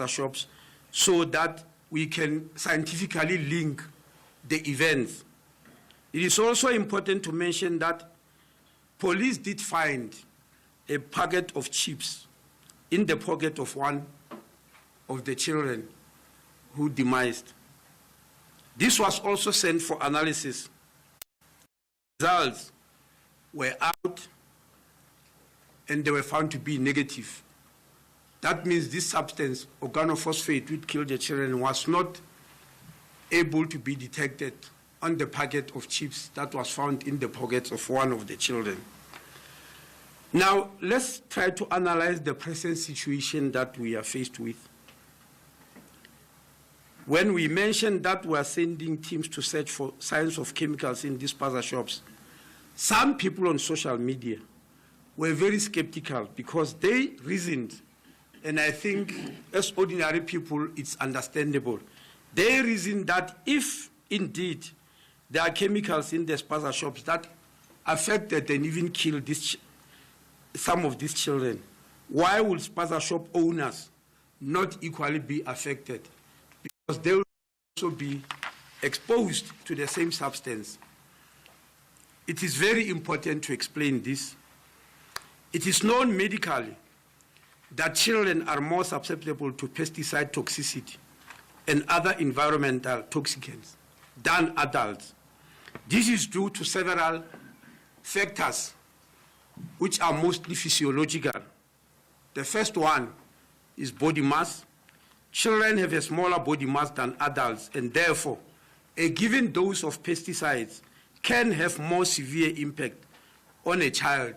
shops so that we can scientifically link the events. It is also important to mention that police did find a packet of chips in the pocket of one of the children who demised. This was also sent for analysis. Results were out and they were found to be negative. That means this substance, organophosphate, which killed the children, was not able to be detected on the packet of chips that was found in the pockets of one of the children. Now, let's try to analyze the present situation that we are faced with. When we mentioned that we are sending teams to search for signs of chemicals in these spaza shops, some people on social media were very skeptical because they reasoned, and I think as ordinary people it's understandable, they reasoned that if indeed there are chemicals in the spaza shops that affected and even killed some of these children, why would spaza shop owners not equally be affected? Because they will also be exposed to the same substance. It is very important to explain this. It is known medically that children are more susceptible to pesticide toxicity and other environmental toxicants than adults. This is due to several factors which are mostly physiological. The first one is body mass. Children have a smaller body mass than adults, and therefore a given dose of pesticides can have more severe impact on a child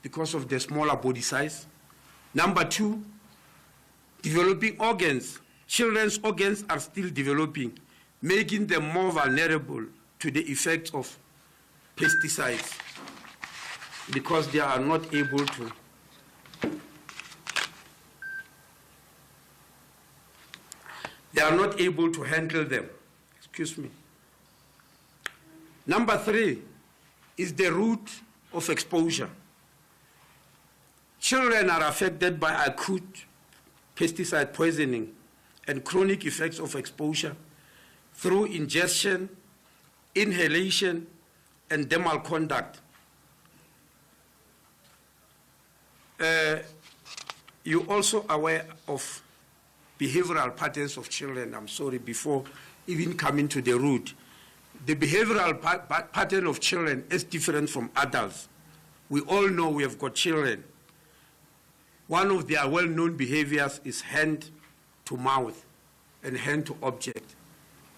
because of the smaller body size. Number two, developing organs. Children's organs are still developing, making them more vulnerable to the effects of pesticides because they are not able to handle them. Excuse me. Number three is the route of exposure. Children are affected by acute pesticide poisoning and chronic effects of exposure through ingestion, inhalation, and dermal contact. You're also aware of behavioral patterns of children. I'm sorry, before even coming to the root. The behavioral pattern of children is different from adults. We all know we have got children. One of their well-known behaviors is hand to mouth and hand to object.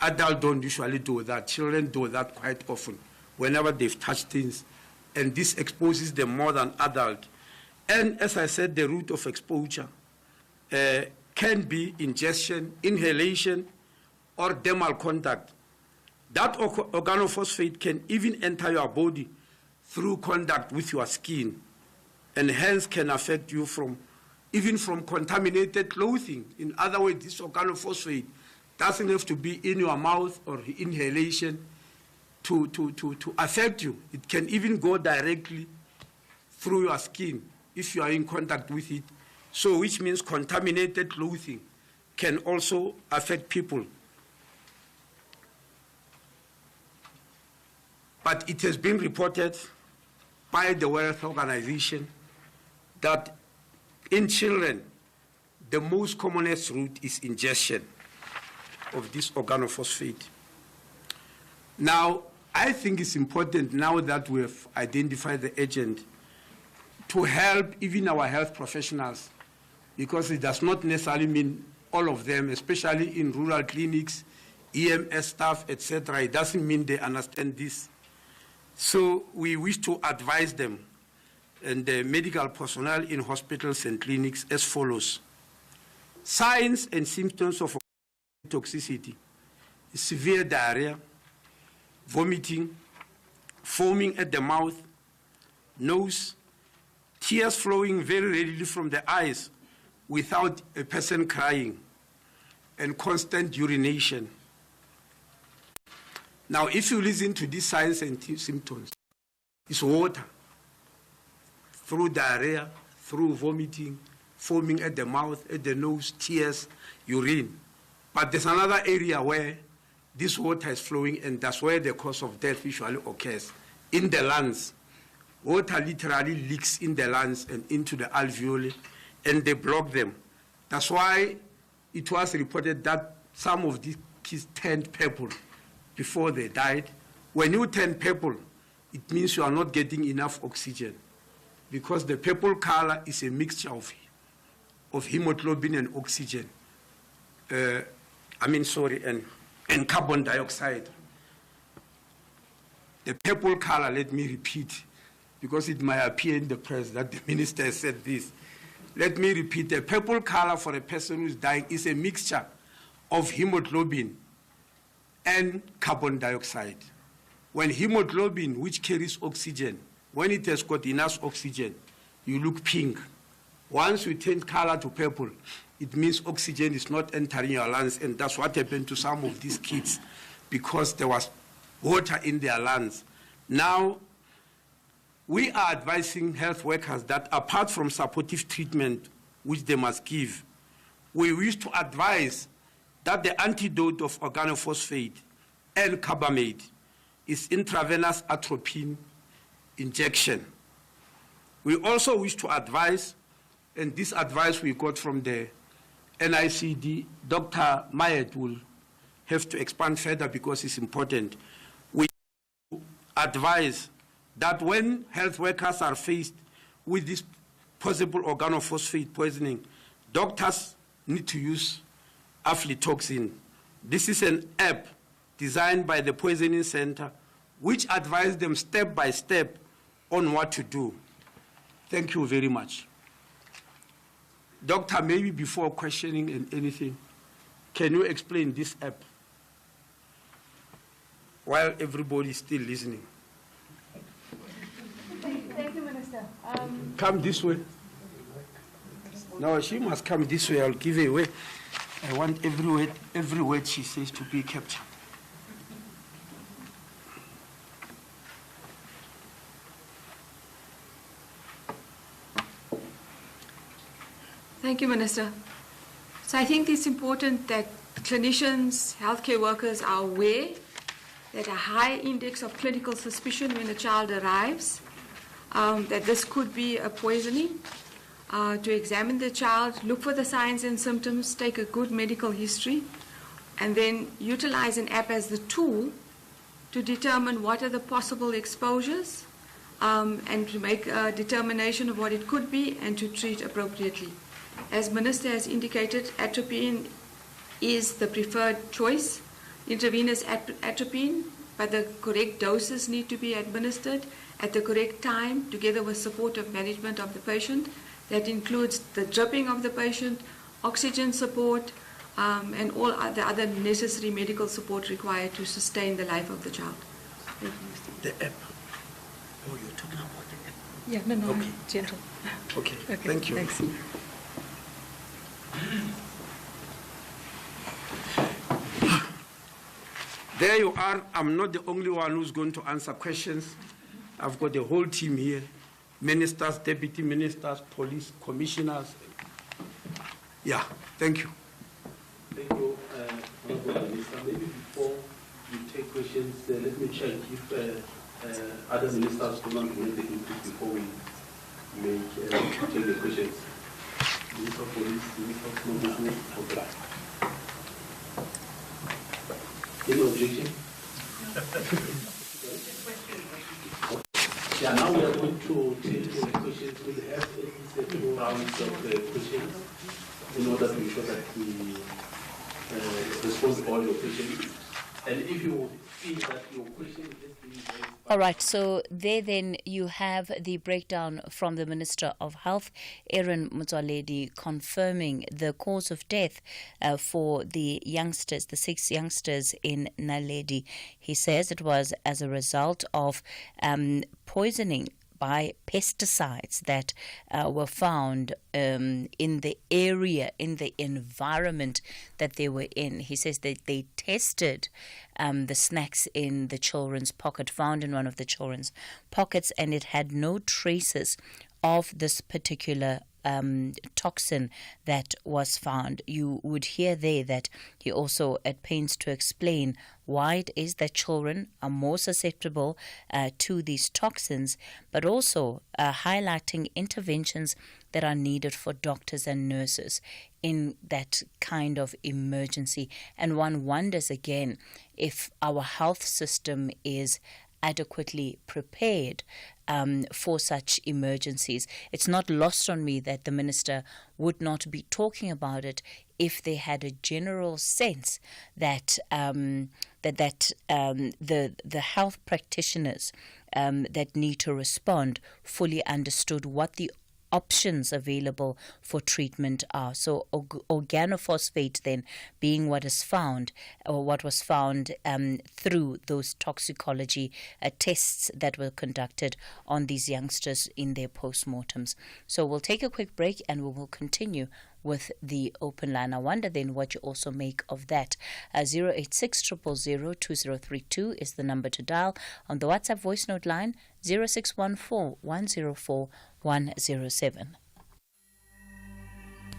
Adults don't usually do that. Children do that quite often whenever they've touched things, and this exposes them more than adults. And as I said, the route of exposure can be ingestion, inhalation, or dermal contact. That organophosphate can even enter your body through contact with your skin, and hence can affect you even from contaminated clothing. In other words, this organophosphate doesn't have to be in your mouth or inhalation to affect you. It can even go directly through your skin if you are in contact with it. So which means contaminated clothing can also affect people. But it has been reported by the World Health Organization that in children, the most commonest route is ingestion of this organophosphate. Now, I think it's important now that we have identified the agent to help even our health professionals, because it does not necessarily mean all of them, especially in rural clinics, EMS staff, etc. It doesn't mean they understand this. So we wish to advise them and the medical personnel in hospitals and clinics as follows. Signs and symptoms of toxicity: severe diarrhea, vomiting, foaming at the mouth, nose, tears flowing very readily from the eyes without a person crying, and constant urination. Now, if you listen to these signs and symptoms, it's water, through diarrhea, through vomiting, foaming at the mouth, at the nose, tears, urine. But there's another area where this water is flowing, and that's where the cause of death usually occurs, in the lungs. Water literally leaks in the lungs and into the alveoli, and they block them. That's why it was reported that some of these kids turned purple before they died. When you turn purple, it means you are not getting enough oxygen, because the purple color is a mixture of hemoglobin and oxygen. And carbon dioxide. The purple color, let me repeat, because it might appear in the press that the minister said this. Let me repeat, the purple color for a person who's dying is a mixture of hemoglobin and carbon dioxide. When hemoglobin, which carries oxygen, when it has got enough oxygen, you look pink. Once you turn color to purple, it means oxygen is not entering your lungs, and that's what happened to some of these kids, because there was water in their lungs. Now, we are advising health workers that apart from supportive treatment, which they must give, we wish to advise that the antidote of organophosphate and carbamate is intravenous atropine injection. We also wish to advise, and this advice we got from the NICD, Dr. Mayet will have to expand further because it's important. We advise that when health workers are faced with this possible organophosphate poisoning, doctors need to use aflatoxin. This is an app designed by the Poisoning Center, which advises them step by step on what to do. Thank you very much. Doctor, maybe before questioning and anything, can you explain this app while everybody is still listening? Thank you, Minister. Come this way. No, she must come this way. I'll give her away. I want every word she says to be captured. Thank you, Minister. So I think it's important that clinicians, healthcare workers are aware that a high index of clinical suspicion when a child arrives, that this could be a poisoning, to examine the child, look for the signs and symptoms, take a good medical history, and then utilize an app as the tool to determine what are the possible exposures, and to make a determination of what it could be and to treat appropriately. As Minister has indicated, atropine is the preferred choice, intravenous atropine, but the correct doses need to be administered at the correct time, together with supportive management of the patient. That includes the dripping of the patient, oxygen support, and all the other necessary medical support required to sustain the life of the child. Thank you, Mr. The app. Oh, you're talking about the app. Yeah, no, Okay. gentle. Okay, thank you. Thanks. There you are. I'm not the only one who's going to answer questions. I've got the whole team here. Ministers, deputy ministers, police, commissioners. Yeah, thank you. Thank you, Honorable Minister. Maybe before you take questions, let me check if other ministers do not make the input before we take the questions. Minister of Police, Minister of Small Business, okay. Any objection? Yeah, now we are going to take the questions. We'll have at least 2 rounds of questions in order to ensure that we respond to all your questions. And if you feel that your question is being raised... All right, so there then you have the breakdown from the Minister of Health, Aaron Motsoaledi, confirming the cause of death for the youngsters, the 6 youngsters in Naledi. He says it was as a result of poisoning by pesticides that were found in the area, in the environment that they were in. He says that they tested the snacks in the children's pocket, found in one of the children's pockets, and it had no traces of this particular toxin that was found. You would hear there that he also at pains to explain why it is that children are more susceptible to these toxins, but also highlighting interventions that are needed for doctors and nurses in that kind of emergency. And one wonders again if our health system is adequately prepared for such emergencies. It's not lost on me that the minister would not be talking about it if they had a general sense that the health practitioners that need to respond fully understood what the options available for treatment are. So organophosphate then being what is found, or what was found through those toxicology tests that were conducted on these youngsters in their postmortems. So we'll take a quick break and we will continue with the open line. I wonder then what you also make of that. 086 000 2032 is the number to dial. On the WhatsApp voice note line, 0614 104 107.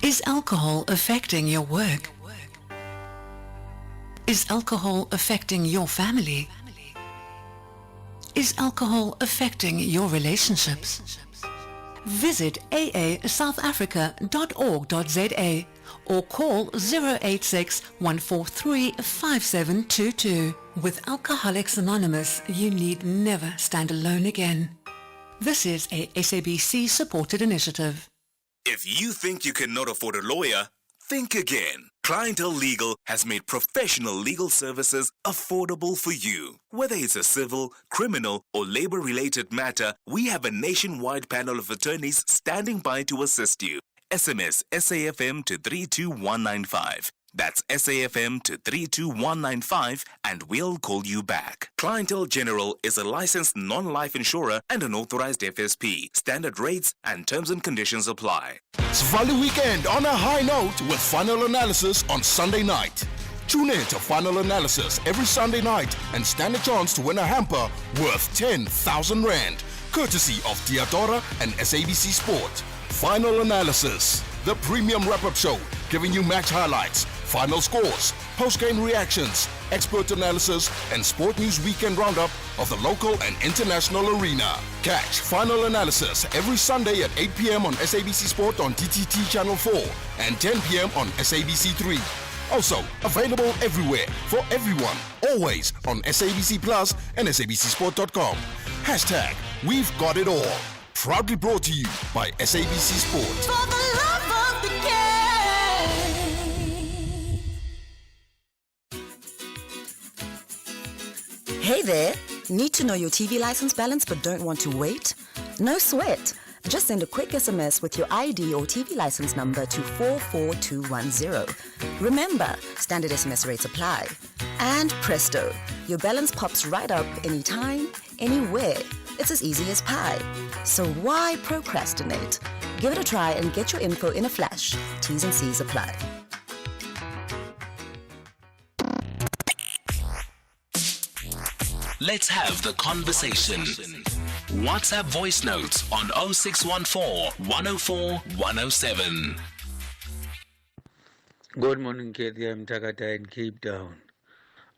Is alcohol affecting your work? Is alcohol affecting your family? Is alcohol affecting your relationships? Visit aasouthafrica.org.za or call 086 143 5722. With Alcoholics Anonymous, you need never stand alone again. This is a SABC-supported initiative. If you think you cannot afford a lawyer, think again. Clientele Legal has made professional legal services affordable for you. Whether it's a civil, criminal, or labor-related matter, we have a nationwide panel of attorneys standing by to assist you. SMS SAFM to 32195. That's SAFM to 32195 and we'll call you back. Clientele General is a licensed non-life insurer and an authorized FSP. Standard rates and terms and conditions apply. Svali Weekend on a high note with Final Analysis on Sunday night. Tune in to Final Analysis every Sunday night and stand a chance to win a hamper worth 10,000 Rand, courtesy of Theodora and SABC Sport. Final Analysis, the premium wrap-up show, giving you match highlights, final scores, post-game reactions, expert analysis, and sport news weekend roundup of the local and international arena. Catch Final Analysis every Sunday at 8 p.m. on SABC Sport on TTT Channel 4 and 10 p.m. on SABC 3. Also, available everywhere for everyone, always on SABC Plus and SABCSport.com. Hashtag We've Got It All. Proudly brought to you by SABC Sport. For the love of the game. Hey there! Need to know your TV license balance but don't want to wait? No sweat! Just send a quick SMS with your ID or TV license number to 44210. Remember, standard SMS rates apply. And presto, your balance pops right up anytime, anywhere. It's as easy as pie. So why procrastinate? Give it a try and get your info in a flash. T's and C's apply. Let's have the conversation. WhatsApp voice notes on 0614 104 107. Good morning, Cathy. I'm Takata in Cape Town.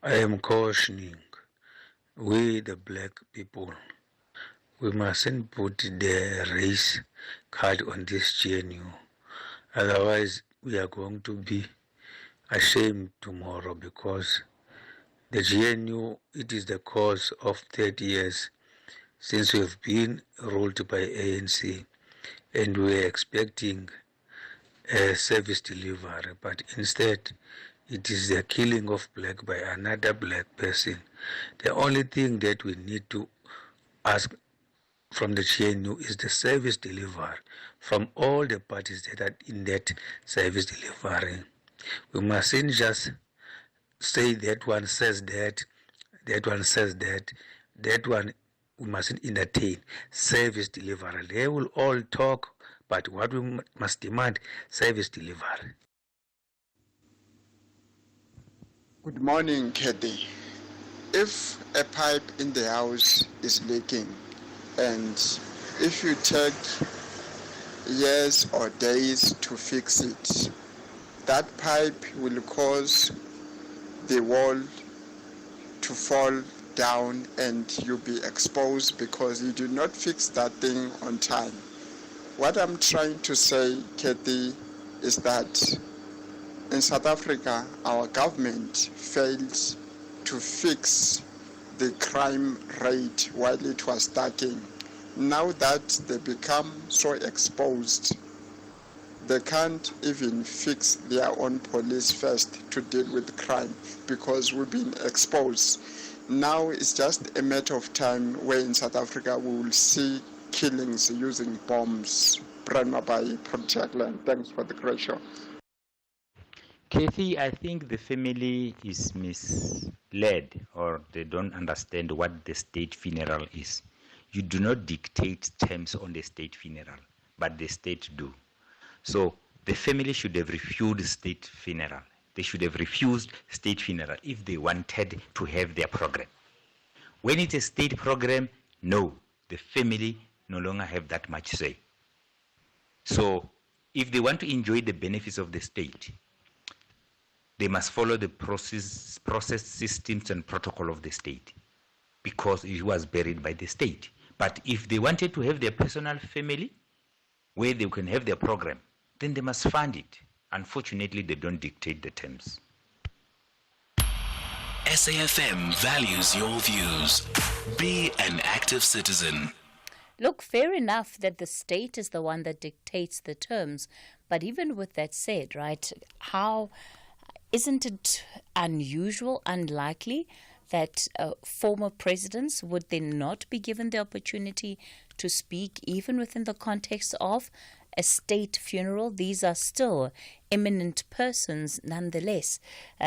I am cautioning we, the black people, we mustn't put the race card on this GNU. Otherwise, we are going to be ashamed tomorrow because the GNU, it is the cause of 30 years since we've been ruled by ANC and we're expecting a service delivery, but instead it is the killing of black by another black person. The only thing that we need to ask from the GNU is the service delivery from all the parties that are in that service delivery. We mustn't just say that one says that one says that one we mustn't entertain. Service delivery. They will all talk, but what we must demand, service delivery. Good morning, Cathy. If a pipe in the house is leaking and if you take years or days to fix it. That pipe will cause the wall to fall down and you'll be exposed because you do not fix that thing on time. What I'm trying to say, Cathy, is that in South Africa, our government failed to fix the crime rate while it was stacking. Now that they become so exposed, they can't even fix their own police first to deal with crime because we've been exposed. Now it's just a matter of time where in South Africa we will see killings using bombs. Pranabai, Projectland. Thanks for the great show. Cathy, I think the family is misled or they don't understand what the state funeral is. You do not dictate terms on the state funeral, but the state do. So the family should have refused state funeral. They should have refused state funeral if they wanted to have their program. When it's a state program, no, the family no longer have that much say. So if they want to enjoy the benefits of the state, they must follow the process, systems and protocol of the state because it was buried by the state. But if they wanted to have their personal family where they can have their program, then they must fund it. Unfortunately, they don't dictate the terms. SAFM values your views. Be an active citizen. Look, fair enough that the state is the one that dictates the terms. But even with that said, right, isn't it unusual, unlikely that former presidents would then not be given the opportunity to speak even within the context of a state funeral? These are still eminent persons nonetheless.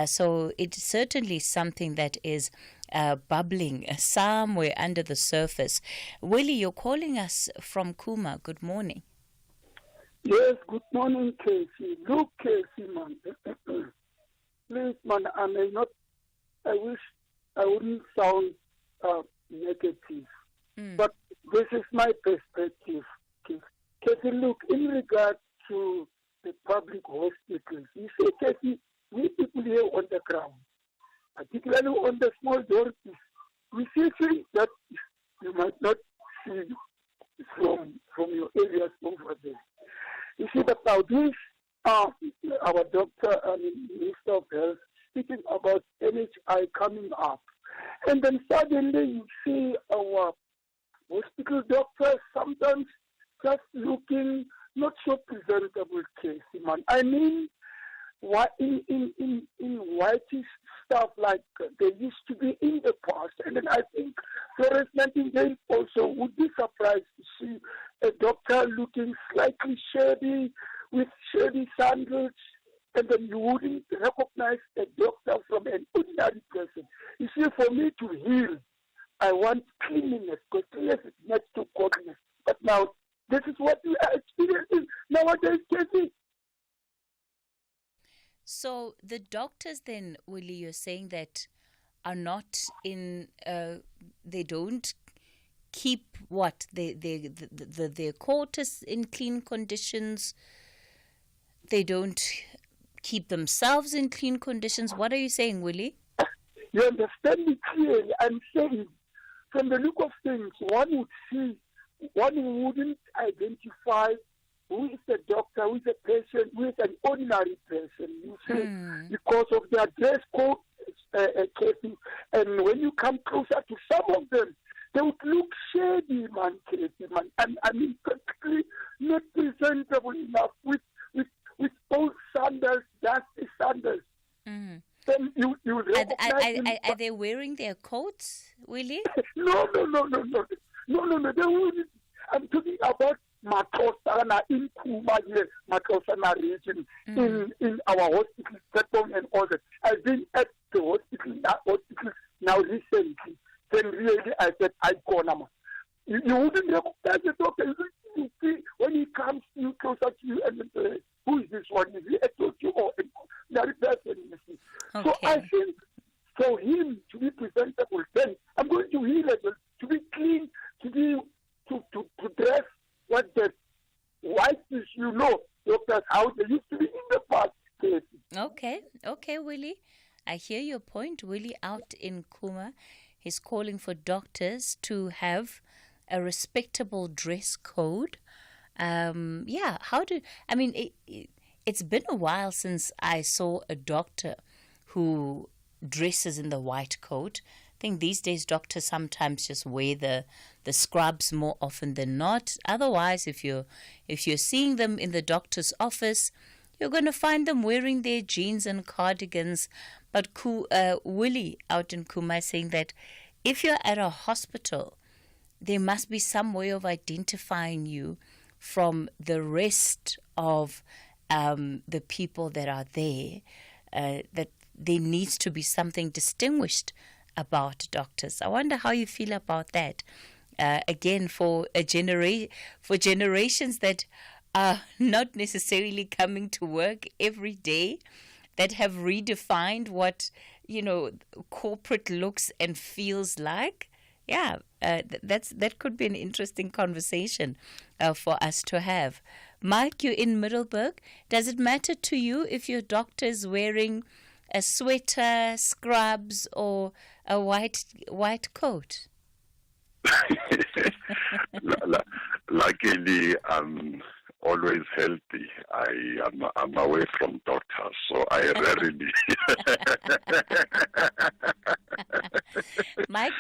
So it's certainly something that is bubbling somewhere under the surface. Willie, you're calling us from Kuma. Good morning. Yes, good morning, Casey. Look, Casey, man. Please, man, I wish I wouldn't sound negative. But this is my perspective. Casey, look, in regard to the public hospitals, you say, Casey, we people here on the ground, particularly on the small dorms, we see things that you might not see from your areas over there. You see, about this, our doctor and Minister of Health speaking about NHI coming up. And then suddenly you see our hospital doctors sometimes just looking not so presentable, Casey, man. I mean, in whitish stuff like they used to be in the past. And then I think Florence Nightingale also would be surprised to see a doctor looking slightly shady with shady sandals, and then you wouldn't recognize a doctor from an ordinary person. You see, for me to heal, I want cleanliness, because cleanliness is next to godliness. But now, this is what we are experiencing nowadays, Casey. So the doctors then, Willie, you're saying that are not in, they don't keep what? Their quarters in clean conditions. They don't keep themselves in clean conditions. What are you saying, Willie? You understand me clearly. I'm saying, from the look of things, one wouldn't identify who is a doctor, who is a patient, who is an ordinary person. You see, because of their dress code, Casey, and when you come closer to some of them, they would look shady, man, Casey, man. And I mean, practically not presentable enough with old sandals, dusty sandals. Then you recognize are they wearing their coats, Willie? No. They wouldn't. I'm talking about Matosana in Kuma, Matosana region, in our hospital platform and all that. I've been at the hospital now recently. Then really I said, I go now. You wouldn't recognize the doctor. You see, when he comes closer to you and say, who is this one? Is he a doctor or another person? Okay. So I think for him to be presentable, then I'm going to heal it, to be clean, to dress what the white Okay, Willie, I hear your point. Willie out in Kuma, he's calling for doctors to have a respectable dress code. It's been a while since I saw a doctor who dresses in the white coat. I think these days doctors sometimes just wear the scrubs more often than not. Otherwise, if you're seeing them in the doctor's office, you're going to find them wearing their jeans and cardigans. But Willie out in Kuma saying that if you're at a hospital, there must be some way of identifying you from the rest of the people that are there, that there needs to be something distinguished about doctors. I wonder how you feel about that. Again, for generations that are not necessarily coming to work every day, that have redefined what corporate looks and feels like. Yeah, that could be an interesting conversation for us to have. Mike, you're in Middelburg. Does it matter to you if your doctor is wearing a sweater, scrubs, or a white coat? Luckily, I'm always healthy. I'm away from doctors, so I rarely. Mike,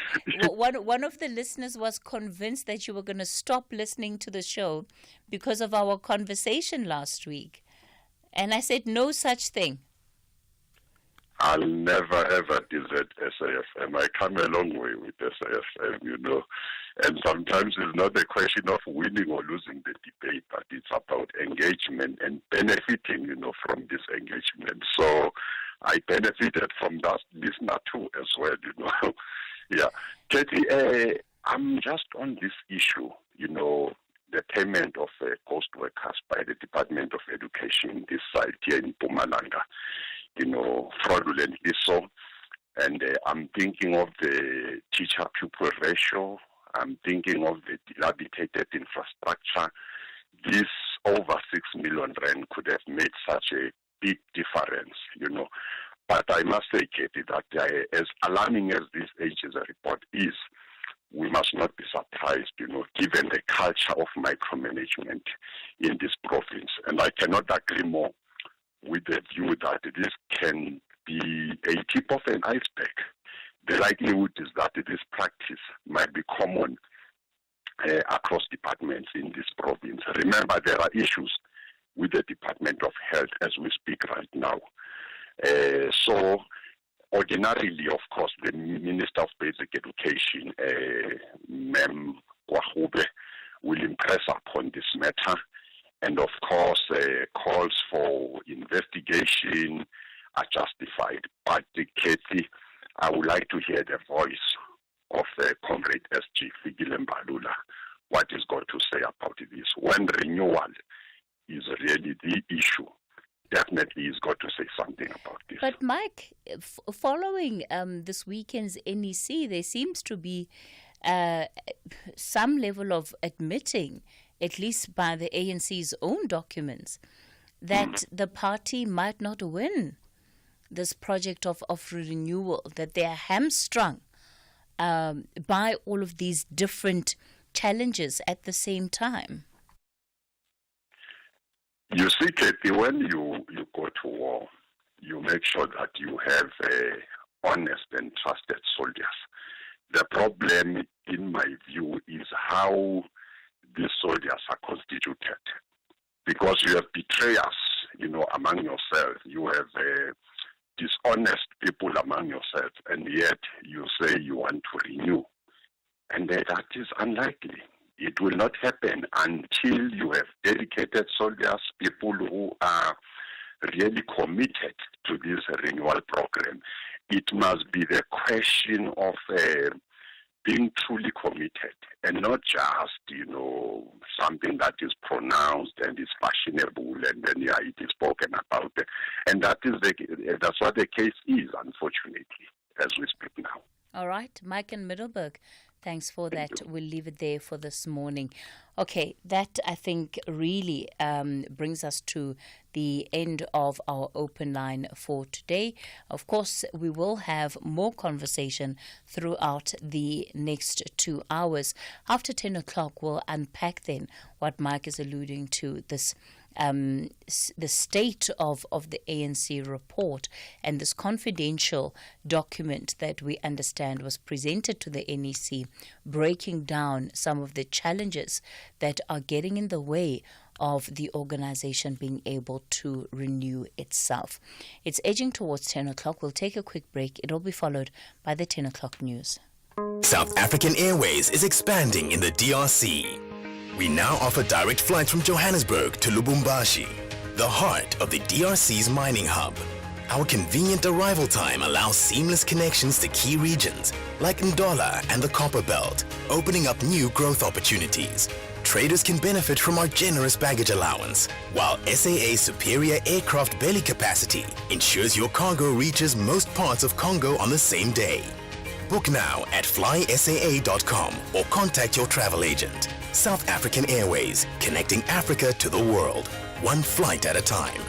one of the listeners was convinced that you were going to stop listening to the show because of our conversation last week. And I said, no such thing. I'll never ever desert SAFM. I come a long way with SAFM, and sometimes it's not a question of winning or losing the debate, but it's about engagement and benefiting, from this engagement. So I benefited from that listener too as well, Yeah. Cathy, I'm just on this issue, the payment of ghost workers by the Department of Education, this site here in Mpumalanga, fraudulently so. And I'm thinking of the teacher-pupil ratio. I'm thinking of the dilapidated infrastructure. This over 6 million rand could have made such a big difference, But I must say, Cathy, that as alarming as this ages report is, we must not be surprised, given the culture of micromanagement in this province. And I cannot agree more with the view that this can be a tip of an iceberg. The likelihood is that this practice might be common across departments in this province. Remember, there are issues with the Department of Health as we speak right now. So ordinarily, of course, the Minister of Basic Education, Mem Kwahube, will impress upon this matter. And of course, calls for investigation are justified. But Cathy, I would like to hear the voice of Comrade S.G. Figilembalula, what he's got to say about this. When renewal is really the issue, definitely he's got to say something about this. But Mike, following this weekend's NEC, there seems to be some level of admitting, at least by the ANC's own documents, that the party might not win this project of renewal, that they are hamstrung by all of these different challenges at the same time. You see, Cathy, when you go to war, you make sure that you have honest and trusted soldiers. The problem, in my view, is how these soldiers are constituted. Because you have betrayers, among yourselves. You have dishonest people among yourselves, and yet you say you want to renew. And that is unlikely. It will not happen until you have dedicated soldiers, people who are really committed to this renewal program. It must be the question of being truly committed and not just, something that is pronounced and is fashionable and then it is spoken about. And that's what the case is, unfortunately, as we speak now. All right, Mike in Middelburg, Thanks for that. We'll leave it there for this morning. Okay, that I think really brings us to the end of our open line for today. Of course, we will have more conversation throughout the next 2 hours. After 10 o'clock, we'll unpack then what Mike is alluding to, this the state of the ANC report and this confidential document that we understand was presented to the NEC, breaking down some of the challenges that are getting in the way of the organization being able to renew itself. It's edging towards 10 o'clock. We'll take a quick break. It'll be followed by the 10 o'clock news. South African Airways is expanding in the DRC. We now offer direct flights from Johannesburg to Lubumbashi, the heart of the DRC's mining hub. Our convenient arrival time allows seamless connections to key regions like Ndola and the Copper Belt, opening up new growth opportunities. Traders can benefit from our generous baggage allowance, while SAA's superior aircraft belly capacity ensures your cargo reaches most parts of Congo on the same day. Book now at flysaa.com or contact your travel agent. South African Airways, connecting Africa to the world, one flight at a time.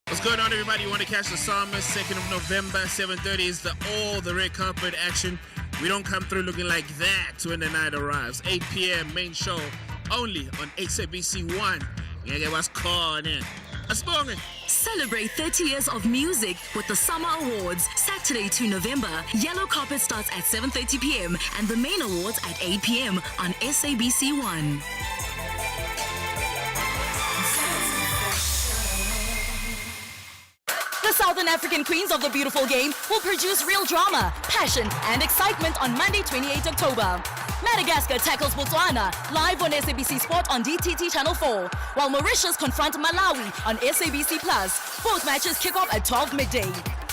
What's going on, everybody? You want to catch the Psalmist, 2nd of November, 7:30 is all the red carpet action. We don't come through looking like that when the night arrives. 8 p.m. main show, only on SABC 1. Yeah, get what's called in. Celebrate 30 years of music with the Summer Awards, Saturday 2 November. Yellow carpet starts at 7:30 p.m. and the main awards at 8 p.m. on SABC 1. The Southern African Queens of the Beautiful Game will produce real drama, passion, and excitement on Monday, 28 October. Madagascar tackles Botswana live on SABC Sport on DTT Channel 4, while Mauritius confront Malawi on SABC Plus. Both matches kick off at 12 midday.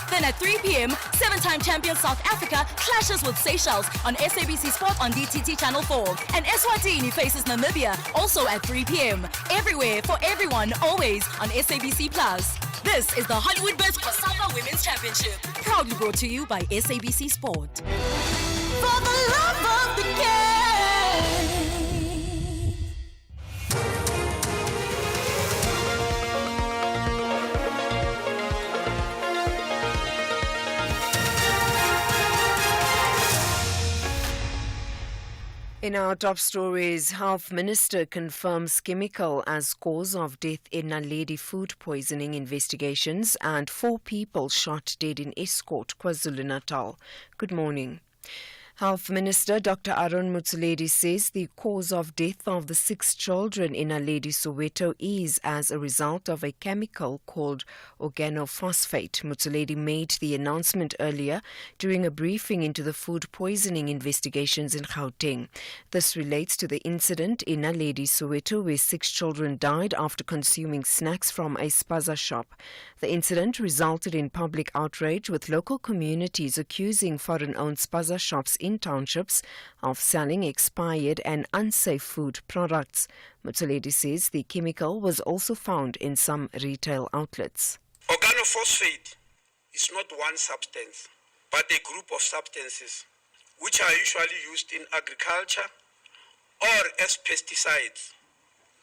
Then at 3 p.m., 7-time champion South Africa clashes with Seychelles on SABC Sport on DTT Channel 4. And Eswatini faces Namibia, also at 3 p.m. Everywhere, for everyone, always on SABC Plus. This is the Hollywood Best Cassava Women's Championship, proudly brought to you by SABC Sport. For the love of the game. In our top stories, Health Minister confirms chemical as cause of death in Naledi food poisoning investigations, and 4 people shot dead in Escort, KwaZulu-Natal. Good morning. Health Minister Dr. Aaron Motsoaledi says the cause of death of the 6 children in Naledi, Soweto is as a result of a chemical called organophosphate. Motsoaledi made the announcement earlier during a briefing into the food poisoning investigations in Gauteng. This relates to the incident in Naledi, Soweto, where 6 children died after consuming snacks from a spaza shop. The incident resulted in public outrage, with local communities accusing foreign-owned spaza shops in townships of selling expired and unsafe food products. Motsoaledi says the chemical was also found in some retail outlets. Organophosphate is not one substance, but a group of substances which are usually used in agriculture or as pesticides.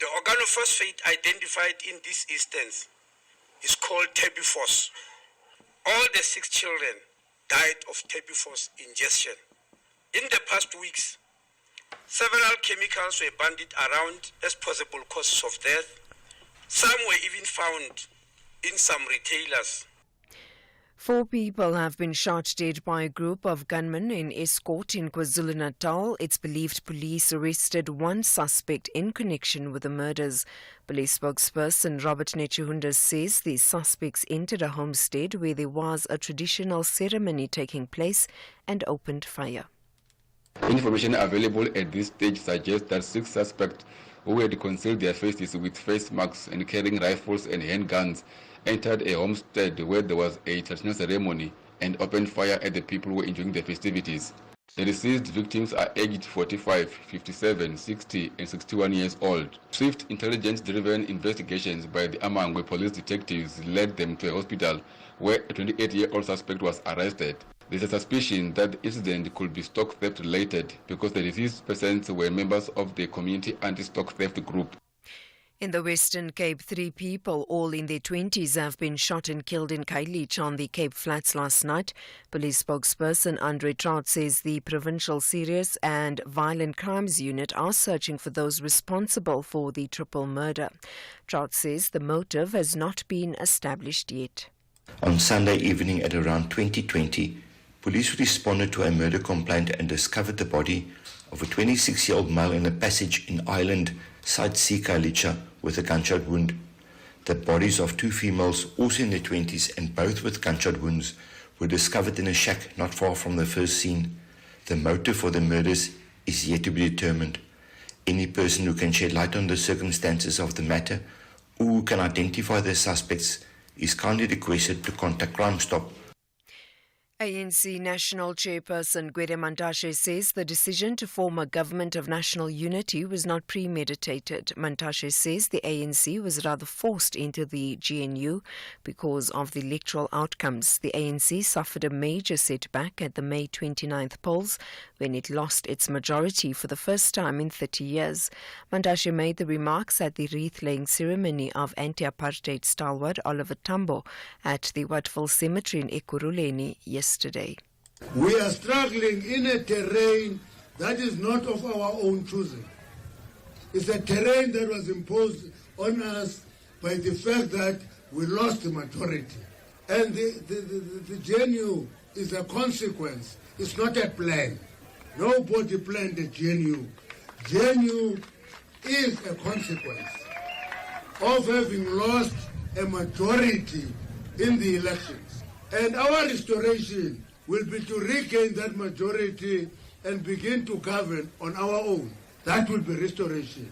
The organophosphate identified in this instance is called terbiphos. All the 6 children died of terbiphos ingestion. In the past weeks, several chemicals were bandied around as possible causes of death. Some were even found in some retailers. 4 people have been shot dead by a group of gunmen in Escort in KwaZulu-Natal. It's believed police arrested 1 suspect in connection with the murders. Police spokesperson Robert Nechuhunda says the suspects entered a homestead where there was a traditional ceremony taking place and opened fire. Information available at this stage suggests that 6 suspects who had concealed their faces with face masks and carrying rifles and handguns entered a homestead where there was a traditional ceremony and opened fire at the people who were enjoying the festivities. The deceased victims are aged 45, 57, 60 and 61 years old. Swift intelligence-driven investigations by the Amangwe police detectives led them to a hospital where a 28-year-old suspect was arrested. There's a suspicion that the incident could be stock theft related because the deceased persons were members of the community anti-stock theft group. In the Western Cape, 3 people, all in their 20s, have been shot and killed in Khayelitsha on the Cape Flats last night. Police spokesperson Andre Trout says the Provincial Serious and Violent Crimes Unit are searching for those responsible for the triple murder. Trout says the motive has not been established yet. On Sunday evening at around 20:20, police responded to a murder complaint and discovered the body of a 26-year-old male in a passage in Island Site C Khayelitsha with a gunshot wound. The bodies of 2 females, also in their 20s and both with gunshot wounds, were discovered in a shack not far from the first scene. The motive for the murders is yet to be determined. Any person who can shed light on the circumstances of the matter or who can identify the suspects is kindly requested to contact Crime Stop. ANC National Chairperson Gwede Mantashe says the decision to form a government of national unity was not premeditated. Mantashe says the ANC was rather forced into the GNU because of the electoral outcomes. The ANC suffered a major setback at the May 29th polls when it lost its majority for the first time in 30 years. Mantashe made the remarks at the wreath-laying ceremony of anti-apartheid stalwart Oliver Tambo at the Wattville Cemetery in Ekurhuleni yesterday. We are struggling in a terrain that is not of our own choosing. It's a terrain that was imposed on us by the fact that we lost the majority. And the GNU is a consequence. It's not a plan. Nobody planned the GNU. GNU is a consequence of having lost a majority in the elections. And our restoration will be to regain that majority and begin to govern on our own. That will be restoration.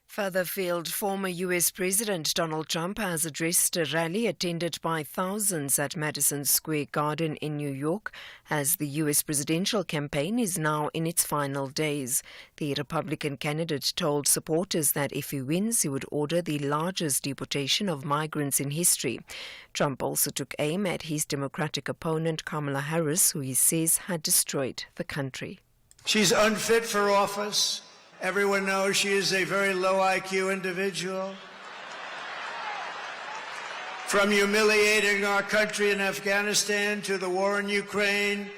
Further afield, former U.S. President Donald Trump has addressed a rally attended by thousands at Madison Square Garden in New York as the U.S. presidential campaign is now in its final days. The Republican candidate told supporters that if he wins, he would order the largest deportation of migrants in history. Trump also took aim at his Democratic opponent Kamala Harris, who he says had destroyed the country. She's unfit for office. Everyone knows she is a very low IQ individual. From humiliating our country in Afghanistan to the war in Ukraine,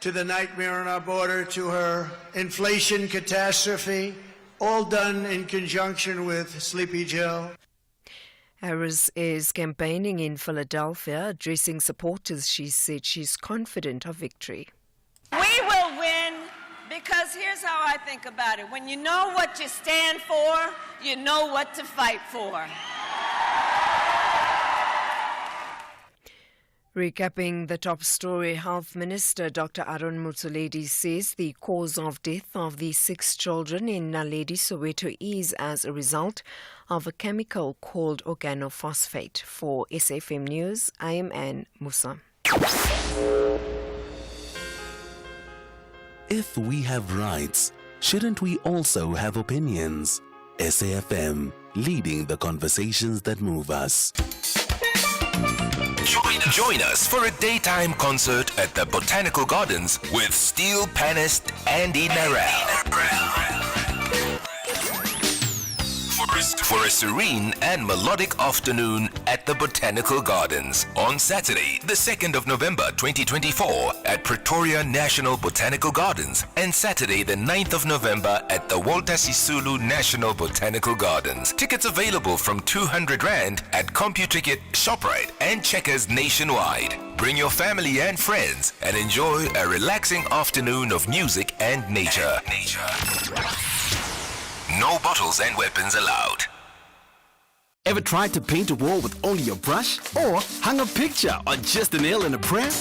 to the nightmare on our border, to her inflation catastrophe, all done in conjunction with Sleepy Joe. Harris is campaigning in Philadelphia. Addressing supporters, she said she's confident of victory. We will win. Because here's how I think about it. When you know what you stand for, you know what to fight for. Recapping the top story, Health Minister Dr. Aaron Motsoaledi says the cause of death of the 6 children in Naledi, Soweto is as a result of a chemical called organophosphate. For SFM News, I am Anne Musa. If we have rights, shouldn't we also have opinions? SAFM, leading the conversations that move us. Join us for a daytime concert at the Botanical Gardens with steel panist Andy Narell. For a serene and melodic afternoon at the Botanical Gardens on Saturday, the 2nd of November 2024 at Pretoria National Botanical Gardens and Saturday, the 9th of November at the Walter Sisulu National Botanical Gardens. Tickets available from 200 Rand at CompuTicket, ShopRite and Checkers nationwide. Bring your family and friends and enjoy a relaxing afternoon of music and nature. No bottles and weapons allowed. Ever tried to paint a wall with only a brush? Or hung a picture on just a nail and a prayer?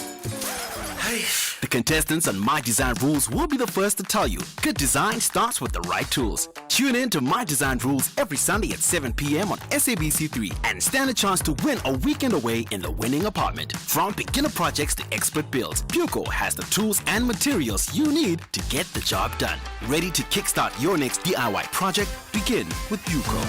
The contestants on My Design Rules will be the first to tell you good design starts with the right tools. Tune in to My Design Rules every Sunday at 7 p.m. on SABC3 and stand a chance to win a weekend away in the winning apartment. From beginner projects to expert builds, Puco has the tools and materials you need to get the job done. Ready to kickstart your next DIY project? Begin with Puco.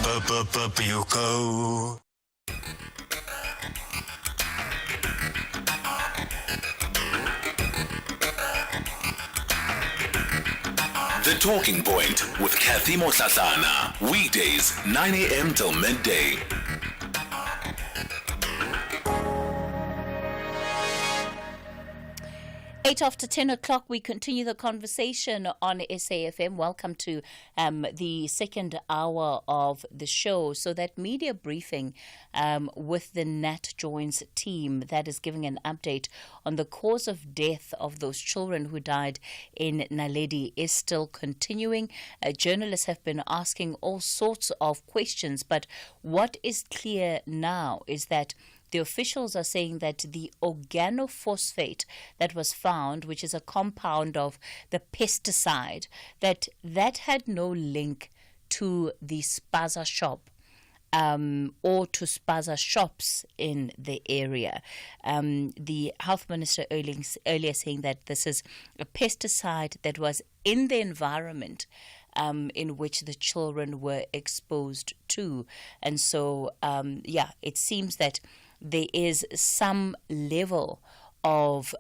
The Talking Point with Cathy Mohlahlana. Weekdays, 9 a.m. till midday. 8 after 10 o'clock, we continue the conversation on SAFM. Welcome to the second hour of the show. So that media briefing with the Nat Joins team that is giving an update on the cause of death of those children who died in Naledi is still continuing. Journalists have been asking all sorts of questions, but what is clear now is that the officials are saying that the organophosphate that was found, which is a compound of the pesticide, that had no link to the spaza shop or to spaza shops in the area. The health minister earlier saying that this is a pesticide that was in the environment in which the children were exposed to. And so, it seems that there is some level of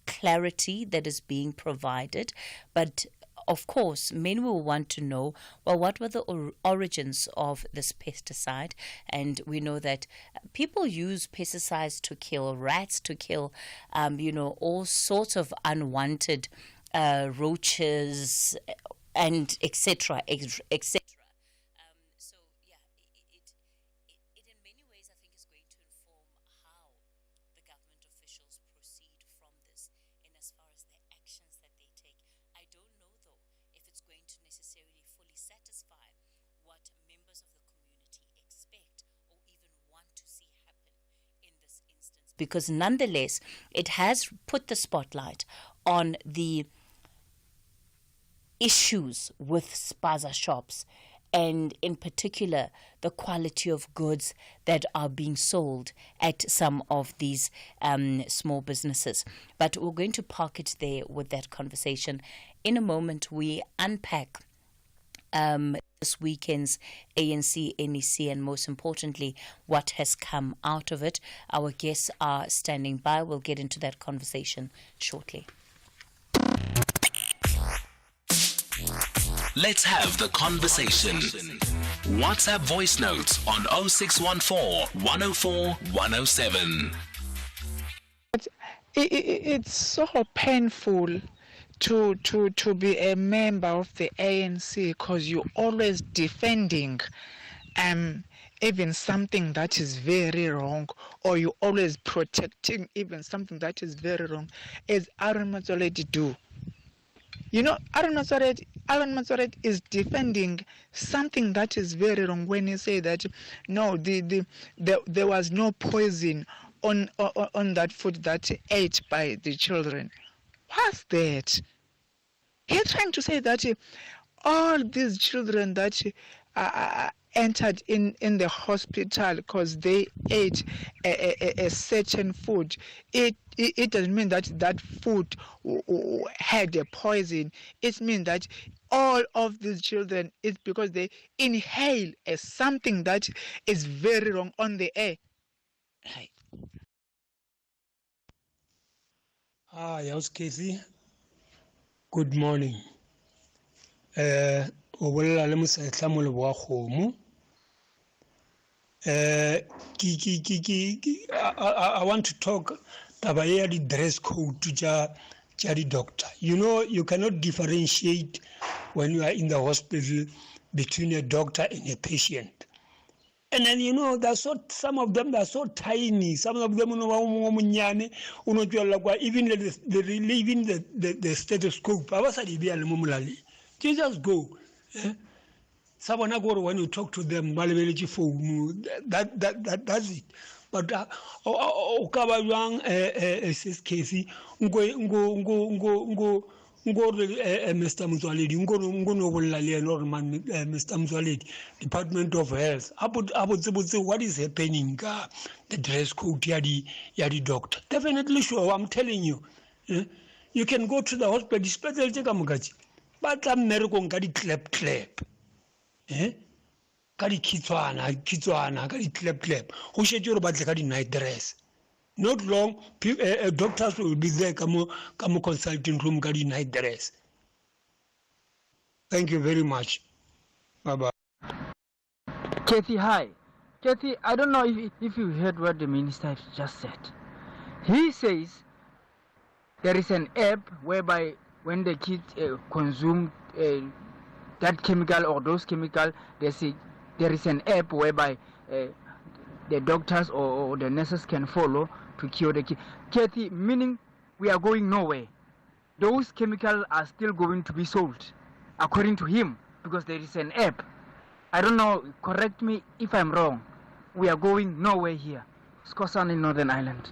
clarity that is being provided, but of course, many will want to know, well, what were the origins of this pesticide? And we know that people use pesticides to kill rats, to kill, all sorts of unwanted roaches, and etc., etc. Because nonetheless, it has put the spotlight on the issues with spaza shops, and in particular, the quality of goods that are being sold at some of these small businesses. But we're going to park it there with that conversation. In a moment, we unpack this weekend's ANC, NEC, and most importantly, what has come out of it. Our guests are standing by. We'll get into that conversation shortly. Let's have the conversation. WhatsApp voice notes on 0614 104 107. It's so painful to be a member of the ANC, because you're always defending even something that is very wrong, or you're always protecting even something that is very wrong, as Aaron Matsoledi do. You know, Aaron Matsoledi is defending something that is very wrong when you say that no, there was no poison on that food that ate by the children. What's that? He's trying to say that all these children that entered in the hospital because they ate a certain food, it doesn't mean that food had a poison. It means that all of these children, it's because they inhale something that is very wrong on the air. Hi, how's Cathy? Good morning. I want to talk about the dress code to the doctor. You know, you cannot differentiate when you are in the hospital between a doctor and a patient. And then, you know, some of them are so tiny. Some of them, even the stethoscope. You just go. When you talk to them, that's it. But Casey, Mr. Mzwaledi, Department of Health. What is happening? The dress code, yadi doctor. Definitely sure, I'm telling you. You can go to the hospital, especially but I'm never going to clap. Kari kitswana, kari clap. Who should you about the night dress? Not long, doctors will be there, come consulting room, kari night dress. Thank you very much. Bye-bye. Cathy, hi. Cathy, I don't know if you heard what the minister just said. He says there is an app whereby when the kids consume that chemical or those chemicals, there is an app whereby the doctors or the nurses can follow to cure the kid. Cathy, meaning we are going nowhere. Those chemicals are still going to be sold, according to him, because there is an app. I don't know, correct me if I'm wrong. We are going nowhere here. Skosan in Northern Ireland.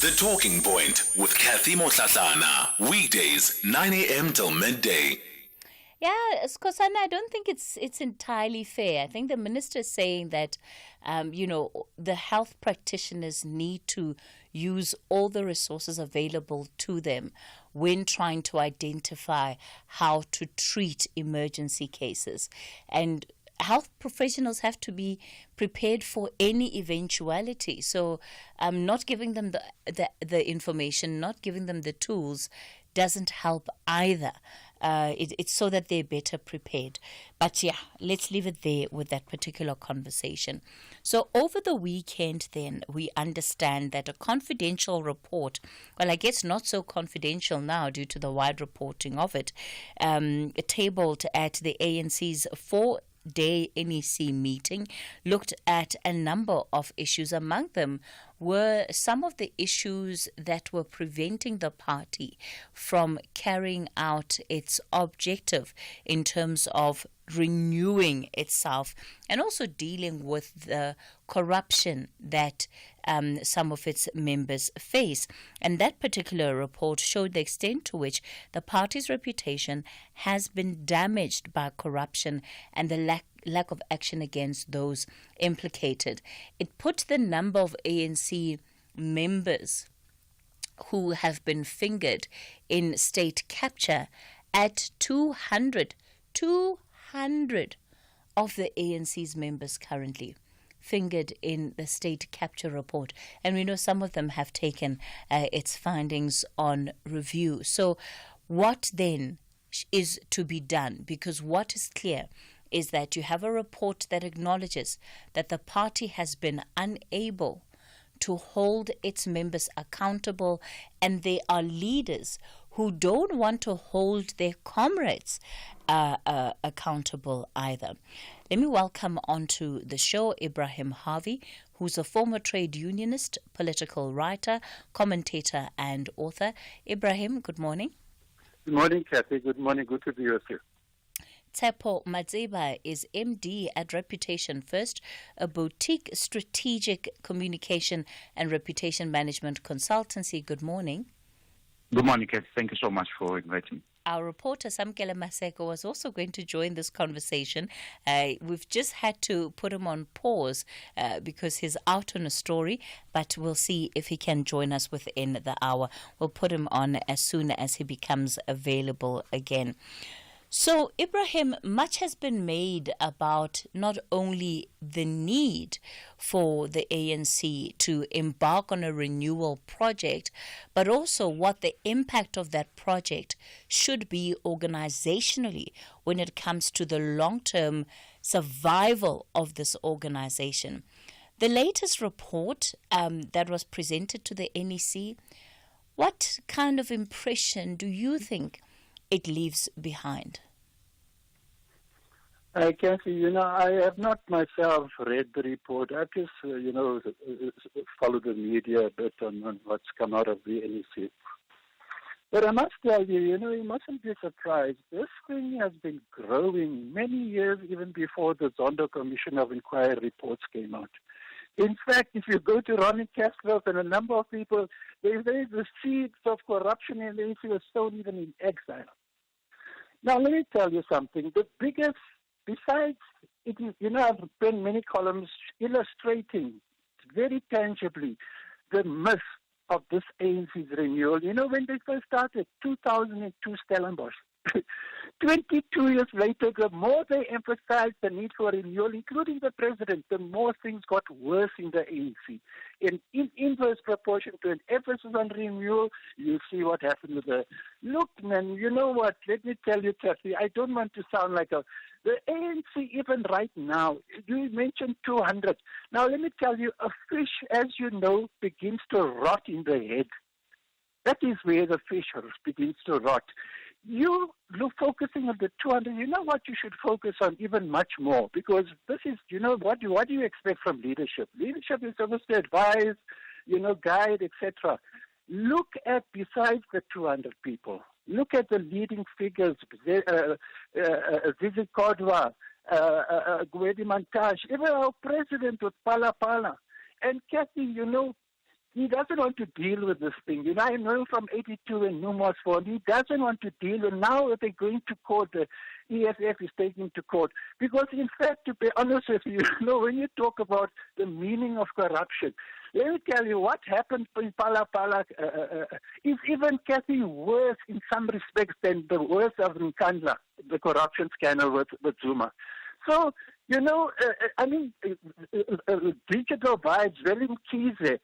The Talking Point with Cathy Mohlahlana. Weekdays, 9 a.m. till midday. Yeah, Skosana, I don't think it's entirely fair. I think the minister is saying that, the health practitioners need to use all the resources available to them when trying to identify how to treat emergency cases. And health professionals have to be prepared for any eventuality. So not giving them the information, not giving them the tools doesn't help either. It's so that they're better prepared. But yeah, let's leave it there with that particular conversation. So over the weekend then, we understand that a confidential report, well, I guess not so confidential now due to the wide reporting of it, tabled at the ANC's four-day NEC meeting, looked at a number of issues. Among them were some of the issues that were preventing the party from carrying out its objective in terms of renewing itself and also dealing with the corruption that some of its members face. And that particular report showed the extent to which the party's reputation has been damaged by corruption and the lack of action against those implicated. It put the number of ANC members who have been fingered in state capture at 200 of the ANC's members currently fingered in the state capture report. And we know some of them have taken its findings on review. So what then is to be done? Because what is clear is that you have a report that acknowledges that the party has been unable to hold its members accountable, and there are leaders who don't want to hold their comrades accountable either. Let me welcome onto the show Ibrahim Harvey, who's a former trade unionist, political writer, commentator and author. Ibrahim, good morning. Good morning, Cathy. Good morning. Good to be with you. Tsepo Madzeba is MD at Reputation First, a boutique strategic communication and reputation management consultancy. Good morning. Good morning, Cathy. Thank you so much for inviting me. Our reporter Samkele Maseko was also going to join this conversation. We've just had to put him on pause because he's out on a story, but we'll see if he can join us within the hour. We'll put him on as soon as he becomes available again. So, Ibrahim, much has been made about not only the need for the ANC to embark on a renewal project, but also what the impact of that project should be organizationally when it comes to the long-term survival of this organization. The latest report that was presented to the NEC, what kind of impression do you think it leaves behind? Cathy, I have not myself read the report. I've just, followed the media a bit on what's come out of the NEC. But I must tell you, you mustn't be surprised. This thing has been growing many years even before the Zondo Commission of Inquiry reports came out. In fact, if you go to Ronnie Castro and a number of people, they say the seeds of corruption in the ANC were sown even in exile. Now, let me tell you something. The biggest, besides, I've penned many columns illustrating very tangibly the myth of this ANC's renewal. When they first started, 2002 Stellenbosch. 22 years later, the more they emphasized the need for renewal, including the president, the more things got worse in the ANC. In inverse proportion to an emphasis on renewal, you see what happened with the... Look, man, you know what? Let me tell you, Cathy, I don't want to sound like a... The ANC, even right now, you mentioned 200. Now, let me tell you, a fish, as you know, begins to rot in the head. That is where the fish begins to rot. You look focusing on the 200. You know what you should focus on even much more, because this is, you know, what do you expect from leadership? Leadership is supposed to advise, you know, guide, etc. Look at, besides the 200 people, look at the leading figures, Zizi Kodwa, Gwedi Mantash, even our president with Pala Pala. And Cathy, you know, he doesn't want to deal with this thing. You know, I know from 82 and Numos formed, he doesn't want to deal. And now they're going to court, the EFF is taking to court. Because in fact, to be honest with you, you know, when you talk about the meaning of corruption, let me tell you what happened in Pala Pala is even, Cathy, worse in some respects than the worst of Nkandla, the corruption scandal with Zuma. So, you know, I mean, digital vibes, Velim Kize,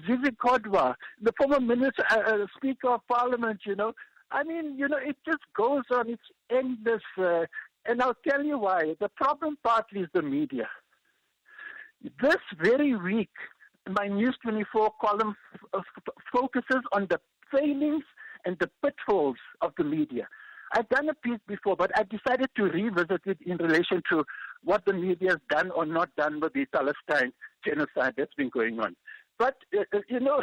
Zizi Kodwa, the former minister, Speaker of Parliament, you know. I mean, you know, it just goes on. It's endless. And I'll tell you why. The problem partly is the media. This very week, my News 24 column focuses on the failings and the pitfalls of the media. I've done a piece before, but I decided to revisit it in relation to what the media has done or not done with the Palestine genocide that's been going on. But, you know,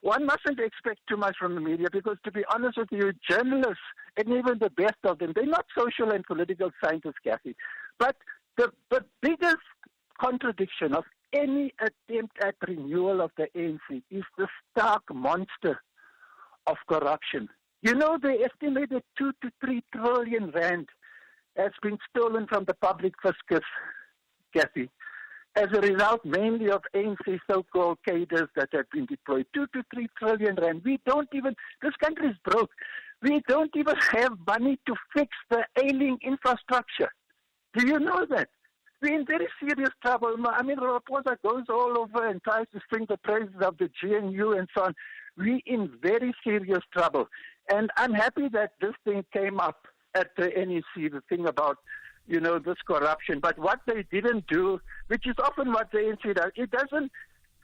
one mustn't expect too much from the media because, to be honest with you, journalists, and even the best of them, they're not social and political scientists, Cathy. But the biggest contradiction of any attempt at renewal of the ANC is the stark monster of corruption. You know, they estimated 2 to 3 trillion rand has been stolen from the public fiscus, Cathy, as a result mainly of ANC so-called cadres that have been deployed. 2 to 3 trillion rand. We don't even, this country is broke. We don't even have money to fix the ailing infrastructure. Do you know that? We're in very serious trouble. I mean, Ramaphosa goes all over and tries to string the praises of the GNU and so on. We're in very serious trouble. And I'm happy that this thing came up at the NEC, the thing about, you know, this corruption. But what they didn't do, which is often what the ANC does, it doesn't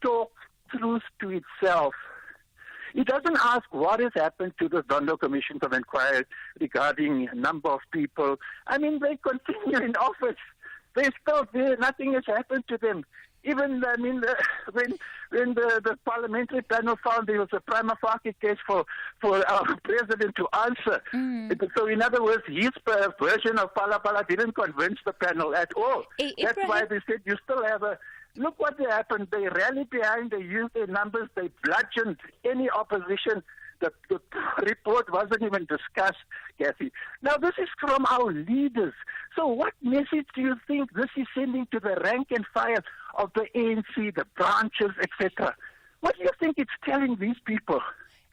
talk truth to itself. It doesn't ask what has happened to the Zondo Commissions of Inquiry regarding a number of people. I mean, they continue in office. They're still there. Nothing has happened to them. Even, I mean, when the parliamentary panel found there was a prima facie case for our president to answer. So, in other words, his version of Pala Pala didn't convince the panel at all. That's why they said you still have a... Look what happened. They rallied behind, they used their numbers, they bludgeoned any opposition. The report wasn't even discussed, Cathy. Now, this is from our leaders. So what message do you think this is sending to the rank and file of the ANC, the branches, etc.? What do you think it's telling these people?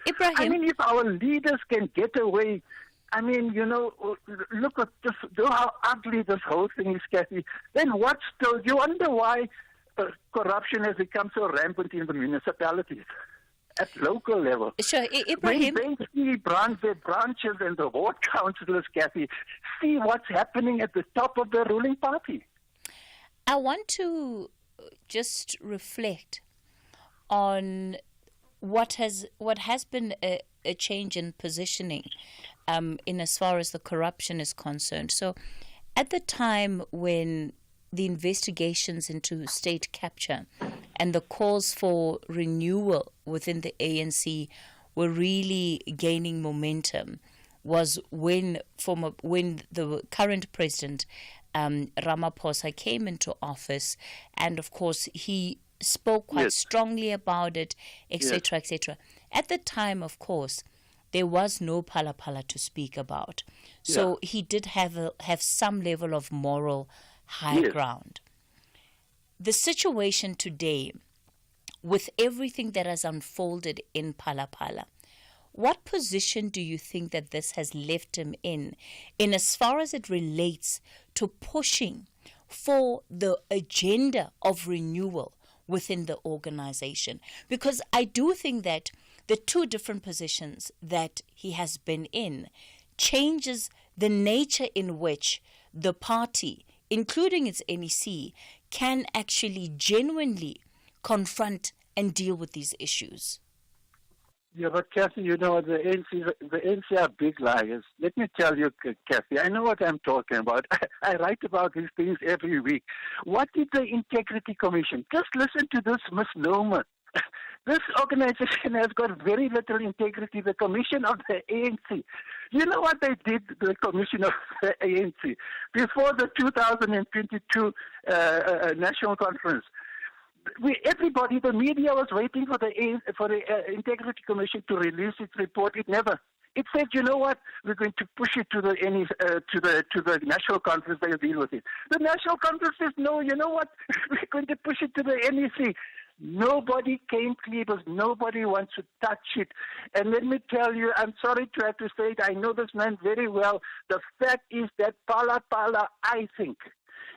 Ibrahim. I mean, if our leaders can get away, I mean, you know, look at this, how ugly this whole thing is, Cathy. Then what still? You wonder why corruption has become so rampant in the municipalities. At local level. Sure, Ibrahim. When they see the branches and the ward councillors, Cathy, see what's happening at the top of the ruling party. I want to just reflect on what has been a change in positioning in as far as the corruption is concerned. So at the time when the investigations into state capture and the calls for renewal within the ANC were really gaining momentum was when the current president, Ramaphosa, came into office, and of course he spoke quite strongly about it, etc., etc. At the time, of course, there was no Pala Pala to speak about. So he did have some level of moral high ground. The situation today, with everything that has unfolded in Pala Pala, What position do you think that this has left him in as far as it relates to pushing for the agenda of renewal within the organization? Because I do think that the two different positions that he has been in changes the nature in which the party, including its NEC, can actually genuinely confront and deal with these issues. Yeah, but Cathy, the ANC are big liars. Let me tell you, Cathy, I know what I'm talking about. I write about these things every week. What did the Integrity Commission? Just listen to this misnomer. This organization has got very little integrity, the Commission of the ANC. You know what they did, the Commission of the ANC, before the 2022 National Conference? Everybody, the media was waiting for the Integrity Commission to release its report. It never. It said, you know what, we're going to push it to the National Conference. They'll deal with it. The National Conference says, no, you know what, we're going to push it to the NEC. Nobody came clean because nobody wants to touch it. And let me tell you, I'm sorry to have to say it, I know this man very well. The fact is that Pala, I think,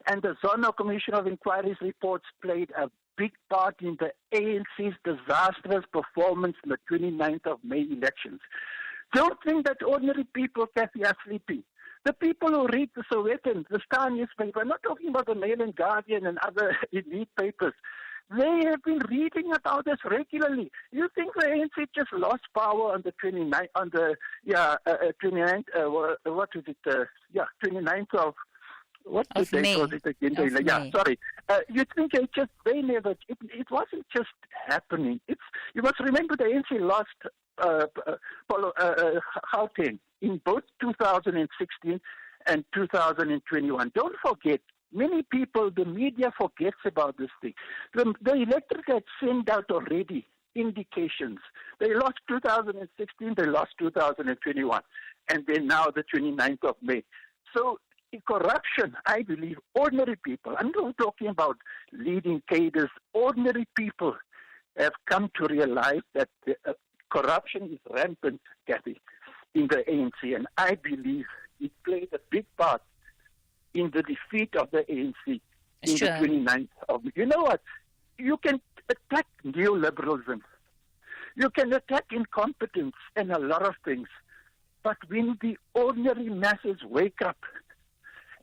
and the Zono Commission of Inquiry's reports played a big part in the ANC's disastrous performance in the 29th of May elections. Don't think that ordinary people, Cathy, are sleeping. The people who read the Sowetan, the Star newspaper, I'm not talking about the Mail and Guardian and other elite papers, they have been reading about this regularly. You think the ANC just lost power on the 29th, 29th of, what the date was it again? Yeah, sorry. You think it wasn't just happening. You must remember the ANC lost Gauteng in both 2016 and 2021. Don't forget, many people, the media forgets about this thing. The electorate had sent out already indications. They lost 2016, they lost 2021, and then now the 29th of May. So corruption, I believe, ordinary people, I'm not talking about leading cadres, ordinary people have come to realize that corruption is rampant, Cathy, in the ANC, and I believe it played a big part in the defeat of the ANC in the 29th of May. You know what? You can attack neoliberalism. You can attack incompetence and a lot of things. But when the ordinary masses wake up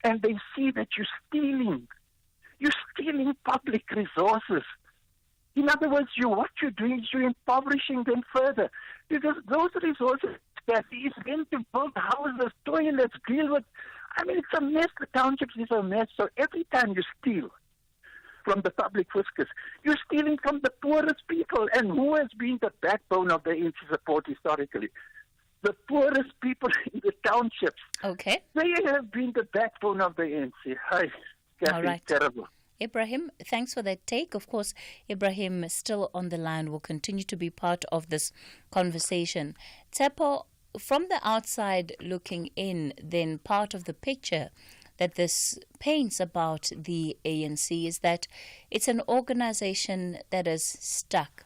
and they see that you're stealing public resources. In other words, what you're doing is you're impoverishing them further. Because those resources, Cathy, is meant to build houses, toilets, deal with. I mean, it's a mess. The townships is a mess. So every time you steal from the public fiscus, you're stealing from the poorest people. And who has been the backbone of the ANC support historically? The poorest people in the townships. Okay. They have been the backbone of the ANC. Hi, Cathy, all right. Terrible. Ibrahim, thanks for that take. Of course, Ibrahim is still on the line, will continue to be part of this conversation. Tsepo, from the outside looking in, then part of the picture that this paints about the ANC is that it's an organization that is stuck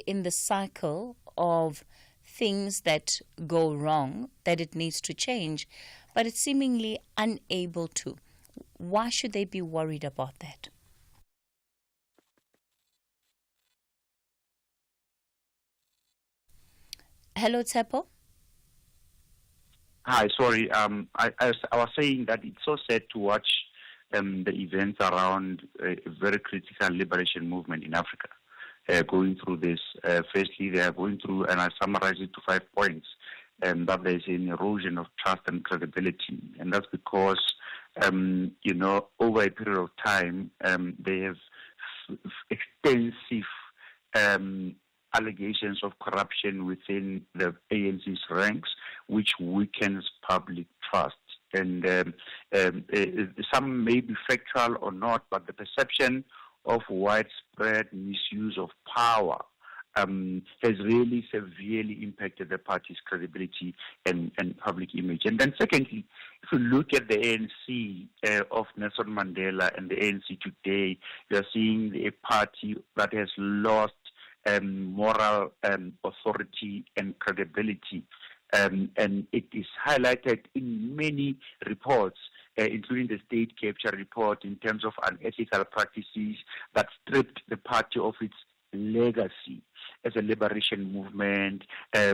in the cycle of things that go wrong, that it needs to change, but it's seemingly unable to. Why should they be worried about that? Hello, Tsepo. Hi, sorry. I was saying that it's so sad to watch the events around a very critical liberation movement in Africa going through this. Firstly, they are going through, and I summarize it to 5 points, that there's an erosion of trust and credibility. And that's because, over a period of time, they have extensive allegations of corruption within the ANC's ranks, which weakens public trust. And some may be factual or not, but the perception of widespread misuse of power has really severely impacted the party's credibility and public image. And then secondly, if you look at the ANC of Nelson Mandela and the ANC today, you are seeing a party that has lost moral authority and credibility. And it is highlighted in many reports, including the state capture report, in terms of unethical practices that stripped the party of its legacy as a liberation movement,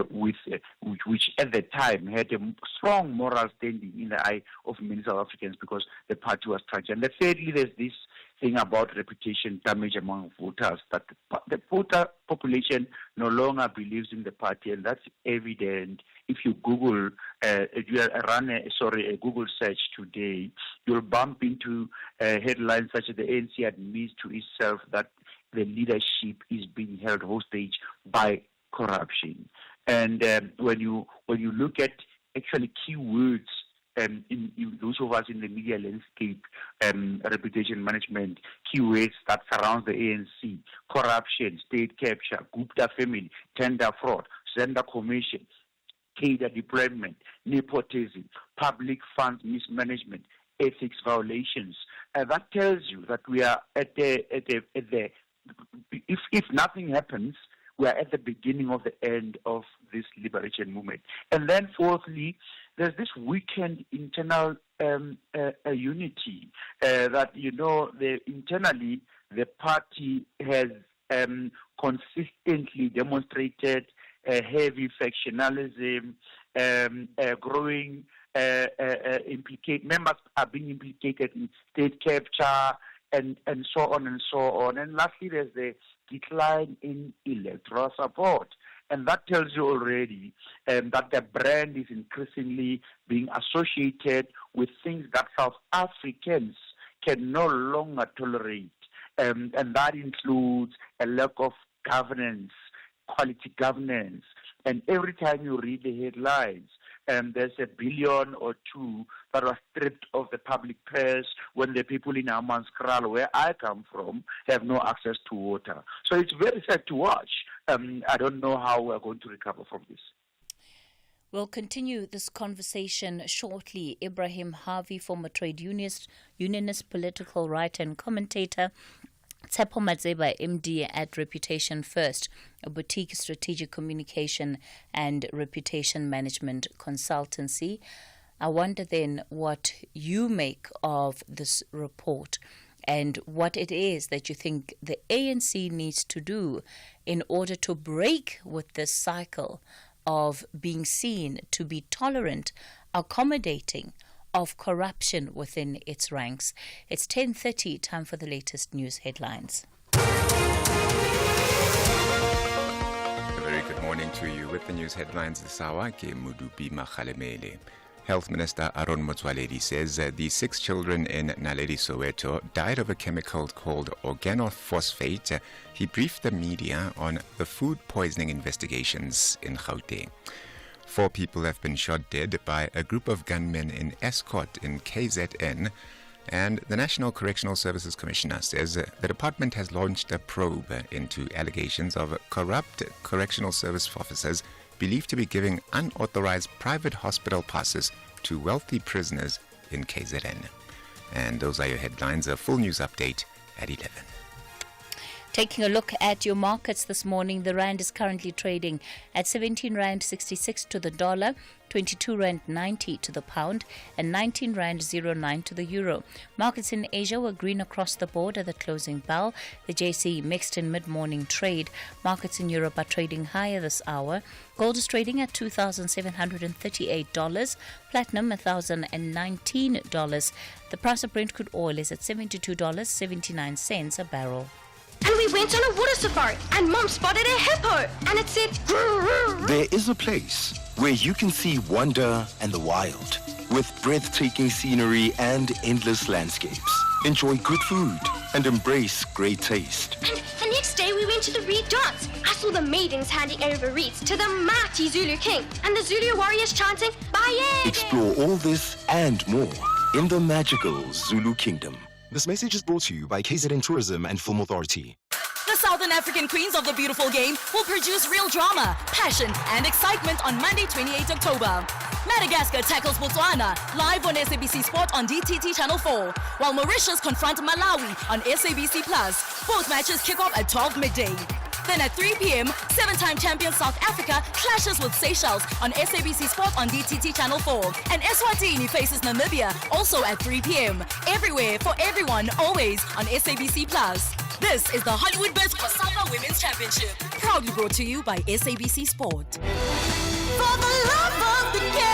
which at the time had a strong moral standing in the eye of many South Africans because the party was structured. And thirdly, there's this thing about reputation damage among voters, that the voter population no longer believes in the party, and that's evident. If you Google, run a Google search today, you'll bump into headlines such as the ANC admits to itself that the leadership is being held hostage by corruption. And when you look at actually keywords, in those of us in the media landscape, reputation management, keywords that surround the ANC, corruption, state capture, Gupta family, tender fraud, Zenda commission, cadre deployment, nepotism, public funds mismanagement, ethics violations, that tells you that we are at the if nothing happens, we are at the beginning of the end of this liberation movement. And then fourthly, there's this weakened internal unity that, internally the party has consistently demonstrated heavy factionalism, growing members are being implicated in state capture, and so on and so on. And lastly, there's the decline in electoral support. And that tells you already that the brand is increasingly being associated with things that South Africans can no longer tolerate. And that includes a lack of governance, quality governance. And every time you read the headlines, there's $1 billion or $2 billion that was stripped of the public purse when the people in Amanskraal, where I come from, have no access to water. So it's very sad to watch. I don't know how we're going to recover from this. We'll continue this conversation shortly. Ibrahim Harvey, former trade unionist, political writer and commentator. Tsepo Madzeba, MD at Reputation First, a boutique strategic communication and reputation management consultancy. I wonder then what you make of this report and what it is that you think the ANC needs to do in order to break with this cycle of being seen to be tolerant, accommodating of corruption within its ranks. It's 10:30, time for the latest news headlines. A very good morning to you. With the news headlines this hour, ke Mudupi Makhalemele. Health Minister Aaron Motsoaledi says the 6 children in Naledi, Soweto died of a chemical called organophosphate. He briefed the media on the food poisoning investigations in Gauteng. 4 people have been shot dead by a group of gunmen in Escort in KZN, and the National Correctional Services Commissioner says the department has launched a probe into allegations of corrupt correctional service officers believed to be giving unauthorized private hospital passes to wealthy prisoners in KZN. And those are your headlines. A full news update at 11. Taking a look at your markets this morning, the rand is currently trading at 17 rand 66 to the dollar, 22 rand 90 to the pound, and 19 rand 09 to the euro. Markets in Asia were green across the board at the closing bell. The JSE mixed in mid-morning trade. Markets in Europe are trading higher this hour. Gold is trading at $2,738, platinum $1,019. The price of Brent crude oil is at $72.79 a barrel. And we went on a water safari, and Mom spotted a hippo, and it said, There is a place where you can see wonder and the wild, with breathtaking scenery and endless landscapes. Enjoy good food and embrace great taste. And the next day we went to the reed dance. I saw the maidens handing over reeds to the mighty Zulu king, and the Zulu warriors chanting, Baye! Explore all this and more in the magical Zulu Kingdom. This message is brought to you by KZN Tourism and Film Authority. The Southern African Queens of the Beautiful Game will produce real drama, passion, and excitement on Monday, 28 October. Madagascar tackles Botswana live on SABC Sport on DTT Channel 4, while Mauritius confront Malawi on SABC Plus. Both matches kick off at 12 midday. Then at 3 p.m., 7-time champion South Africa clashes with Seychelles on SABC Sport on DTT Channel 4. And Eswatini faces Namibia, also at 3 p.m. Everywhere, for everyone, always on SABC+. This is the Hollywood Best COSAFA Women's Championship, proudly brought to you by SABC Sport. For the love of the game.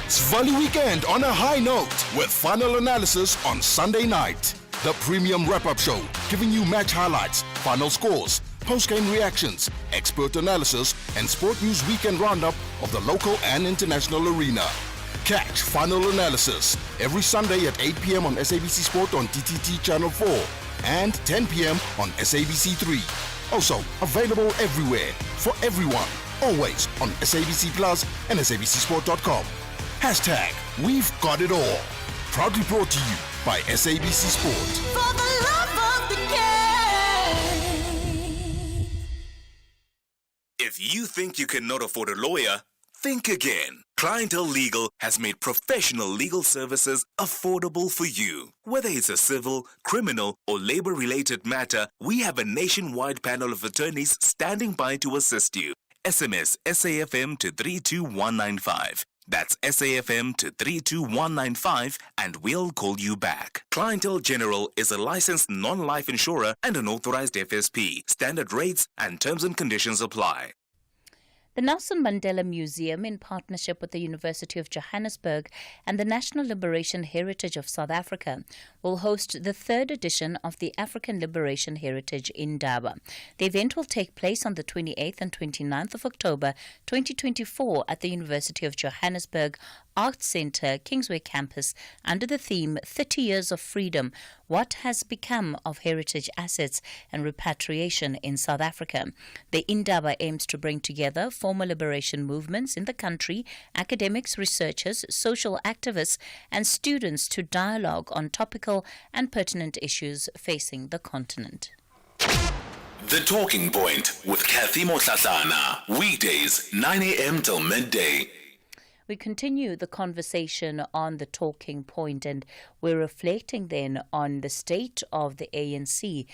It's Volley Weekend on a high note with final analysis on Sunday night. The premium wrap-up show, giving you match highlights, final scores, post-game reactions, expert analysis, and sport news weekend roundup of the local and international arena. Catch final analysis every Sunday at 8 p.m. on SABC Sport on DTT Channel 4 and 10 p.m. on SABC 3. Also available everywhere for everyone, always on SABC Plus and SABCSport.com. Hashtag We've Got It All. Proudly brought to you by SABC Sport. For the love of the game. If you think you cannot afford a lawyer, think again. Clientele Legal has made professional legal services affordable for you. Whether it's a civil, criminal, or labor-related matter, we have a nationwide panel of attorneys standing by to assist you. SMS SAFM to 32195. That's SAFM to 32195 and we'll call you back. Clientele General is a licensed non-life insurer and an authorized FSP. Standard rates and terms and conditions apply. The Nelson Mandela Museum, in partnership with the University of Johannesburg and the National Liberation Heritage of South Africa, will host the third edition of the African Liberation Heritage Indaba. The event will take place on the 28th and 29th of October 2024 at the University of Johannesburg Arts Centre, Kingsway Campus, under the theme 30 Years of Freedom, What Has Become of Heritage Assets and Repatriation in South Africa. The Indaba aims to bring together former liberation movements in the country, academics, researchers, social activists, and students to dialogue on topical and pertinent issues facing the continent. The Talking Point with Cathy Mohlahlana. Weekdays, 9 a.m. till midday. We continue the conversation on the Talking Point, and we're reflecting then on the state of the ANC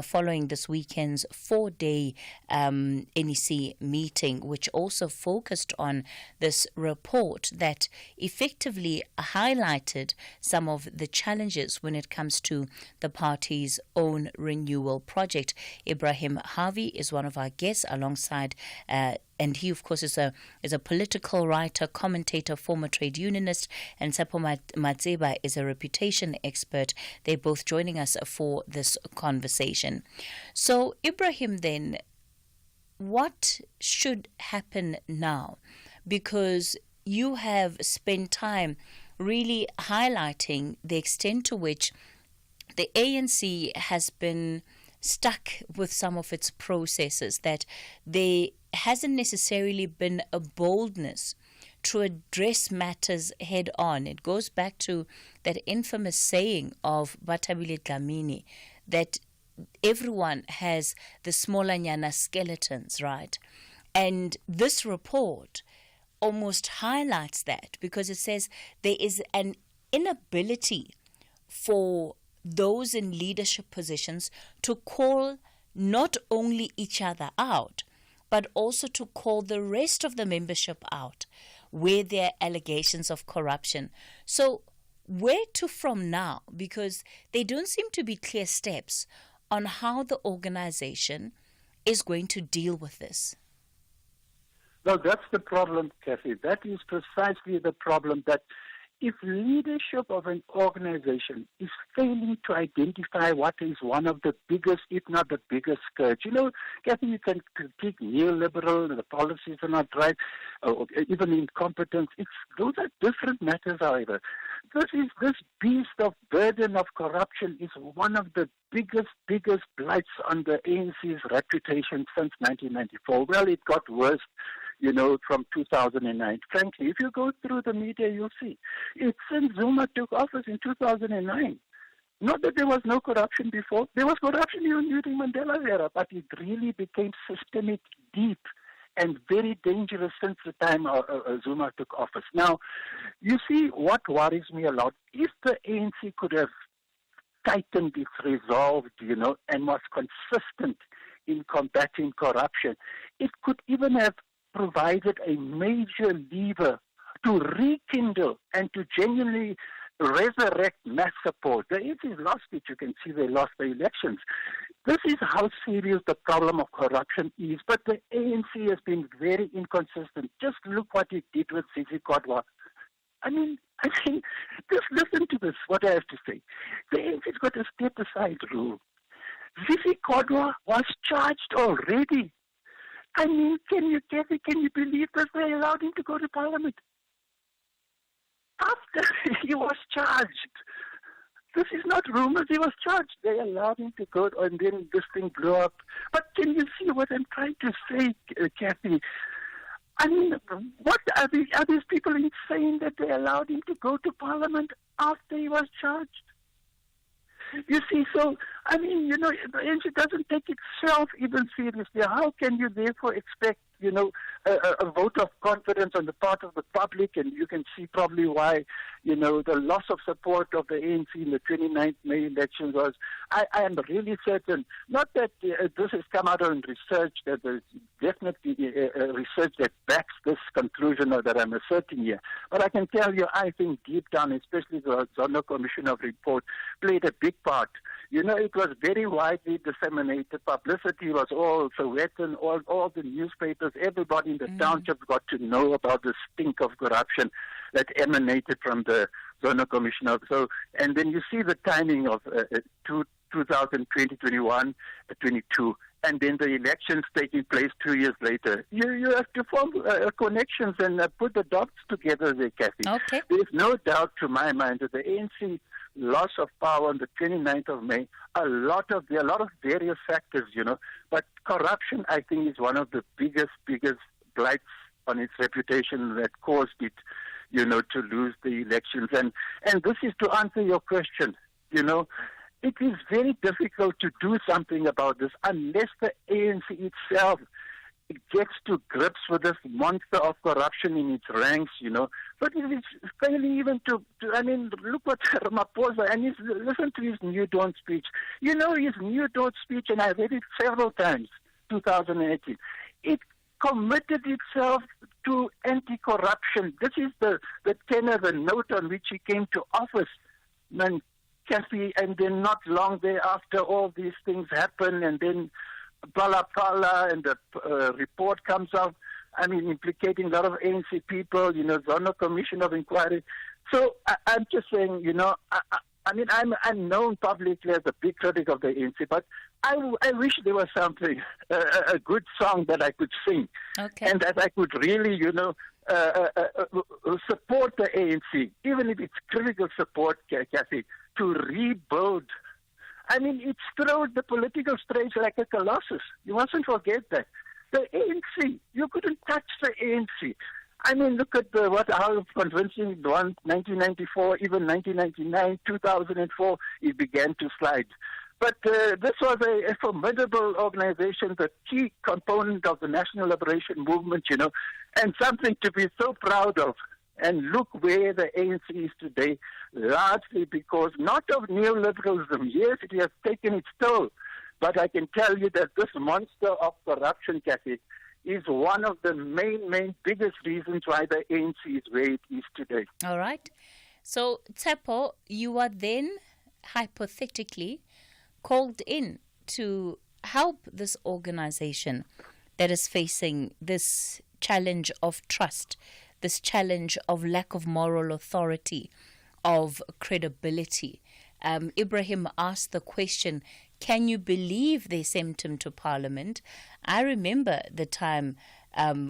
following this weekend's 4-day NEC meeting, which also focused on this report that effectively highlighted some of the challenges when it comes to the party's own renewal project. Ibrahim Harvey is one of our guests alongside and he, of course, is a political writer, commentator, former trade unionist, and Tsepo Matseba is a reputation expert. They're both joining us for this conversation. So, Ibrahim, then, what should happen now? Because you have spent time really highlighting the extent to which the ANC has been stuck with some of its processes, that there hasn't necessarily been a boldness to address matters head on. It goes back to that infamous saying of Batabile Dlamini that everyone has the smallanyana skeletons, right? And this report almost highlights that, because it says there is an inability for those in leadership positions to call not only each other out, but also to call the rest of the membership out where there are allegations of corruption. So where to from now? Because there don't seem to be clear steps on how the organization is going to deal with this. Well, that's the problem, Cathy. That is precisely the problem, that if leadership of an organization is failing to identify what is one of the biggest, if not the biggest scourge. You know, Cathy, you can critique neoliberal, the policies are not right, or even incompetence. Those are different matters, however. This beast of burden of corruption is one of the biggest blights on the ANC's reputation since 1994. Well, it got worse, you know, from 2009. Frankly, if you go through the media, you'll see. It's since Zuma took office in 2009. Not that there was no corruption before. There was corruption even during Mandela's era, but it really became systemic, deep, and very dangerous since the time Zuma took office. Now, you see, what worries me a lot, if the ANC could have tightened its resolve, and was consistent in combating corruption, it could even have provided a major lever to rekindle and to genuinely resurrect mass support. The ANC lost it. You can see they lost the elections. This is how serious the problem of corruption is. But the ANC has been very inconsistent. Just look what it did with Zizi Kodwa. I mean, just listen to this, what I have to say. The ANC's got a step-aside rule. Zizi Kodwa was charged already. I mean, can you believe that they allowed him to go to Parliament? After he was charged. This is not rumors, he was charged. They allowed him to go, and then this thing blew up. But can you see what I'm trying to say, Cathy? I mean, what are these people insane that they allowed him to go to Parliament after he was charged? You see, so, I mean, the ANC doesn't take itself even seriously. How can you therefore expect, a vote of confidence on the part of the public? And you can see probably why, the loss of support of the ANC in the 29th May elections was, I am really certain, not that this has come out in research, that there's definitely research that backs this conclusion or that I'm asserting here. But I can tell you, I think deep down, especially the Zondo Commission of Report, played a big part. It was very widely disseminated. Publicity was all Sowetan, all the newspapers, everybody in the township got to know about the stink of corruption that emanated from the Zondo Commission. And then you see the timing of 2020, 21, 22, and then the elections taking place 2 years later. You have to form connections and put the dots together there, Cathy. Okay. There's no doubt to my mind that the ANC loss of power on the 29th of May, there are a lot of various factors, but corruption, I think, is one of the biggest blights on its reputation that caused it, to lose the elections. And this is to answer your question, it is very difficult to do something about this unless the ANC itself gets to grips with this monster of corruption in its ranks, But it is failing even to look what Ramaphosa, and listen to his New Dawn speech. His New Dawn speech, and I read it several times, 2018. It committed itself to anti-corruption. This is the tenor, the note on which he came to office. Cathy, and then not long thereafter, all these things happen, and then Pala and the report comes out, implicating a lot of ANC people, Zondo Commission of Inquiry. So I'm just saying, I'm known publicly as a big critic of the ANC, but I wish there was something, a good song that I could sing, and that I could really, support the ANC, even if it's critical support, Cathy, to rebuild. It's thrown the political stage like a colossus. You mustn't forget that. The ANC, you couldn't touch the ANC. Look at how convincing it was 1994, even 1999, 2004, it began to slide. But this was a formidable organization, the key component of the National Liberation Movement, and something to be so proud of. And look where the ANC is today, largely because not of neoliberalism. Yes, it has taken its toll. But I can tell you that this monster of corruption, Cathy, is one of the main biggest reasons why the ANC is where it is today. All right. So, Tsepo, you are then hypothetically called in to help this organization that is facing this challenge of trust, this challenge of lack of moral authority, of credibility. Ibrahim asked the question, can you believe they sent him to Parliament? I remember the time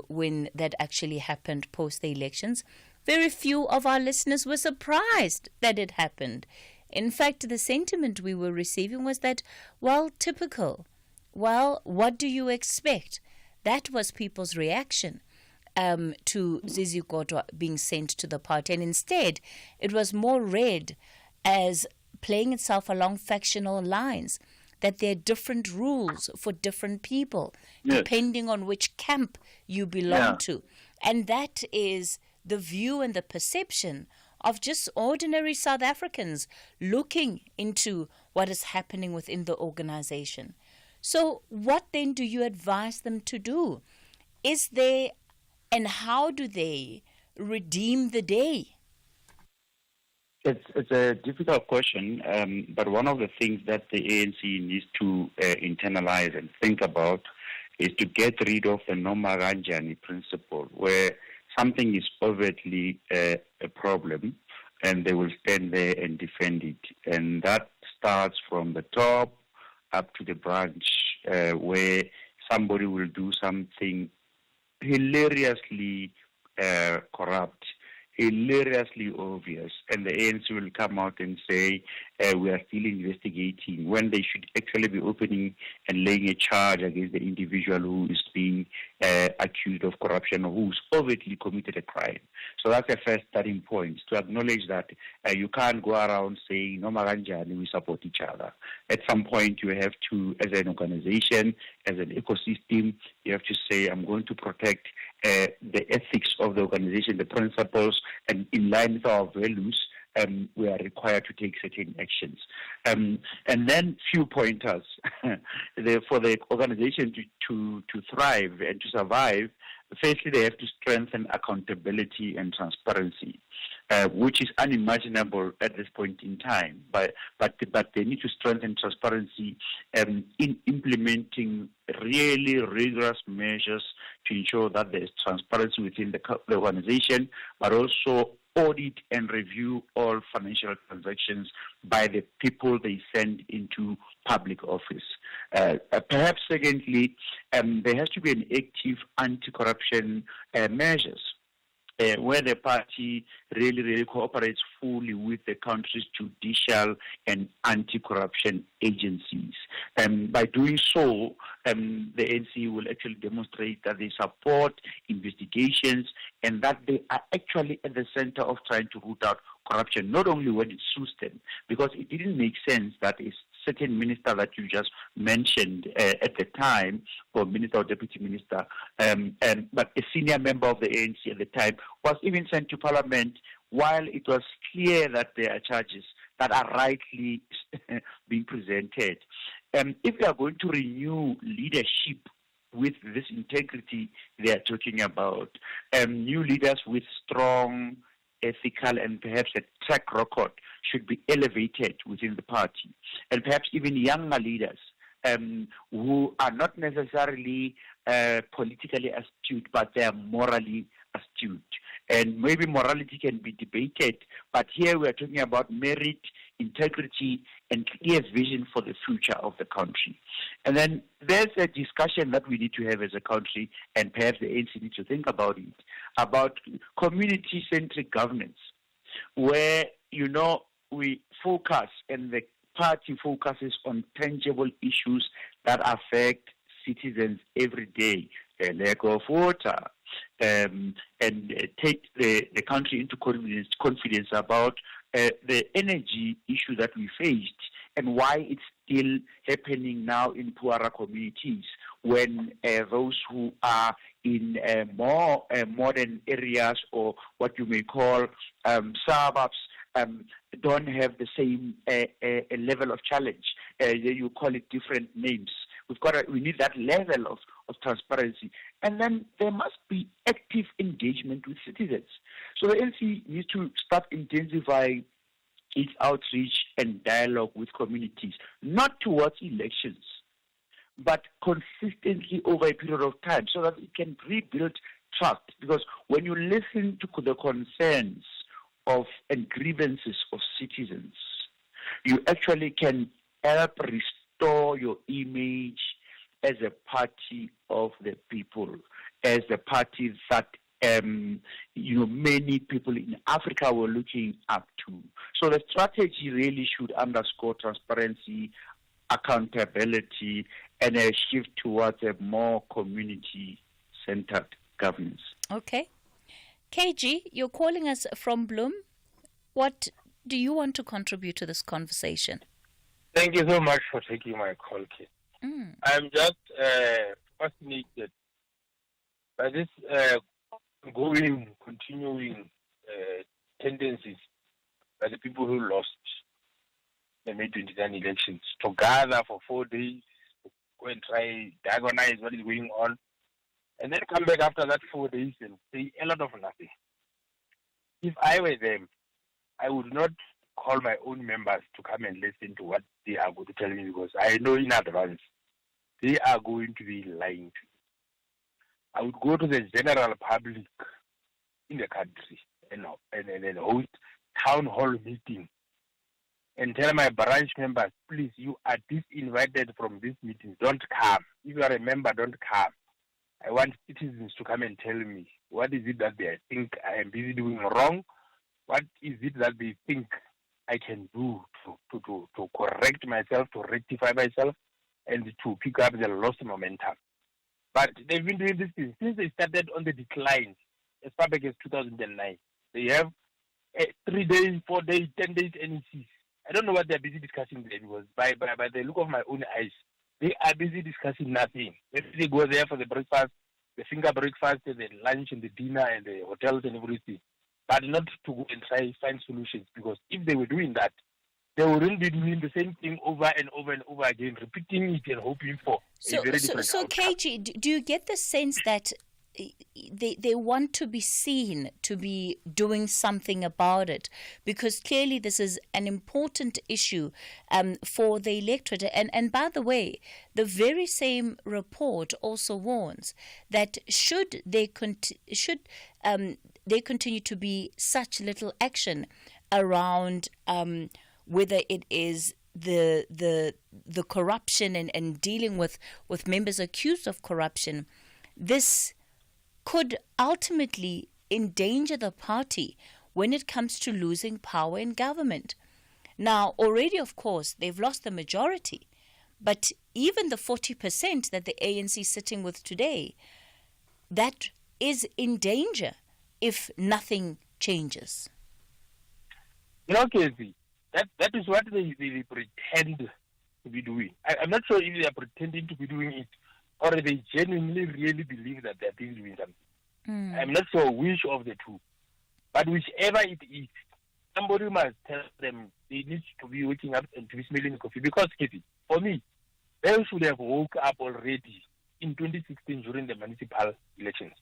when that actually happened post the elections. Very few of our listeners were surprised that it happened. In fact, the sentiment we were receiving was that, well, typical. Well, what do you expect? That was people's reaction to Zizi Kodwa being sent to the party. And instead, it was more read as playing itself along factional lines, that there are different rules for different people, depending on which camp you belong to. And that is the view and the perception of just ordinary South Africans looking into what is happening within the organization. So what then do you advise them to do? Is there, and how do they redeem the day? It's a difficult question, but one of the things that the ANC needs to internalize and think about is to get rid of the Noma Ranjani principle, where something is overtly a problem and they will stand there and defend it. And that starts from the top up to the branch, where somebody will do something hilariously corrupt, hilariously obvious, and the ANC will come out and say, we are still investigating, when they should actually be opening and laying a charge against the individual who is being accused of corruption or who's overtly committed a crime. So that's the first starting point, to acknowledge that you can't go around saying, no Maranjani, we support each other. At some point, you have to, as an organization, as an ecosystem, you have to say, I'm going to protect the ethics of the organization, the principles, and in line with our values, we are required to take certain actions. And then few pointers. For the organization to thrive and to survive, firstly, they have to strengthen accountability and transparency, which is unimaginable at this point in time. But they need to strengthen transparency in implementing really rigorous measures to ensure that there is transparency within the organization, but also audit and review all financial transactions by the people they send into public office. Perhaps secondly, there has to be an active anti-corruption measures where the party really cooperates fully with the country's judicial and anti-corruption agencies. By doing so, the ANC will actually demonstrate that they support investigations and that they are actually at the center of trying to root out corruption, not only when it suits them, because it didn't make sense that a certain minister that you just mentioned at the time, or minister or deputy minister, but a senior member of the ANC at the time, was even sent to parliament while it was clear that there are charges that are rightly being presented. If we are going to renew leadership with this integrity they are talking about, new leaders with strong ethical and perhaps a track record should be elevated within the party, and perhaps even younger leaders who are not necessarily politically astute, but they are morally astute. And maybe morality can be debated, but here we are talking about merit, integrity, and clear vision for the future of the country. And then there's a discussion that we need to have as a country, and perhaps the ANC needs to think about it, about community-centric governance, where, we focus and the party focuses on tangible issues that affect citizens every day, the lack of water, and take the country into confidence about the energy issue that we faced and why it's still happening now in poorer communities when those who are in more modern areas, or what you may call suburbs, don't have the same level of challenge. You call it different names. We need that level of transparency. And then there must be active engagement with citizens. So the ANC needs to start intensifying its outreach and dialogue with communities, not towards elections, but consistently over a period of time, so that it can rebuild trust. Because when you listen to the concerns and grievances of citizens, you actually can help restore your image as a party of the people, as the party that many people in Africa were looking up to. So the strategy really should underscore transparency, accountability, and a shift towards a more community-centered governance. Okay. KG, you're calling us from Bloem. What do you want to contribute to this conversation? Thank you so much for taking my call, Kate. I'm just fascinated by this continuing tendencies by the people who lost. the May 29 elections, to gather for 4 days, to go and try diagnose what is going on, and then come back after that 4 days and say a lot of nothing. If I were them, I would not call my own members to come and listen to what they are going to tell me, because I know in advance they are going to be lying to me. I would go to the general public in the country and host town hall meeting and tell my branch members, please, you are disinvited from this meeting. Don't come. If you are a member, don't come. I want citizens to come and tell me what is it that they think I am busy doing wrong. What is it that they think I can do to correct myself, to rectify myself, and to pick up the lost momentum. But they've been doing this thing since they started on the decline as far back as 2009. They have 3 days, 4 days, 10 days NECs. I don't know what they're busy discussing there, because by the look of my own eyes, they are busy discussing nothing. Maybe they go there for the breakfast, the finger breakfast, and the lunch and the dinner and the hotels and everything, but not to go and try find solutions, because if they were doing that, they wouldn't be doing the same thing over and over and over again, repeating it and hoping for a very different outcome. KG, do you get the sense that they want to be seen to be doing something about it? Because clearly this is an important issue for the electorate. And by the way, the very same report also warns that should there continue to be such little action around whether it is the corruption and dealing with members accused of corruption, this could ultimately endanger the party when it comes to losing power in government. Now, already, of course, they've lost the majority, but even the 40% that the ANC is sitting with today, that is in danger if nothing changes. You know, Cathy, that is what they pretend to be doing. I'm not sure if they are pretending to be doing it, or they genuinely really believe that they're doing something. I'm not sure which of the two. But whichever it is, somebody must tell them they need to be waking up and to be smelling coffee. Because, Cathy, for me, they should have woke up already in 2016 during the municipal elections.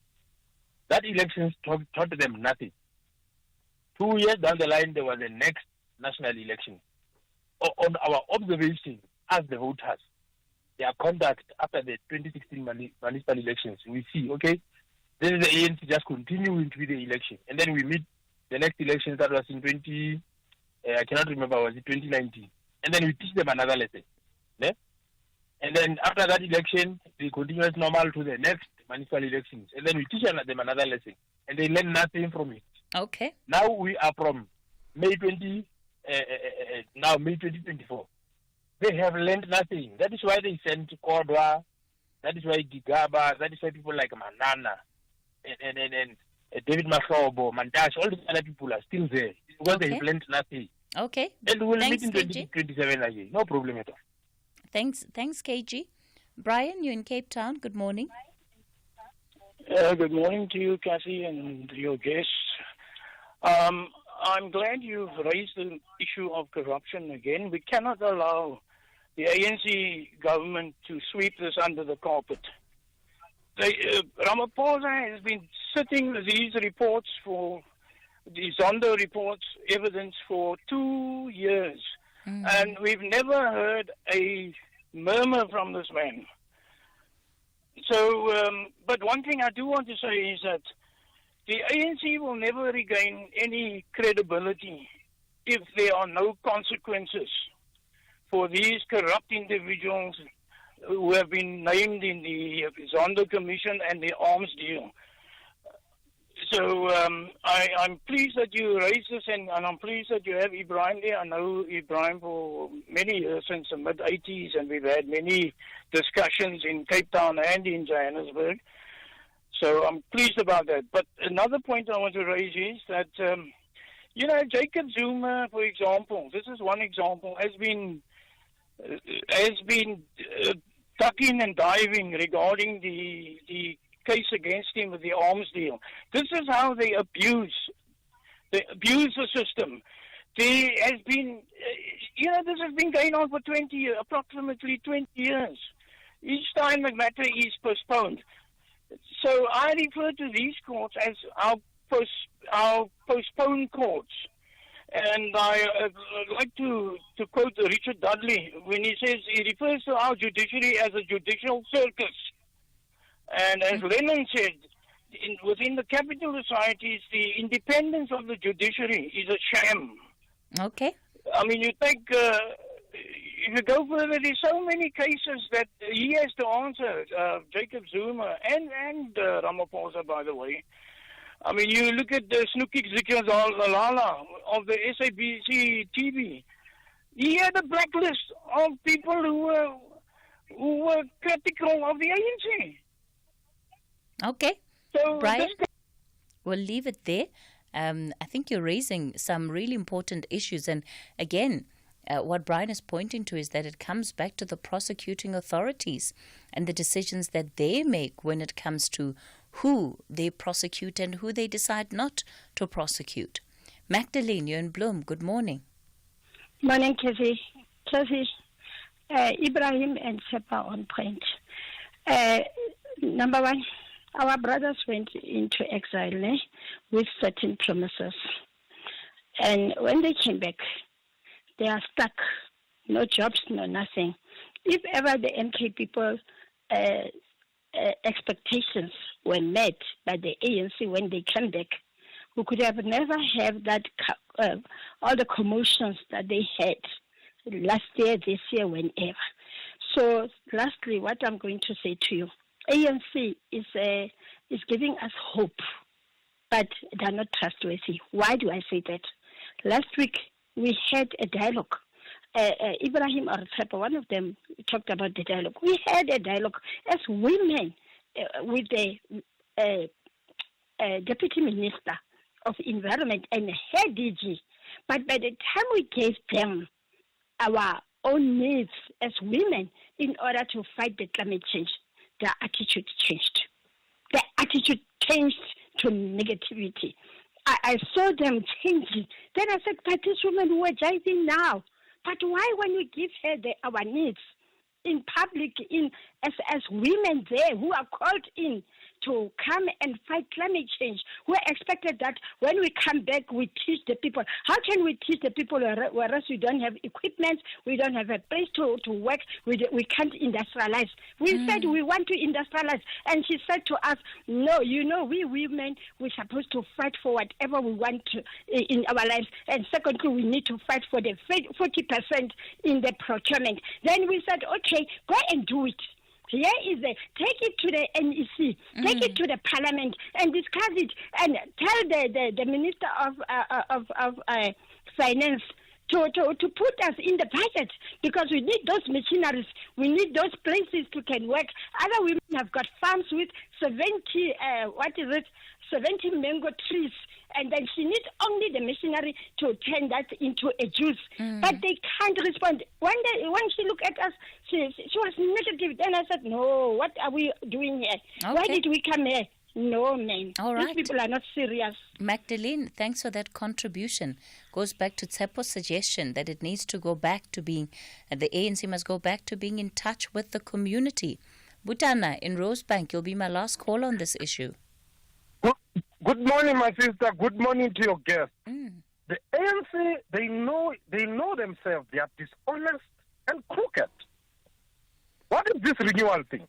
That election taught them nothing. 2 years down the line, there was the next national election. On our observation as the voters, their conduct after the 2016 municipal elections, we see, okay, this is the ANC just continuing to be the election. And then we meet the next election that was in I cannot remember, was it 2019? And then we teach them another lesson. Yeah? And then after that election, they continue as normal to the next municipal elections. And then we teach them another lesson. And they learn nothing from it. Okay. Now we are from May 2024. They have learned nothing. That is why they sent Kodwa. That is why Gigaba. That is why people like Manana and David Mahlobo, Mandash, all these other people are still there. Because they have learned nothing. Okay. And we'll meet in 2027 again. No problem at all. Thanks, KG. Brian, you're in Cape Town. Good morning. Good morning to you, Cathy, and your guests. I'm glad you've raised the issue of corruption again. We cannot allow the ANC government to sweep this under the carpet. Ramaphosa has been sitting with these reports the Zondo reports, evidence for 2 years. And we've never heard a murmur from this man. So, but one thing I do want to say is that the ANC will never regain any credibility if there are no consequences for these corrupt individuals who have been named in the Zondo Commission and the arms deal. So I'm pleased that you raised this, and I'm pleased that you have Ibrahim there. I know Ibrahim for many years, since the mid-80s, and we've had many discussions in Cape Town and in Johannesburg. So I'm pleased about that. But another point I want to raise is that, Jacob Zuma, for example, this is one example, has been ducking and diving regarding the case against him with the arms deal. This is how they abuse the system. there has been, this has been going on for approximately 20 years. Each time the matter is postponed. So I refer to these courts as our postponed courts. And I like to quote Richard Dudley when he says, he refers to our judiciary as a judicial circus. And as Lenin said, within the capital societies, the independence of the judiciary is a sham. Okay. I mean, you take, if you go further, there's so many cases that he has to answer, Jacob Zuma and Ramaphosa, by the way. I mean, you look at the Cathy Mohlahlana of the SABC TV. He had a blacklist of people who were critical of the ANC. Okay. So Brian, we'll leave it there. I think you're raising some really important issues. And again, what Brian is pointing to is that it comes back to the prosecuting authorities and the decisions that they make when it comes to who they prosecute and who they decide not to prosecute. Magdalene, you're in Bloom. Good morning. Morning, Cathy. Ibrahim and Sepa on point. Number one, our brothers went into exile with certain promises. And when they came back, they are stuck. No jobs, no nothing. If ever the MK people expectations were met by the ANC when they came back, we could have never have that all the commotions that they had last year, this year, whenever. So, lastly, what I'm going to say to you, ANC is giving us hope, but they're not trustworthy. Why do I say that? Last week we had a dialogue. Ibrahim or Tsepa, one of them talked about the dialogue. We had a dialogue as women with the Deputy Minister of Environment and her DG. But by the time we gave them our own needs as women in order to fight the climate change, their attitude changed. Their attitude changed to negativity. I saw them changing. Then I said, but these women who are jiving now, but why when we give her our needs in public, as women there who are called in to come and fight climate change, we're expected that when we come back, we teach the people. How can we teach the people whereas we don't have equipment, we don't have a place to work, we can't industrialize? We said we want to industrialize, and she said to us, no, we women, we're supposed to fight for whatever we want in our lives, and secondly, we need to fight for the 40% in the procurement. Then we said, okay, go and do it. Here is take it to the NEC, take it to the Parliament, and discuss it, and tell the Minister of Finance to put us in the budget, because we need those machineries, we need those places to can work. Other women have got farms with 70 mango trees, and then she needs only the machinery to turn that into a juice. But they can't respond. One day, when she looked at us, she was negative. Then I said, no, what are we doing here? Okay. Why did we come here? No, man. All right. These people are not serious. Magdalene, thanks for that contribution. Goes back to Tsepo's suggestion that it needs to go back to being, the ANC must go back to being in touch with the community. Butana in Rosebank, you'll be my last call on this issue. Good morning, my sister. Good morning to your guest. The ANC, they know themselves. They are dishonest and crooked. What is this renewal thing?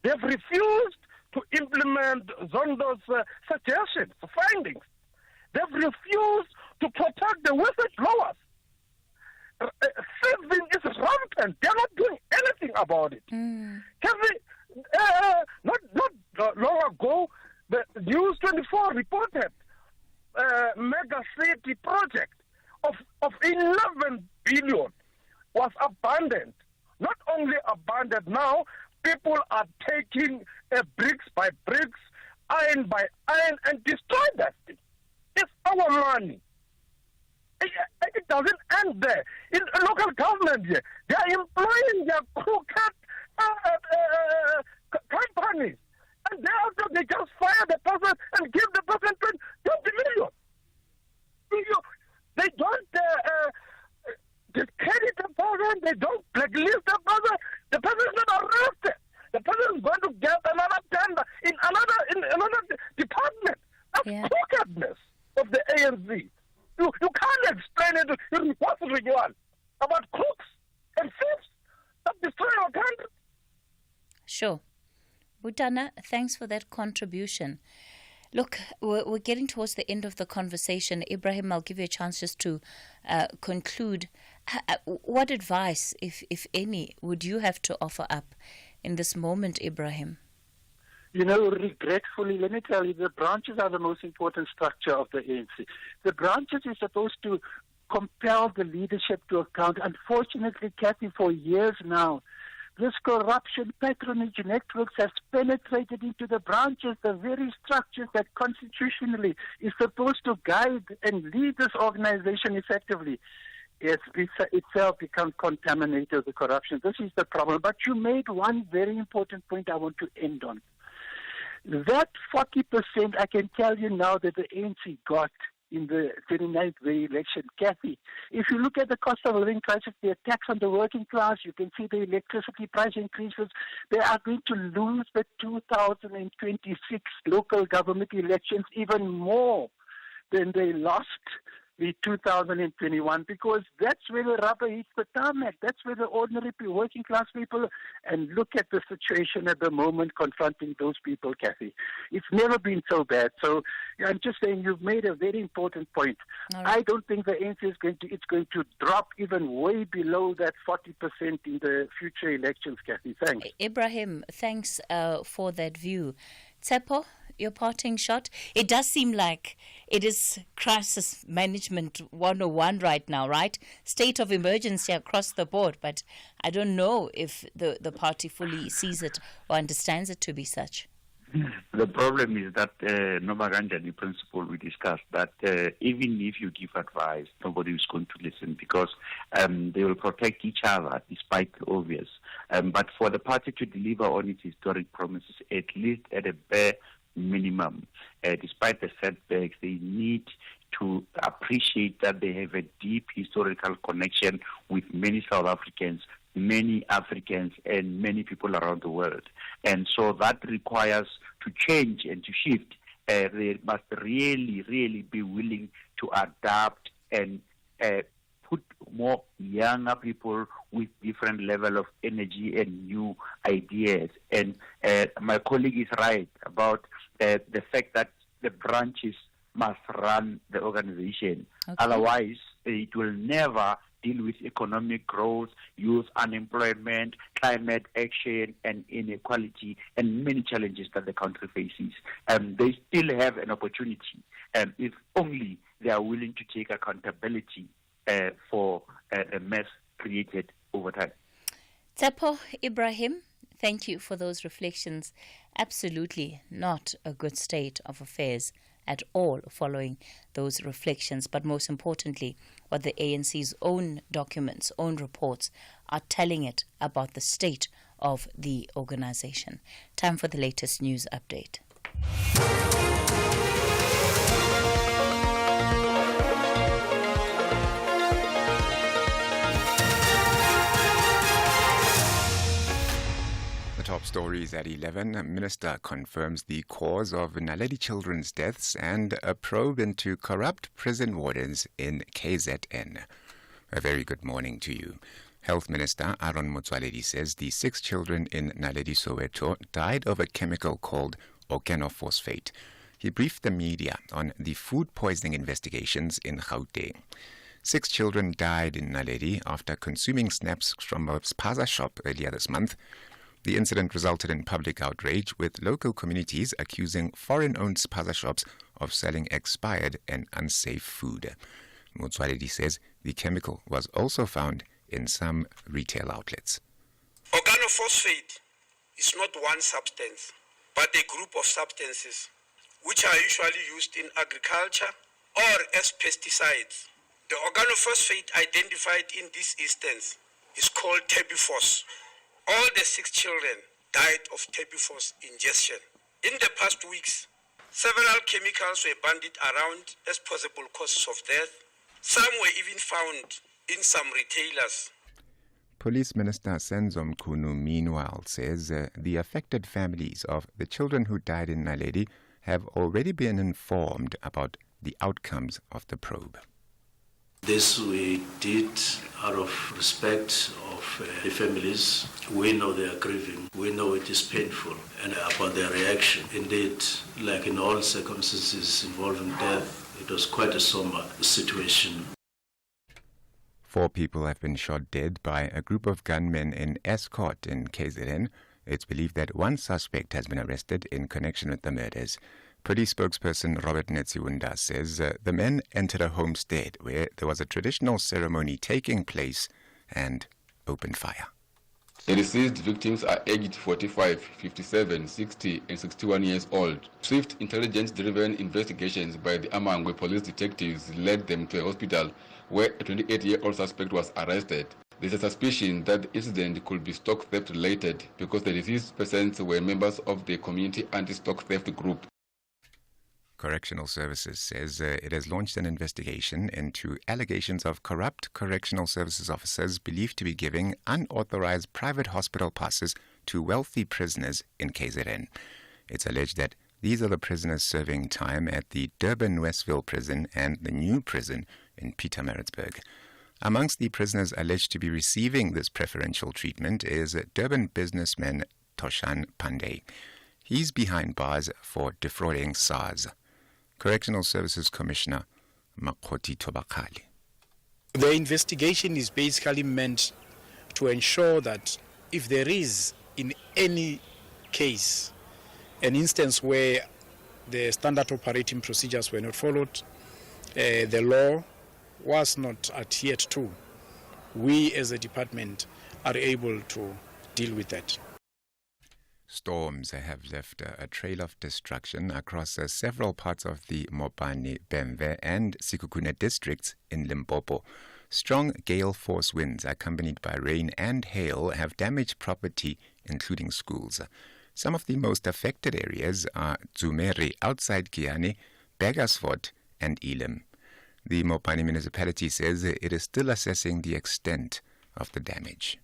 They have refused to implement Zondo's suggestions, findings. They have refused to protect the whistleblowers. Thieving is rampant. They are not doing anything about it. Not long ago, the News 24 reported mega city project of 11 billion was abandoned. Not only abandoned, now people are taking bricks by bricks, iron by iron, and destroy that thing. It's our money. It doesn't end there. In local government here, they are employing their crooked companies. And thereafter, they just fire the person and give the person 20 million. They don't discredit the person. They don't blacklist the person. The person is not arrested. The person is going to get another tender in another department. That's crookedness of the ANC. You can't explain it in Republic One about crooks and thieves that destroy our country. Sure. Butana, thanks for that contribution. Look, we're getting towards the end of the conversation. Ibrahim, I'll give you a chance just to conclude. What advice, if any, would you have to offer up in this moment, Ibrahim? You know, regretfully, let me tell you, the branches are the most important structure of the ANC. The branches is supposed to compel the leadership to account. Unfortunately, Cathy, for years now, this corruption patronage networks has penetrated into the branches, the very structures that constitutionally is supposed to guide and lead this organization effectively. It's itself become contaminated with the corruption. This is the problem. But you made one very important point I want to end on. That 40%, I can tell you now that the ANC got in the 29th election. Cathy, if you look at the cost of living crisis, the attacks on the working class, you can see the electricity price increases. They are going to lose the 2026 local government elections even more than they lost the 2021, because that's where the rubber hits the tarmac. That's where the ordinary working class people, and look at the situation at the moment confronting those people, Cathy. It's never been so bad. So I'm just saying you've made a very important point. Right. I don't think the ANC is going to drop even way below that 40% in the future elections, Cathy. Thanks. Ibrahim, thanks for that view. Tsepo, your parting shot? It does seem like it is crisis management 101 right now, right? State of emergency across the board, but I don't know if the party fully sees it or understands it to be such. The problem is that Nomaganjani principle we discussed, that even if you give advice, nobody is going to listen because they will protect each other despite the obvious. But for the party to deliver on its historic promises, at least at a bare minimum, despite the setbacks, they need to appreciate that they have a deep historical connection with many South Africans, many Africans, and many people around the world. And so that requires to change and to shift. They must really, really be willing to adapt and put more younger people with different level of energy and new ideas. And my colleague is right about the fact that the branches must run the organization. Okay. Otherwise, it will never deal with economic growth, youth unemployment, climate action, and inequality, and many challenges that the country faces. They still have an opportunity, if only they are willing to take accountability for a mess created over time. Tsepo Ibrahim, thank you for those reflections. Absolutely not a good state of affairs at all following those reflections, but most importantly, what the ANC's own documents, own reports are telling it about the state of the organization. Time for the latest news update. Top stories at 11. Minister confirms the cause of Naledi children's deaths and a probe into corrupt prison wardens in KZN. A very good morning to you. Health Minister Aaron Motsoaledi says the 6 children in Naledi, Soweto died of a chemical called organophosphate. He briefed the media on the food poisoning investigations in Gauteng. 6 children died in Naledi after consuming snacks from a spaza shop earlier this month. The incident resulted in public outrage, with local communities accusing foreign-owned spaza shops of selling expired and unsafe food. Motsoaledi says the chemical was also found in some retail outlets. Organophosphate is not one substance, but a group of substances which are usually used in agriculture or as pesticides. The organophosphate identified in this instance is called Terbiphos. All the 6 children died of Terbiphos ingestion. In the past weeks, several chemicals were bandied around as possible causes of death. Some were even found in some retailers. Police Minister Senzo Mkhunu, meanwhile, says the affected families of the children who died in Naledi have already been informed about the outcomes of the probe. This we did out of respect of the families. We know they are grieving. We know it is painful, and about their reaction. Indeed, like in all circumstances involving death, it was quite a somber situation. 4 people have been shot dead by a group of gunmen in Escort in KZN. It's believed that 1 suspect has been arrested in connection with the murders. Police spokesperson Robert Netsiwunda says the men entered a homestead where there was a traditional ceremony taking place and opened fire. The deceased victims are aged 45, 57, 60 and 61 years old. Swift intelligence-driven investigations by the Amangwe police detectives led them to a hospital where a 28-year-old suspect was arrested. There's a suspicion that the incident could be stock theft related because the deceased persons were members of the community anti-stock theft group. Correctional Services says it has launched an investigation into allegations of corrupt correctional services officers believed to be giving unauthorized private hospital passes to wealthy prisoners in KZN. It's alleged that these are the prisoners serving time at the Durban Westville prison and the new prison in Pietermaritzburg. Amongst the prisoners alleged to be receiving this preferential treatment is Durban businessman Toshan Pandey. He's behind bars for defrauding SARS. Correctional Services Commissioner Makoti Tobakali. The investigation is basically meant to ensure that if there is in any case an instance where the standard operating procedures were not followed, the law was not adhered to, we as a department are able to deal with that. Storms have left a trail of destruction across several parts of the Mopani, Bemve and Sekhukhune districts in Limpopo. Strong gale force winds accompanied by rain and hail have damaged property, including schools. Some of the most affected areas are Dzumeri outside Giyani, Beggersfort and Elim. The Mopani municipality says it is still assessing the extent of the damage.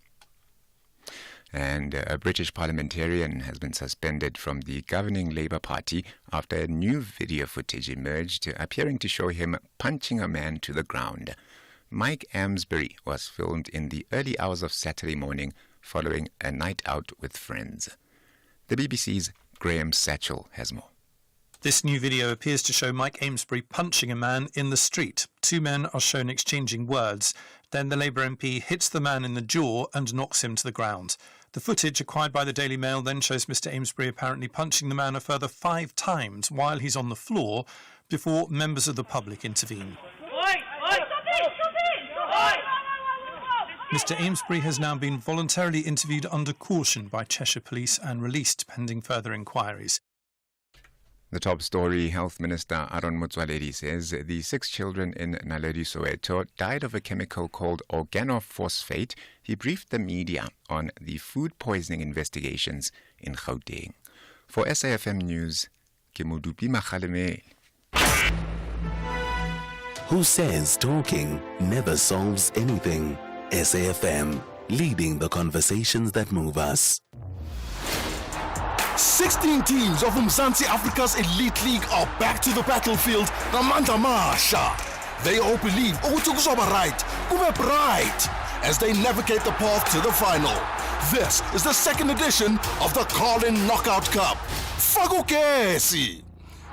And a British parliamentarian has been suspended from the governing Labour Party after a new video footage emerged appearing to show him punching a man to the ground. Mike Amesbury was filmed in the early hours of Saturday morning following a night out with friends. The BBC's Graham Satchell has more. This new video appears to show Mike Amesbury punching a man in the street. 2 men are shown exchanging words. Then the Labour MP hits the man in the jaw and knocks him to the ground. The footage acquired by the Daily Mail then shows Mr Amesbury apparently punching the man a further 5 times while he's on the floor before members of the public intervene. Mr Amesbury has now been voluntarily interviewed under caution by Cheshire Police and released pending further inquiries. The top story, Health Minister Aaron Motsoaledi says the 6 children in Naledi, Soweto died of a chemical called organophosphate. He briefed the media on the food poisoning investigations in Gauteng. For SAFM News, Kemudupi Makhaleme. Who says talking never solves anything? SAFM, leading the conversations that move us. 16 teams of Mzansi Africa's Elite League are back to the battlefield. Namandla Masha. They all believe Ukuzoba right, Kube bright, as they navigate the path to the final. This is the 2nd edition of the Carlin Knockout Cup. Fagukesi.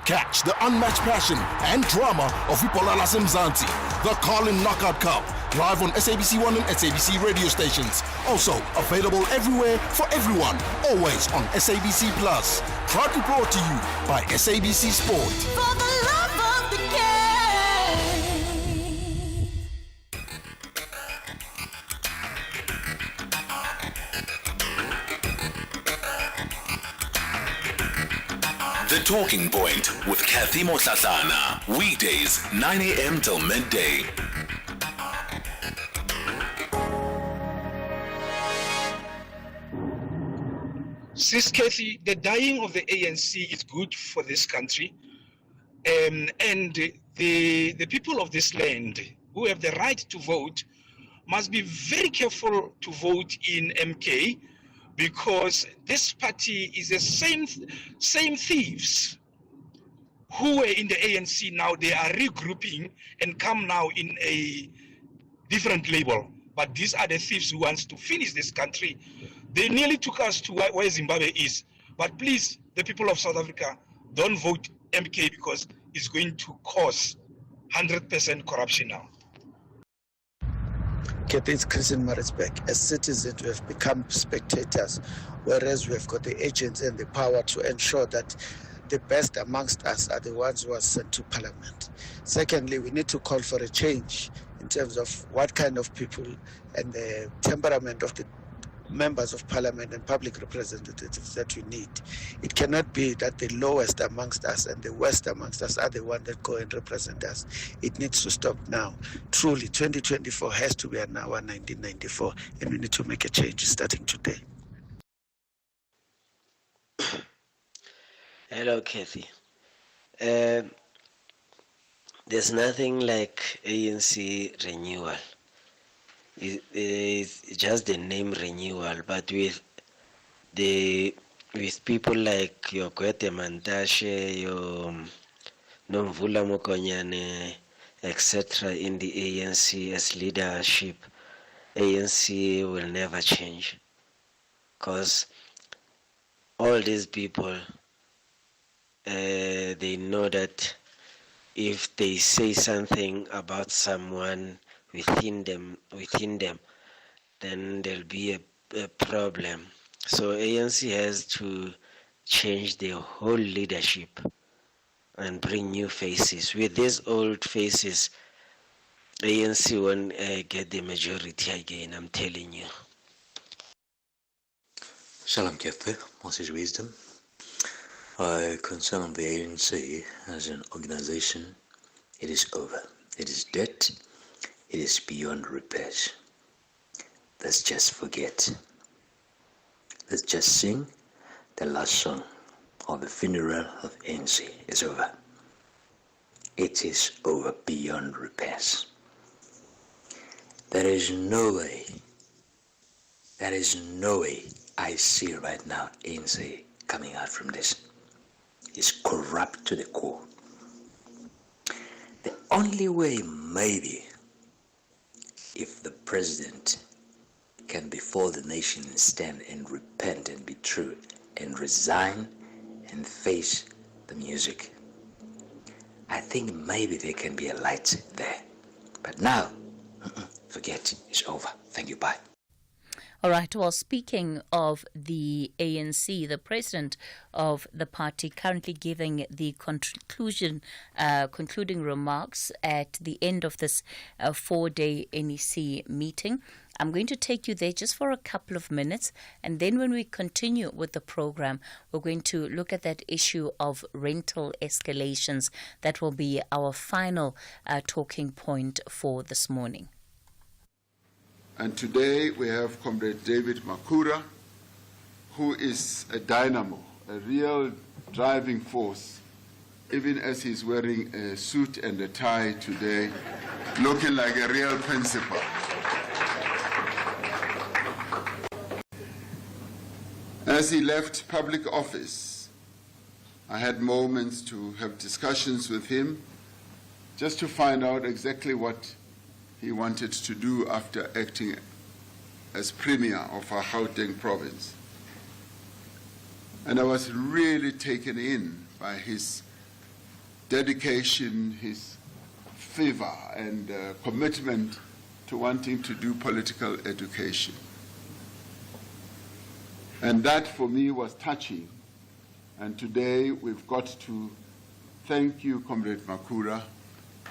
Catch the unmatched passion and drama of Ipolala Mzansi. The Carlin Knockout Cup, live on SABC 1 and SABC radio stations. Also available everywhere for everyone, always on SABC Plus. Proudly brought to you by SABC Sport. For the love of the game. The Talking Point with Cathy Mohlahlana. Weekdays, 9 a.m. till midday. Sis Cathy, the dying of the ANC is good for this country. And the people of this land who have the right to vote must be very careful to vote in MK, because this party is the same thieves who were in the ANC. Now they are regrouping and come now in a different label. But these are the thieves who wants to finish this country. They nearly took us to where Zimbabwe is. But please, the people of South Africa, don't vote MK, because it's going to cause 100% corruption now. Cathy, it's Chris in Maritzburg. As citizens, we have become spectators, whereas we have got the agents and the power to ensure that the best amongst us are the ones who are sent to Parliament. Secondly, we need to call for a change in terms of what kind of people and the temperament of the members of Parliament and public representatives that we need. It cannot be that the lowest amongst us and the worst amongst us are the ones that go and represent us. It needs to stop now. Truly, 2024 has to be an hour 1994, and we need to make a change starting today. Hello, Cathy. There's nothing like ANC renewal. It's just the name renewal, but with people like your Kwete Mantashe, your Nomvula Mokonyane, etc. in the ANC as leadership, ANC will never change. Because all these people, they know that if they say something about someone within them, then there'll be a problem. So ANC has to change the whole leadership and bring new faces. With these old faces, ANC won't get the majority again, I'm telling you. Shalom Cathy, Message Wisdom. Concerning the ANC as an organization, it is over. It is dead. It is beyond repairs. Let's just forget. Let's just sing the last song of the funeral of ANC. It's over. It is over beyond repairs. There is no way I see right now ANC coming out from this. It's corrupt to the core. The only way, maybe, if the president can before the nation stand and repent and be true and resign and face the music, I think maybe there can be a light there. But now, forget, it's over. Thank you, bye. All right. Well, speaking of the ANC, the president of the party currently giving the concluding remarks at the end of this 4-day NEC meeting. I'm going to take you there just for a couple of minutes, and then when we continue with the program, we're going to look at that issue of rental escalations. That will be our final talking point for this morning. And today we have Comrade David Makura, who is a dynamo, a real driving force, even as he's wearing a suit and a tie today, looking like a real principal. As he left public office, I had moments to have discussions with him just to find out exactly what he wanted to do after acting as Premier of our Gauteng province. And I was really taken in by his dedication, his fervor and commitment to wanting to do political education. And that for me was touching. And today we've got to thank you, Comrade Makura,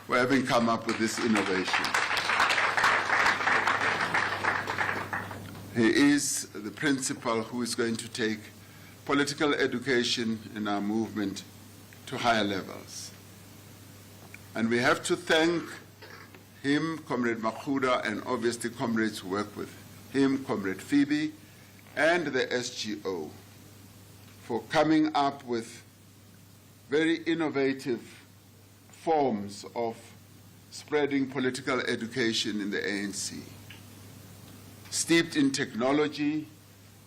for having come up with this innovation. He is the principal who is going to take political education in our movement to higher levels. And we have to thank him, Comrade Makura, and obviously comrades who work with him, Comrade Phoebe, and the SGO, for coming up with very innovative forms of spreading political education in the ANC. Steeped in technology,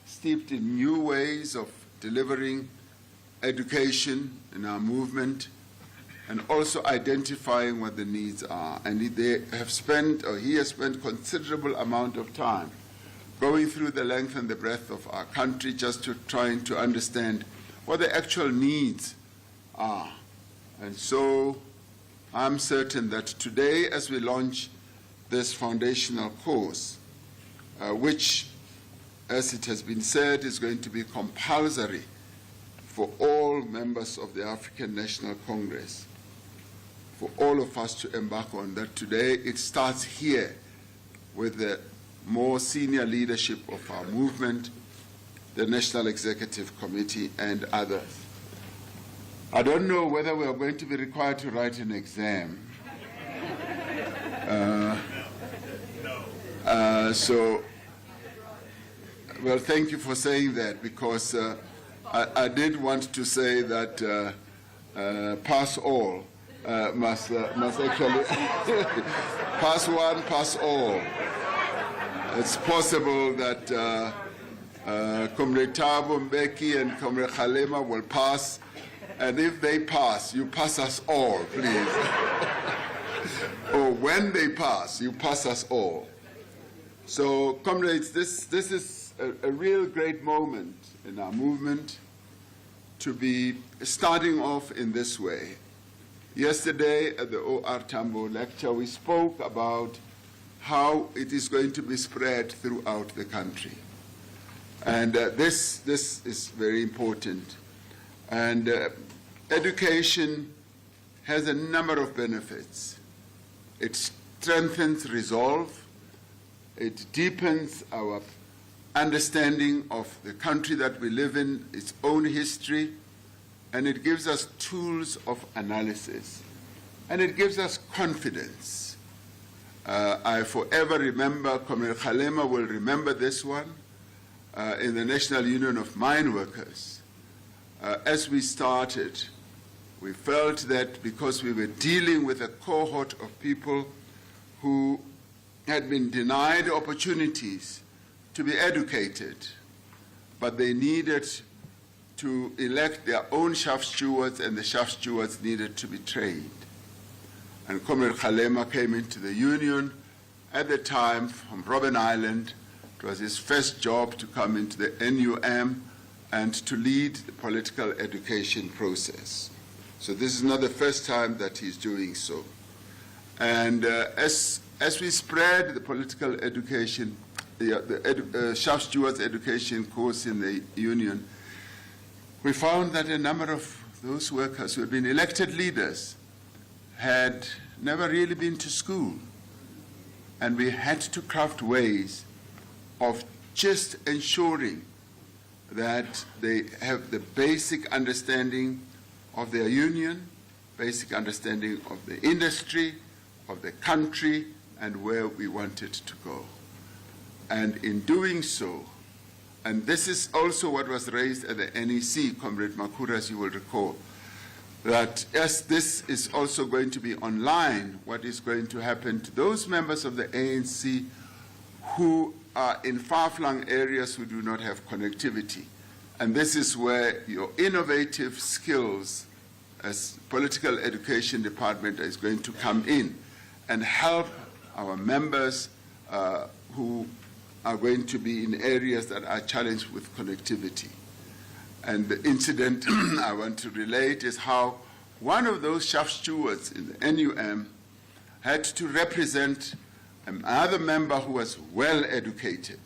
steeped in new ways of delivering education in our movement, and also identifying what the needs are. And they have spent, or he has spent, considerable amount of time going through the length and the breadth of our country just to trying to understand what the actual needs are. And so I'm certain that today, as we launch this foundational course, which, as it has been said, is going to be compulsory for all members of the African National Congress, for all of us to embark on, that today it starts here with the more senior leadership of our movement, the National Executive Committee, and others. I don't know whether we are going to be required to write an exam. Well, thank you for saying that, because I did want to say that pass all must actually pass one, pass all. It's possible that Comrade Thabo Mbeki and Comrade Kgalema will pass, and if they pass, you pass us all, please. Or when they pass, you pass us all. So, comrades, this is a real great moment in our movement to be starting off in this way. Yesterday at the O.R. Tambo lecture, we spoke about how it is going to be spread throughout the country. And this is very important. And education has a number of benefits. It strengthens resolve. It deepens our understanding of the country that we live in, its own history, and it gives us tools of analysis. And it gives us confidence. I forever remember, Comrade Kgalema will remember this one, in the National Union of Mine Workers. As we started, we felt that because we were dealing with a cohort of people who had been denied opportunities to be educated, but they needed to elect their own shaft stewards, and the shaft stewards needed to be trained. And Comrade Kgalema came into the union at the time from Robben Island. It was his first job to come into the NUM and to lead the political education process. So this is not the first time that he's doing so. And as we spread the political education, the shaft stewards education course in the union, we found that a number of those workers who had been elected leaders had never really been to school. And we had to craft ways of just ensuring that they have the basic understanding of their union, basic understanding of the industry, of the country, and where we wanted to go. And in doing so, and this is also what was raised at the NEC, Comrade Makura, as you will recall, that as this is also going to be online, what is going to happen to those members of the ANC who are in far-flung areas who do not have connectivity. And this is where your innovative skills as political education department is going to come in and help our members who are going to be in areas that are challenged with connectivity. And the incident I want to relate is how one of those shaft stewards in the NUM had to represent another member who was well educated.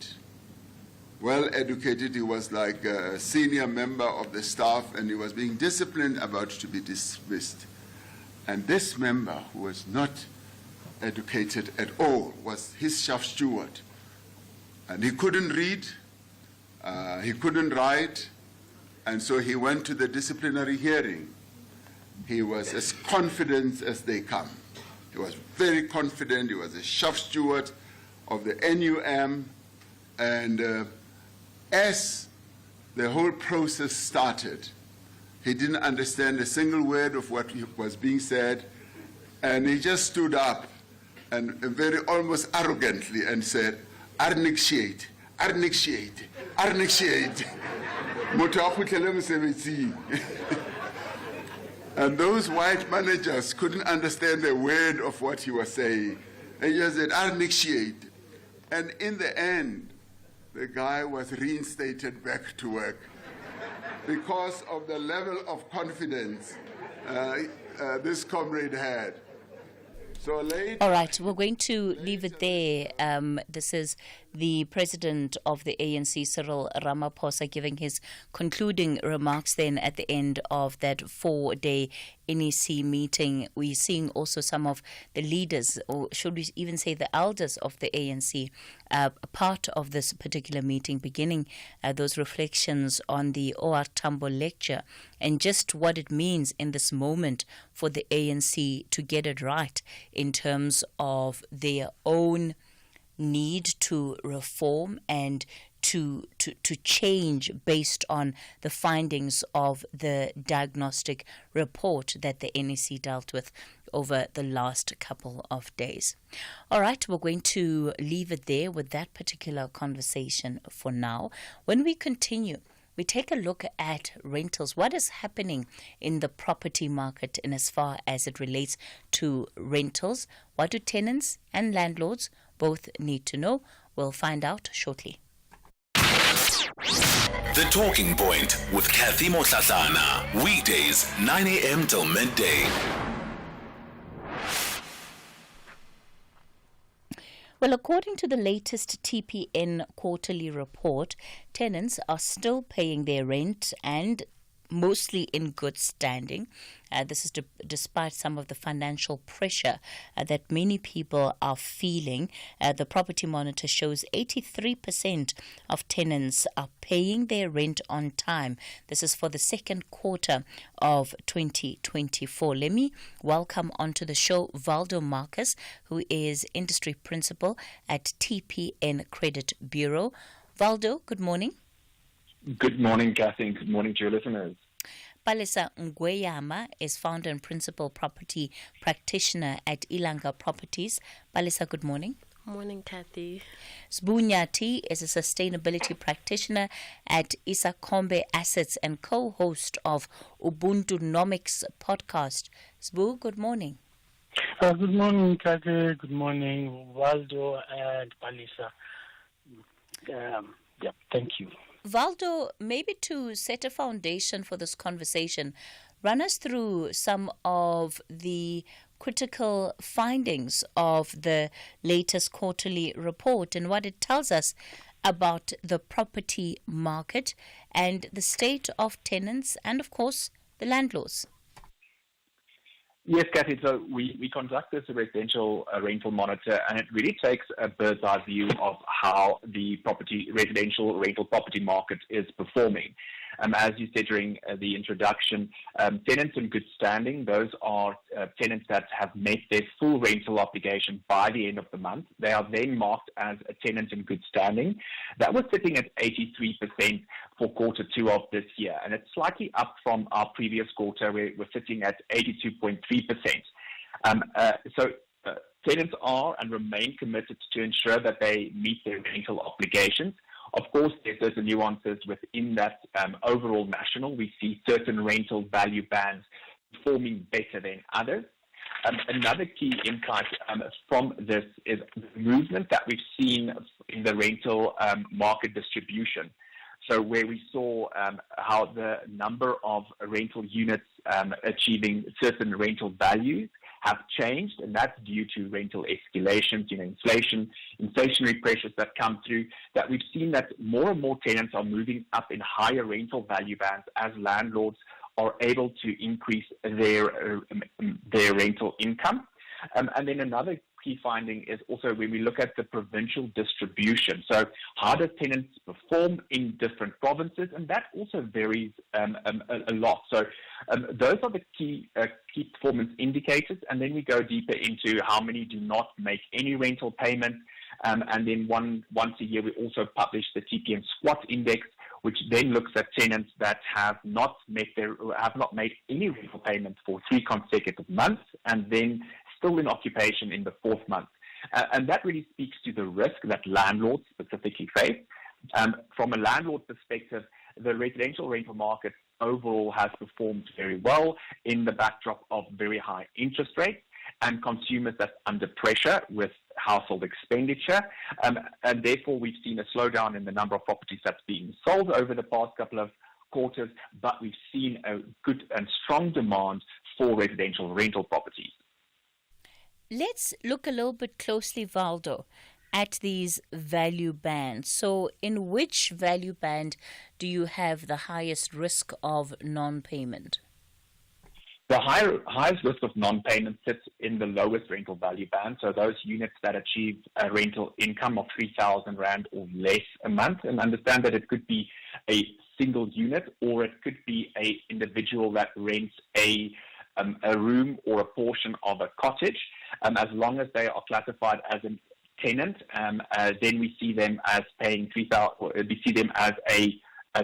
Well educated, he was like a senior member of the staff, and he was being disciplined, about to be dismissed. And this member, who was not educated at all, was his shaft steward. And he couldn't read, he couldn't write, and so he went to the disciplinary hearing. He was as confident as they come. He was very confident. He was a shaft steward of the NUM, and as the whole process started, he didn't understand a single word of what was being said, and he just stood up and very almost arrogantly, and said, "Arnexiate, Arnexiate, Arnexiate." And those white managers couldn't understand a word of what he was saying. And he just said, "Arnexiate." And in the end, the guy was reinstated back to work because of the level of confidence this comrade had. So late. All right, we're going to leave it there. This is the president of the ANC, Cyril Ramaphosa, giving his concluding remarks then at the end of that 4-day NEC meeting. We're seeing also some of the leaders, or should we even say the elders of the ANC, part of this particular meeting, beginning those reflections on the O.R. Tambo lecture and just what it means in this moment for the ANC to get it right in terms of their own need to reform and to change based on the findings of the diagnostic report that the NEC dealt with over the last couple of days. All right, we're going to leave it there with that particular conversation for now. When we continue, we take a look at rentals. What is happening in the property market in as far as it relates to rentals? What do tenants and landlords both need to know? We'll find out shortly. The Talking Point with Cathy Mohlahlana. Weekdays, 9 a.m. till midday. Well, according to the latest TPN quarterly report, tenants are still paying their rent and mostly in good standing. This is despite some of the financial pressure that many people are feeling. The Property Monitor shows 83% of tenants are paying their rent on time. This is for the second quarter of 2024. Let me welcome onto the show Valdo Marcus, who is Industry Principal at TPN Credit Bureau. Valdo, good morning. Good morning, Cathy, and good morning to your listeners. Palesa Ngweyama is founder and principal property practitioner at Ilanga Properties. Palesa, good morning. Morning, Cathy. Sbunyati is a sustainability practitioner at Isakombe Assets and co-host of Ubuntunomics podcast. Sbu, good morning. Good morning, Cathy. Good morning, Waldo and Palesa. Thank you. Valdo, maybe to set a foundation for this conversation, run us through some of the critical findings of the latest quarterly report and what it tells us about the property market and the state of tenants and, of course, the landlords. Yes, Cathy. So we conduct this residential rental monitor, and it really takes a bird's eye view of how the residential rental property market is performing. As you said during the introduction, tenants in good standing, those are tenants that have met their full rental obligation by the end of the month. They are then marked as a tenant in good standing. That was sitting at 83% for quarter 2 of this year, and it's slightly up from our previous quarter where we're sitting at 82.3%. Tenants are and remain committed to ensure that they meet their rental obligations. Of course, there's certain nuances within that overall national. We see certain rental value bands performing better than others. Another key insight from this is the movement that we've seen in the rental market distribution. So where we saw how the number of rental units achieving certain rental values have changed, and that's due to rental escalations, inflationary pressures that come through, that we've seen that more and more tenants are moving up in higher rental value bands as landlords are able to increase their rental income. And then another key finding is also when we look at the provincial distribution. So how does tenants perform in different provinces? And that also varies a lot. So those are the key performance indicators. And then we go deeper into how many do not make any rental payments. And then once a year, we also publish the TPN Squat Index, which then looks at tenants that have not made any rental payments for 3 consecutive months, and then still in occupation in the 4th month. And that really speaks to the risk that landlords specifically face. From a landlord perspective, the residential rental market overall has performed very well in the backdrop of very high interest rates and consumers that's under pressure with household expenditure. And therefore, we've seen a slowdown in the number of properties that's being sold over the past couple of quarters, but we've seen a good and strong demand for residential rental properties. Let's look a little bit closely, Valdo, at these value bands. So in which value band do you have the highest risk of non-payment? The highest risk of non-payment sits in the lowest rental value band, so those units that achieve a rental income of 3,000 Rand or less a month. And understand that it could be a single unit or it could be an individual that rents a room or a portion of a cottage. As long as they are classified as a tenant, then we see them as paying 3,000. We see them as a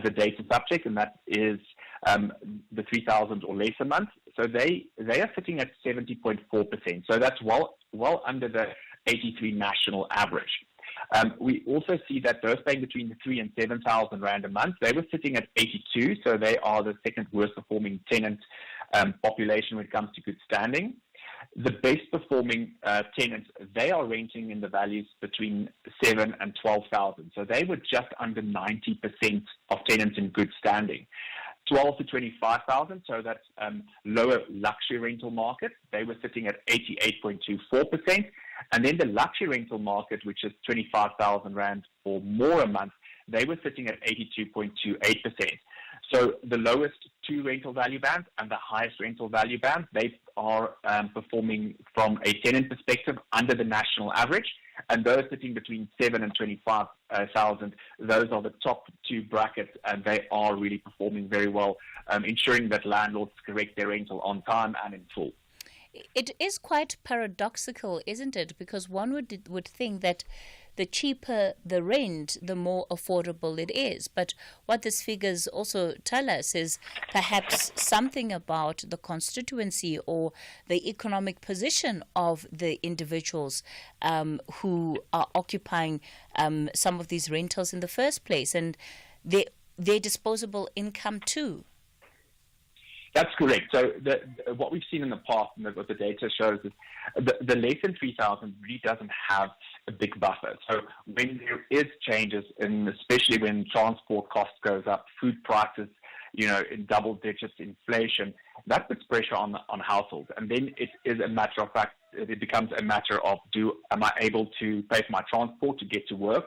data subject, and that is the 3,000 or less a month. So they are sitting at 70.4%. So that's well under the 83 national average. We also see that those paying between 3,000 and 7,000 Rand a month, they were sitting at 82. So they are the second worst performing tenant population when it comes to good standing. The best performing tenants, they are renting in the values between 7,000 and 12,000. So they were just under 90% of tenants in good standing. 12 to 25,000, so that's lower luxury rental market. They were sitting at 88.24%. And then the luxury rental market, which is 25,000 Rand or more a month, they were sitting at 82.28%. So the lowest two rental value bands and the highest rental value band, they are performing from a tenant perspective under the national average. And those sitting between 7,000 and 25,000, those are the top two brackets, and they are really performing very well, ensuring that landlords correct their rental on time and in full. It is quite paradoxical, isn't it? Because one would think that the cheaper the rent, the more affordable it is. But what these figures also tell us is perhaps something about the constituency or the economic position of the individuals who are occupying some of these rentals in the first place, and their disposable income too. That's correct. So what we've seen in the past, and what the data shows, is the less than 3,000 really doesn't have a big buffer. So when there is changes, and especially when transport costs goes up, food prices, in double digits, inflation, that puts pressure on households. And then it is a matter of fact, it becomes a matter of am I able to pay for my transport to get to work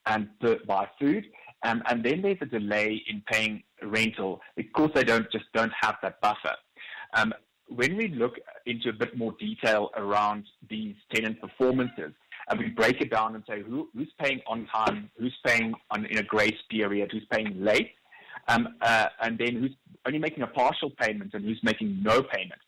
and to buy food? And then there's a delay in paying rental because they don't have that buffer. When we look into a bit more detail around these tenant performances, and we break it down and say who's paying on time, who's paying in a grace period, who's paying late, and then who's only making a partial payment and who's making no payment.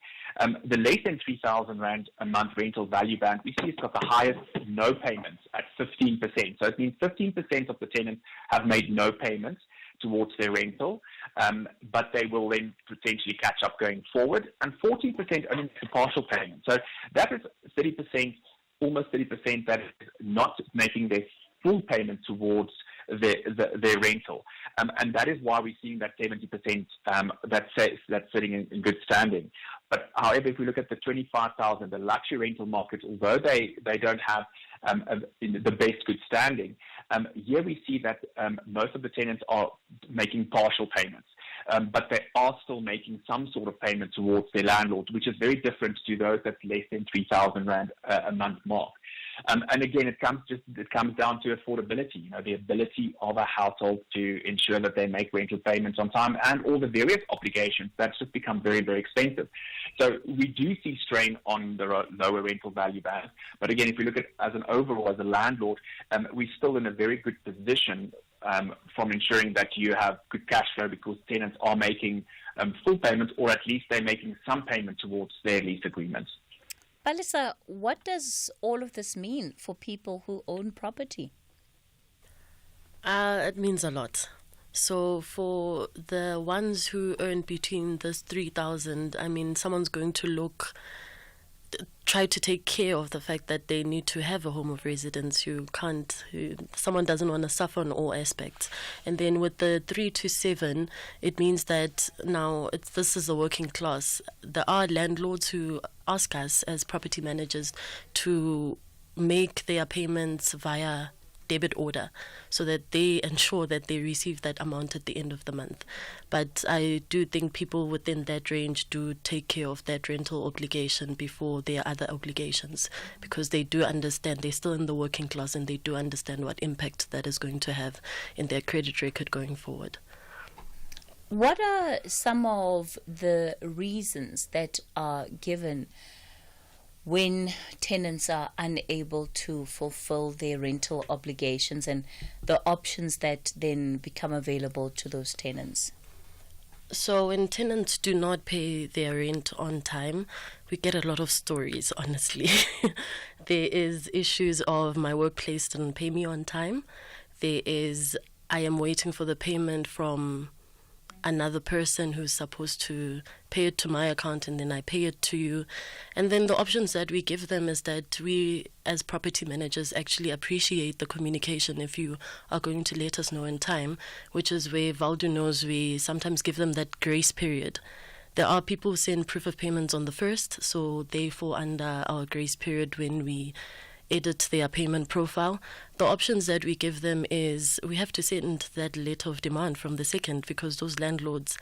The less than 3,000 Rand a month rental value band, we see it's got the highest no payments at 15%. So it means 15% of the tenants have made no payments towards their rental, but they will then potentially catch up going forward. And 14% only make a partial payment. So that is 30%, almost 30% that is not making their full payment towards their rental. And that is why we're seeing that 70% that's sitting in good standing. But however, if we look at the 25,000, the luxury rental market, although they don't have the best good standing, here we see that most of the tenants are making partial payments. But they are still making some sort of payment towards their landlord, which is very different to those that's less than 3,000 Rand a month mark. And again, it comes down to affordability, the ability of a household to ensure that they make rental payments on time and all the various obligations. That's just become very, very expensive. So we do see strain on the lower rental value band. But again, if we look at as an overall, as a landlord, we're still in a very good position from ensuring that you have good cash flow because tenants are making full payments, or at least they're making some payment towards their lease agreements. Palisa, what does all of this mean for people who own property? It means a lot. So for the ones who earn between this 3,000, someone's going to look try to take care of the fact that they need to have a home of residence. Someone doesn't want to suffer on all aspects. And then with the 3 to 7, it means that now this is a working class. There are landlords who ask us as property managers to make their payments via debit order so that they ensure that they receive that amount at the end of the month. But I do think people within that range do take care of that rental obligation before their other obligations, because they do understand they're still in the working class and they do understand what impact that is going to have in their credit record going forward. What are some of the reasons that are given when tenants are unable to fulfill their rental obligations and the options that then become available to those tenants? So when tenants do not pay their rent on time, we get a lot of stories, honestly. There is issues of my workplace didn't pay me on time. There is, I am waiting for the payment from another person who's supposed to pay it to my account and then I pay it to you. And then the options that we give them is that we as property managers actually appreciate the communication if you are going to let us know in time, which is where Valdo knows we sometimes give them that grace period. There are people who send proof of payments on the 1st, so they fall under our grace period when we edit their payment profile. The options that we give them is we have to send that letter of demand from the 2nd, because those landlords,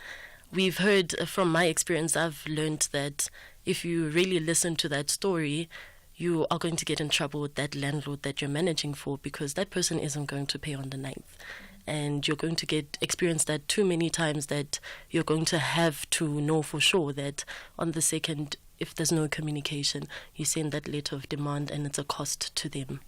we've heard from my experience, I've learned that if you really listen to that story, you are going to get in trouble with that landlord that you're managing for, because that person isn't going to pay on the 9th. And you're going to experience that too many times, that you're going to have to know for sure that on the 2nd, if there's no communication, you send that letter of demand and it's a cost to them.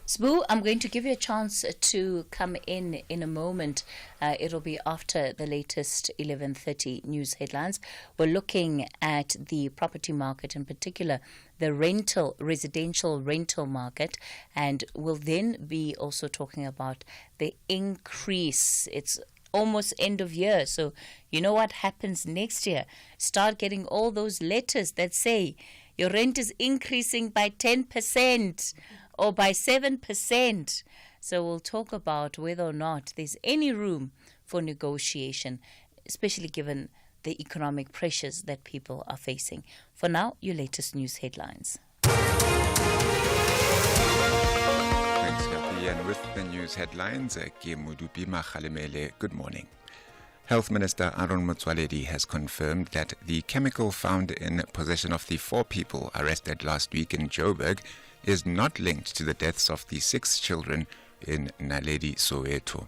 Sbu, I'm going to give you a chance to come in a moment. It'll be after the latest 11:30 news headlines. We're looking at the property market, in particular the residential rental market, and we'll then be also talking about the increase. It's almost end of year, so you know what happens next year. Start getting all those letters that say your rent is increasing by 10% or by 7%. So we'll talk about whether or not there's any room for negotiation, especially given the economic pressures that people are facing. For now, your latest news headlines. Thanks, Cathy. And with the news headlines, good morning. Health Minister Aaron Motsoaledi has confirmed that the chemical found in possession of the 4 people arrested last week in Joburg is not linked to the deaths of the 6 children in Naledi, Soweto.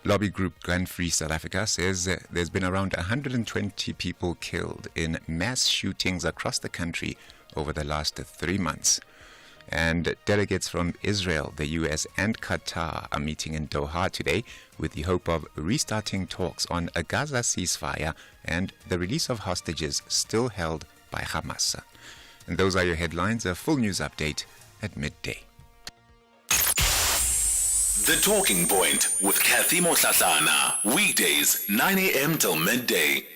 Lobby group Gun Free South Africa says there's been around 120 people killed in mass shootings across the country over the last 3 months. And delegates from Israel, the US, and Qatar are meeting in Doha today with the hope of restarting talks on a Gaza ceasefire and the release of hostages still held by Hamas. And those are your headlines. A full news update at midday. The Talking Point with Cathy Mohlahlana. Weekdays, 9 a.m. till midday.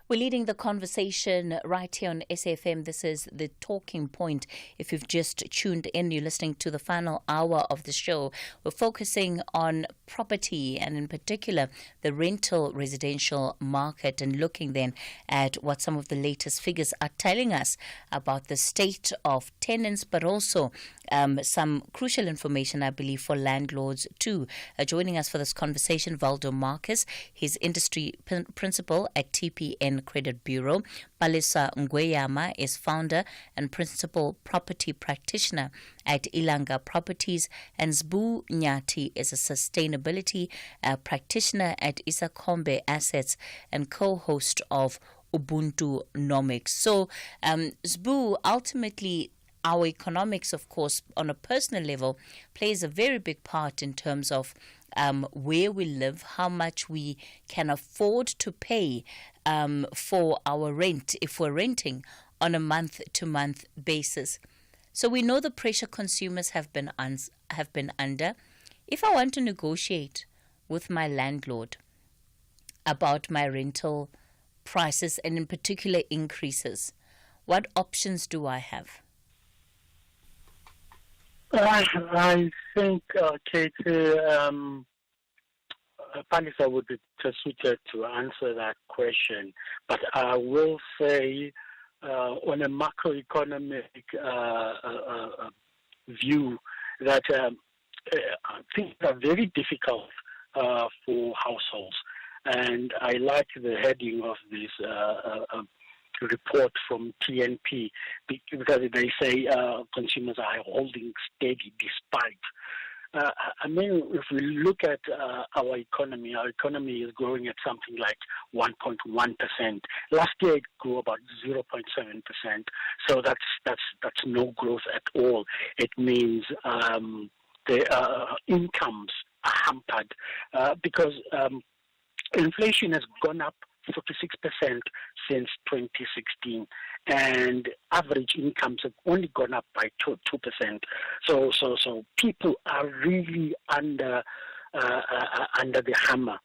We're leading the conversation right here on SAFM. This is The Talking Point. If you've just tuned in, you're listening to the final hour of the show. We're focusing on property and in particular the rental residential market, and looking then at what some of the latest figures are telling us about the state of tenants, but also some crucial information, I believe, for landlords too. Joining us for this conversation, Valdo Marcus. He's industry principal at TPN Credit Bureau. Palisa Ngweyama is founder and principal property practitioner at Ilanga Properties, and Zbu Nyati is a sustainability practitioner at Isakombe Assets and co-host of Ubuntu Nomics. So, Zbu, ultimately, our economics, of course, on a personal level, plays a very big part in terms of where we live, how much we can afford to pay for our rent if we're renting on a month-to-month basis. So we know the pressure consumers have been under. If I want to negotiate with my landlord about my rental prices and in particular increases, What options do I have? I think, Katie, Palisa would be suited to answer that question, but I will say on a macroeconomic view that things are very difficult for households, and I like the heading of this report from TNP because they say consumers are holding steady despite. I mean, if we look at our economy is growing at something like 1.1%. Last year it grew about 0.7%. So that's no growth at all. It means the incomes are hampered because inflation has gone up 46% since 2016, and average incomes have only gone up by 2%. So people are really under the hammer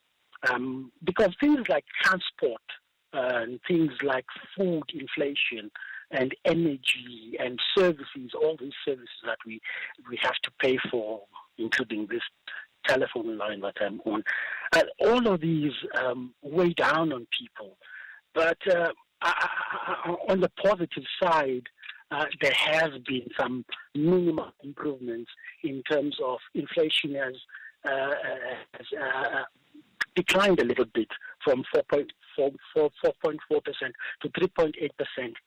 because things like transport and things like food inflation and energy and services, all these services that we have to pay for, including this telephone line that I'm on. All of these weigh down on people. But on the positive side, there has been some minimal improvements in terms of inflation has declined a little bit from 4.4% to 3.8%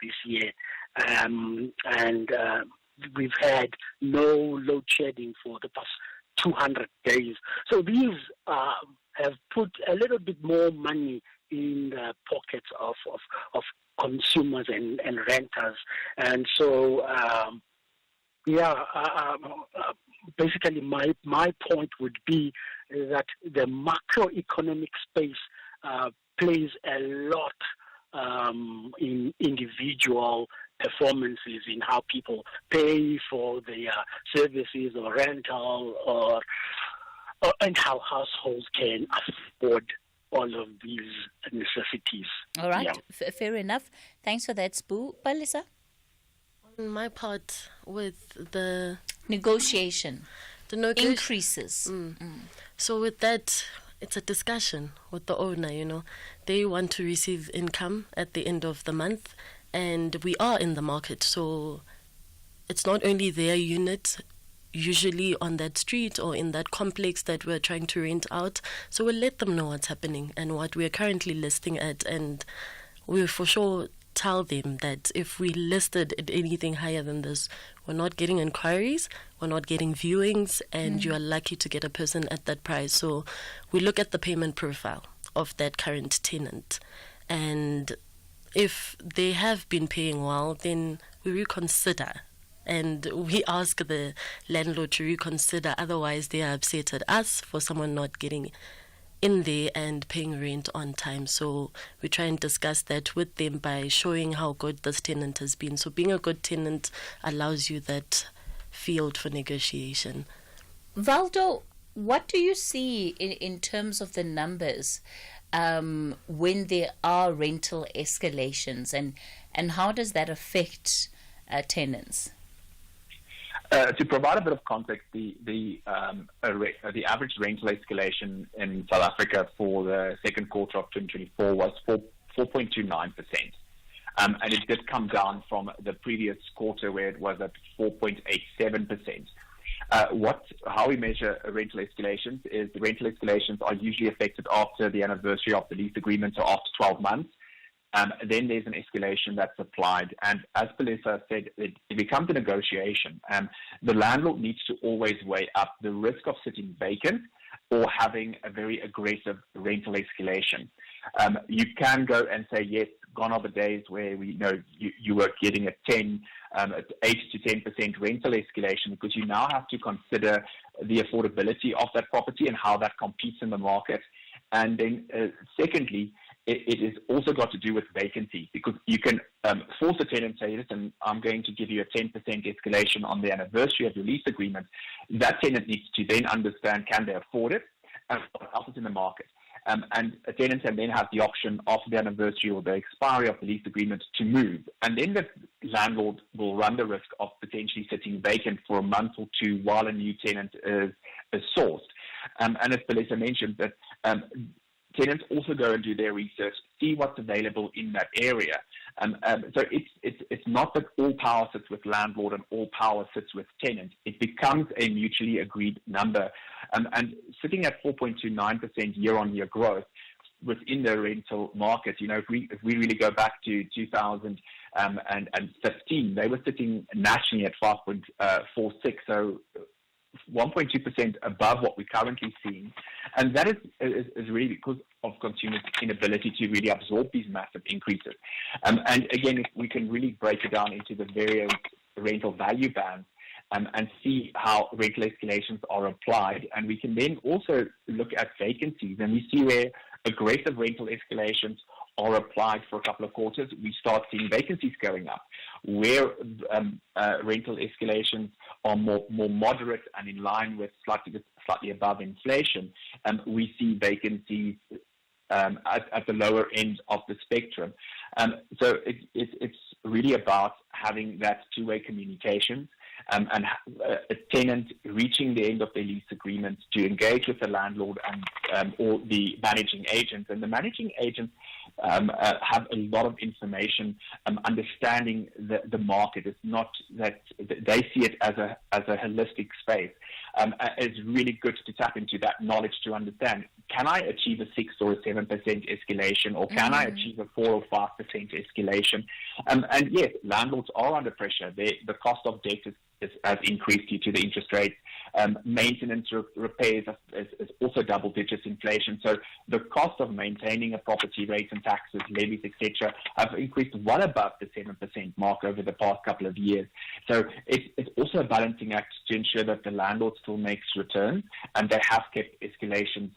this year. And we've had no load shedding for the past 200 days. So these have put a little bit more money in the pockets of consumers and renters. And so, basically my point would be that the macroeconomic space plays a lot in individual performances in how people pay for their services or rental or and how households can afford all of these necessities. All right, fair enough. Thanks for that, Spoo. Palisa? On my part, with the negotiation, increases. So with that, it's a discussion with the owner, you know. They want to receive income at the end of the month, and we are in the market, so it's not only their unit, usually on that street or in that complex that we're trying to rent out. So we'll let them know what's happening and what we're currently listing at, and we'll for sure tell them that if we listed at anything higher than this, we're not getting inquiries, we're not getting viewings, and you are lucky to get a person at that price. So we look at the payment profile of that current tenant, and if they have been paying well, then we reconsider. And we ask the landlord to reconsider. Otherwise, they are upset at us for someone not getting in there and paying rent on time. So we try and discuss that with them by showing how good this tenant has been. So being a good tenant allows you that field for negotiation. Valdo, what do you see in terms of the numbers when there are rental escalations, and how does that affect tenants? To provide a bit of context, the average rental escalation in South Africa for the second quarter of 2024 was 4.29%, and it did come down from the previous quarter where it was at 4.87%. How we measure rental escalations is the rental escalations are usually affected after the anniversary of the lease agreement, or after 12 months. Then there's an escalation that's applied. And as Palisa said, it becomes a negotiation. The landlord needs to always weigh up the risk of sitting vacant or having a very aggressive rental escalation. You can go and say, yes, gone are the days where you were getting a 8 to 10% rental escalation, because you now have to consider the affordability of that property and how that competes in the market. And then secondly, it is also got to do with vacancy, because you can force a tenant to say, listen, I'm going to give you a 10% escalation on the anniversary of your lease agreement. That tenant needs to then understand, can they afford it, and what else is in the market. and tenants can then have the option after the anniversary or the expiry of the lease agreement to move. And then the landlord will run the risk of potentially sitting vacant for a month or two while a new tenant is sourced. And as Melissa mentioned, that tenants also go and do their research, see what's available in that area. So it's not that all power sits with landlord and all power sits with tenant. It becomes a mutually agreed number. And sitting at 4.29% year-on-year growth within the rental market, if we really go back to 2015, they were sitting nationally at 5.46. So 1.2% above what we're currently seeing. And that is really because of consumers' inability to really absorb these massive increases. And again, if we can really break it down into the various rental value bands and see how rental escalations are applied. And we can then also look at vacancies, and we see where aggressive rental escalations are applied for a couple of quarters, we start seeing vacancies going up. Where rental escalations are more moderate and in line with slightly above inflation, we see vacancies at the lower end of the spectrum. So it's really about having that two-way communication and a tenant reaching the end of their lease agreement to engage with the landlord and or the managing agent. And the managing agents have a lot of information, understanding the market. It's not that they see it as a holistic space. It's really good to tap into that knowledge to understand, can I achieve a 6 or a 7% escalation, or can I achieve a 4 or 5% escalation? And yes, landlords are under pressure. The cost of debt has increased due to the interest rates. Maintenance repairs is also double-digit inflation. So the cost of maintaining a property, rates and taxes, levies, etc., have increased well above the 7% mark over the past couple of years. So it's also a balancing act to ensure that the landlord still makes returns, and they have kept escalations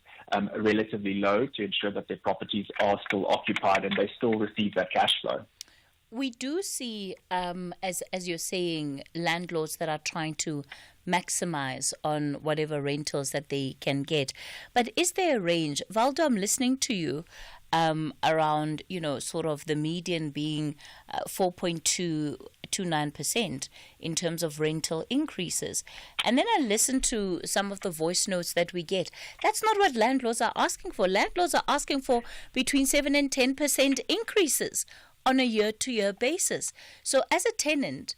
relatively low to ensure that their properties are still occupied and they still receive that cash flow. We do see, as you're saying, landlords that are trying to maximize on whatever rentals that they can get. But is there a range? Valdo, I'm listening to you around, sort of the median being 4.29% in terms of rental increases. And then I listen to some of the voice notes that we get. That's not what landlords are asking for. Landlords are asking for between 7 and 10% increases on a year-to-year basis. So as a tenant,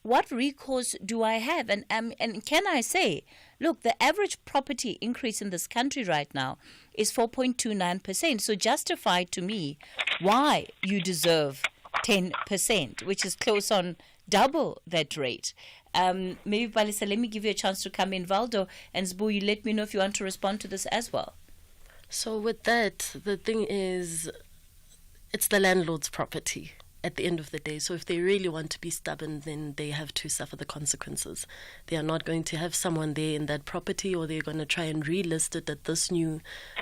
what recourse do I have? And can I say, look, the average property increase in this country right now is 4.29%. So justify to me why you deserve 10%, which is close on double that rate. Maybe, Palisa, let me give you a chance to come in. Valdo and Zbu, you let me know if you want to respond to this as well. So with that, the thing is, it's the landlord's property at the end of the day. So if they really want to be stubborn, then they have to suffer the consequences. They are not going to have someone there in that property, or they're going to try and relist it at this new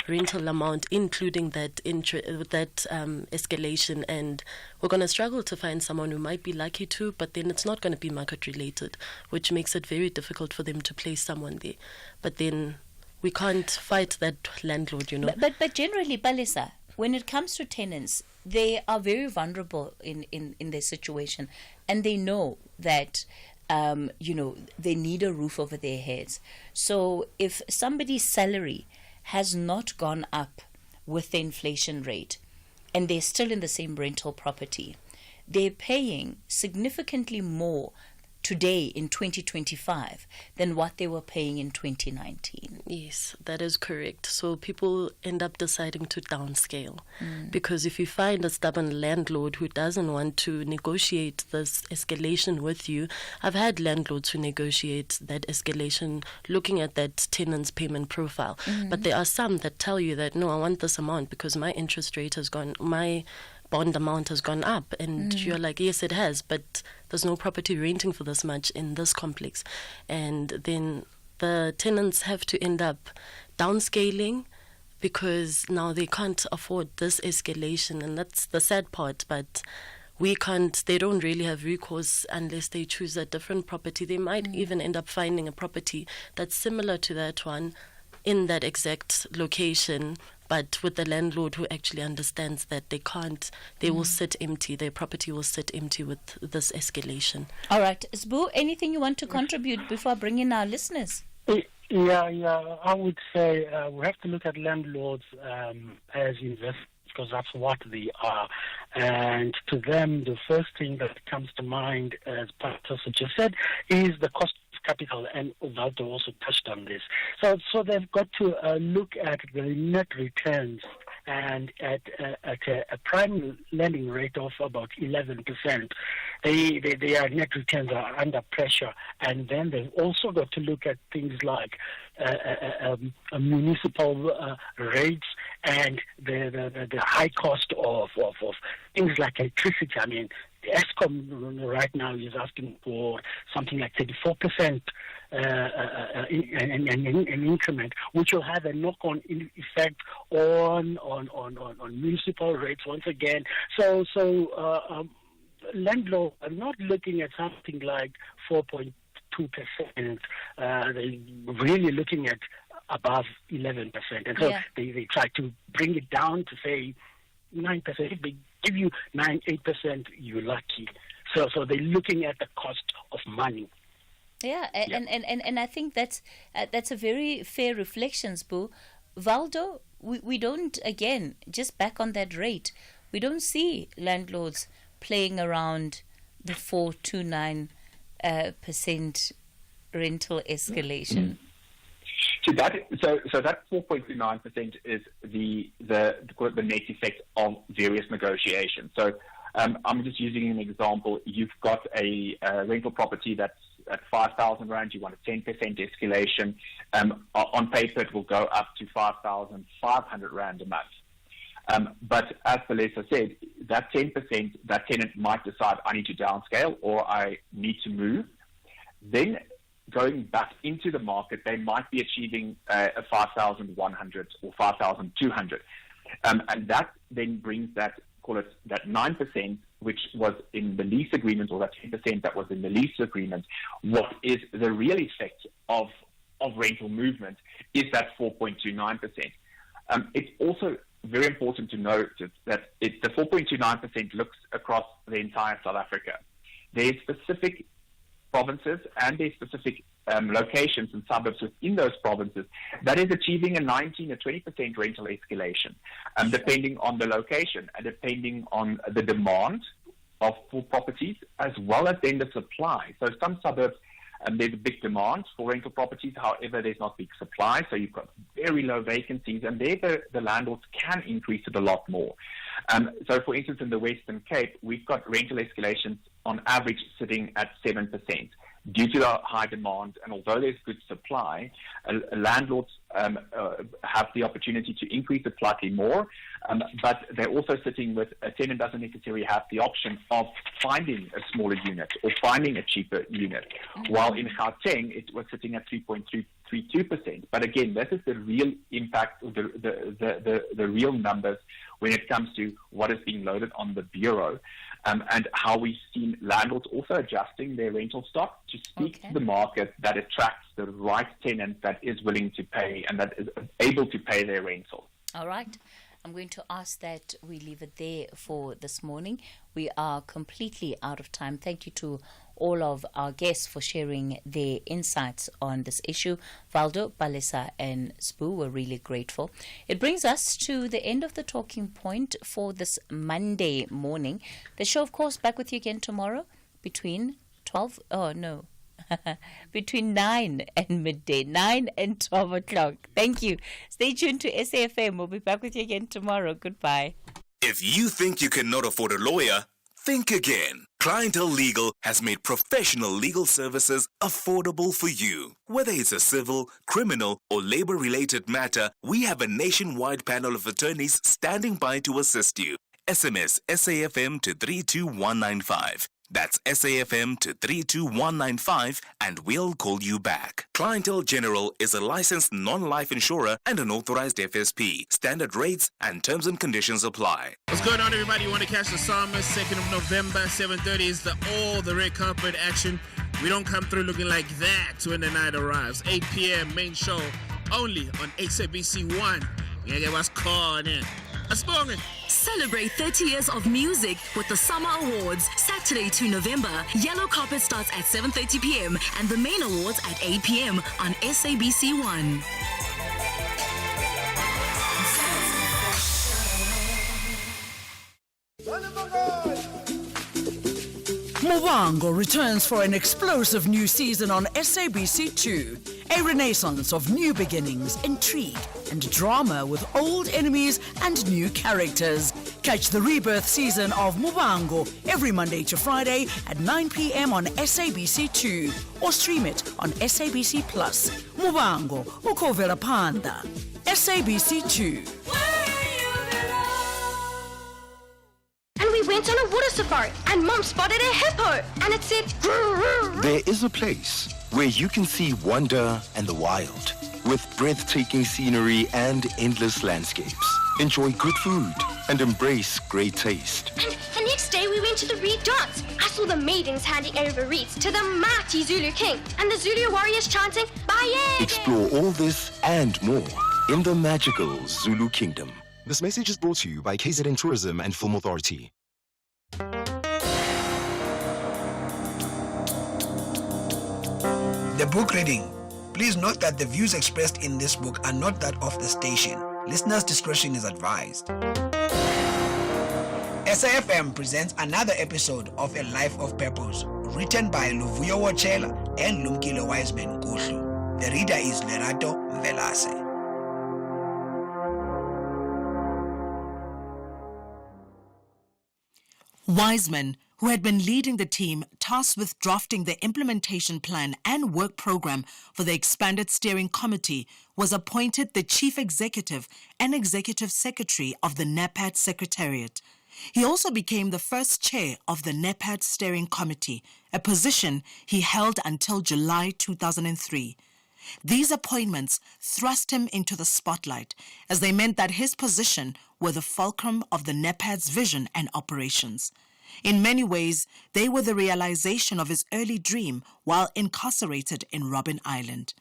rental amount, including that escalation. And we're going to struggle to find someone who might be lucky to, but then it's not going to be market related, which makes it very difficult for them to place someone there. But then we can't fight that landlord, But generally, Palisa, when it comes to tenants, they are very vulnerable in their situation, and they know that they need a roof over their heads. So if somebody's salary has not gone up with the inflation rate and they're still in the same rental property, they're paying significantly more today in 2025 than what they were paying in 2019. Yes, that is correct. So people end up deciding to downscale because if you find a stubborn landlord who doesn't want to negotiate this escalation with you, I've had landlords who negotiate that escalation looking at that tenant's payment profile. But there are some that tell you that, no, I want this amount because my interest rate has gone, my bond amount has gone up, and you're like, yes, it has, but there's no property renting for this much in this complex. And then the tenants have to end up downscaling because now they can't afford this escalation, and that's the sad part. But they don't really have recourse unless they choose a different property. They might even end up finding a property that's similar to that one in that exact location, But with the landlord who actually understands that they can't, they will sit empty, their property will sit empty with this escalation. All right. Sbu, anything you want to contribute before I bring in our listeners? Yeah, I would say we have to look at landlords as investors, because that's what they are. And to them, the first thing that comes to mind, as Pastor just said, is the cost of capital, and Valdo also touched on this. So they've got to look at the net returns, and at a prime lending rate of about 11%, their net returns are under pressure. And then they've also got to look at things like municipal rates and the high cost of things like electricity. I mean, ESCOM right now is asking for something like 34% an increment, which will have a knock-on effect on municipal rates once again. So landlords are not looking at something like 4.2%. They're really looking at above 11%, and so they try to bring it down to say 9%. If they give you 8%, you're lucky. So they're looking at the cost of money. And I think that's a very fair reflection, Sbu. Valdo, we don't, again, just back on that rate, we don't see landlords playing around the 4.29% rental escalation. So that 4.29% is the net effect of various negotiations. So I'm just using an example. You've got a rental property that's at 5,000 rand. You want a 10% escalation. On paper, it will go up to 5,500 rand a month. But as Valesa said, that 10%, that tenant might decide, I need to downscale or I need to move. Then going back into the market, they might be achieving a 5,100 or 5,200. And that then brings that, call it that 9%, which was in the lease agreement, or that 10% that was in the lease agreement. What is the real effect of rental movement is that 4.29%. It's also very important to note that the 4.29% looks across the entire South Africa. There's specific provinces and there's specific locations and suburbs within those provinces that is achieving a 19 or 20% rental escalation, depending on the location and depending on the demand for properties as well as then the supply. So some suburbs, there's a big demand for rental properties. However, there's not big supply, so you've got very low vacancies, and there the landlords can increase it a lot more. So, for instance, in the Western Cape, we've got rental escalations on average sitting at 7%. Due to the high demand, and although there's good supply, landlords have the opportunity to increase it slightly more, but they're also sitting with a tenant doesn't necessarily have the option of finding a smaller unit or finding a cheaper unit. While in Gauteng, it was sitting at 3.32%. But again, this is the real impact, or the real numbers when it comes to what is being loaded on the bureau. And how we've seen landlords also adjusting their rental stock to speak to the market that attracts the right tenant that is willing to pay and that is able to pay their rental. All right. I'm going to ask that we leave it there for this morning. We are completely out of time. Thank you to all of our guests for sharing their insights on this issue. Valdo, Palesa, and Sbu, we're really grateful. It brings us to the end of the talking point for this Monday morning. The show, of course, back with you again tomorrow between between 9 and midday, 9 and 12 o'clock. Thank you. Stay tuned to SAFM. We'll be back with you again tomorrow. Goodbye. If you think you cannot afford a lawyer, think again. Clientele Legal has made professional legal services affordable for you. Whether it's a civil, criminal, or labor-related matter, we have a nationwide panel of attorneys standing by to assist you. SMS SAFM to 32195. That's SAFM to 32195 and we'll call you back. Clientele General is a licensed non-life insurer and an authorized FSP. Standard rates and terms and conditions apply. What's going on, everybody? You want to catch the Psalmist 2nd of November, 7:30 is all the red carpet action. We don't come through looking like that when the night arrives. 8 p.m. main show only on SABC 1. Ngeke wasikhona. Asibonge. Celebrate 30 years of music with the Summer Awards. Saturday 2 November. Yellow carpet starts at 7:30 p.m. and the main awards at 8 p.m. on SABC1. Mubango returns for an explosive new season on SABC2. A renaissance of new beginnings, intrigue, and drama with old enemies and new characters. Catch the rebirth season of Mubango every Monday to Friday at 9 p.m. on SABC2 or stream it on SABC Plus. Mubango, ukovela panda. SABC2. And we went on a water safari, and Mom spotted a hippo, and it said, There is a place where you can see wonder and the wild, with breathtaking scenery and endless landscapes. Enjoy good food and embrace great taste. And the next day we went to the reed dance. I saw the maidens handing over reeds to the mighty Zulu king, and the Zulu warriors chanting, Bayede! Explore all this and more in the magical Zulu Kingdom. This message is brought to you by KZN Tourism and Film Authority. The book reading. Please note that the views expressed in this book are not that of the station. Listeners' discretion is advised. SAFM presents another episode of A Life of Purpose, written by Luvuyo Wochela and Lumkile Wiseman Kuhlu. The reader is Lerato Velase. Wiseman, who had been leading the team tasked with drafting the implementation plan and work program for the expanded steering committee, was appointed the chief executive and executive secretary of the NEPAD Secretariat. He also became the first chair of the NEPAD steering committee, a position he held until July 2003. These appointments thrust him into the spotlight, as they meant that his position were the fulcrum of the NEPAD's vision and operations. In many ways, they were the realization of his early dream while incarcerated in Robben Island,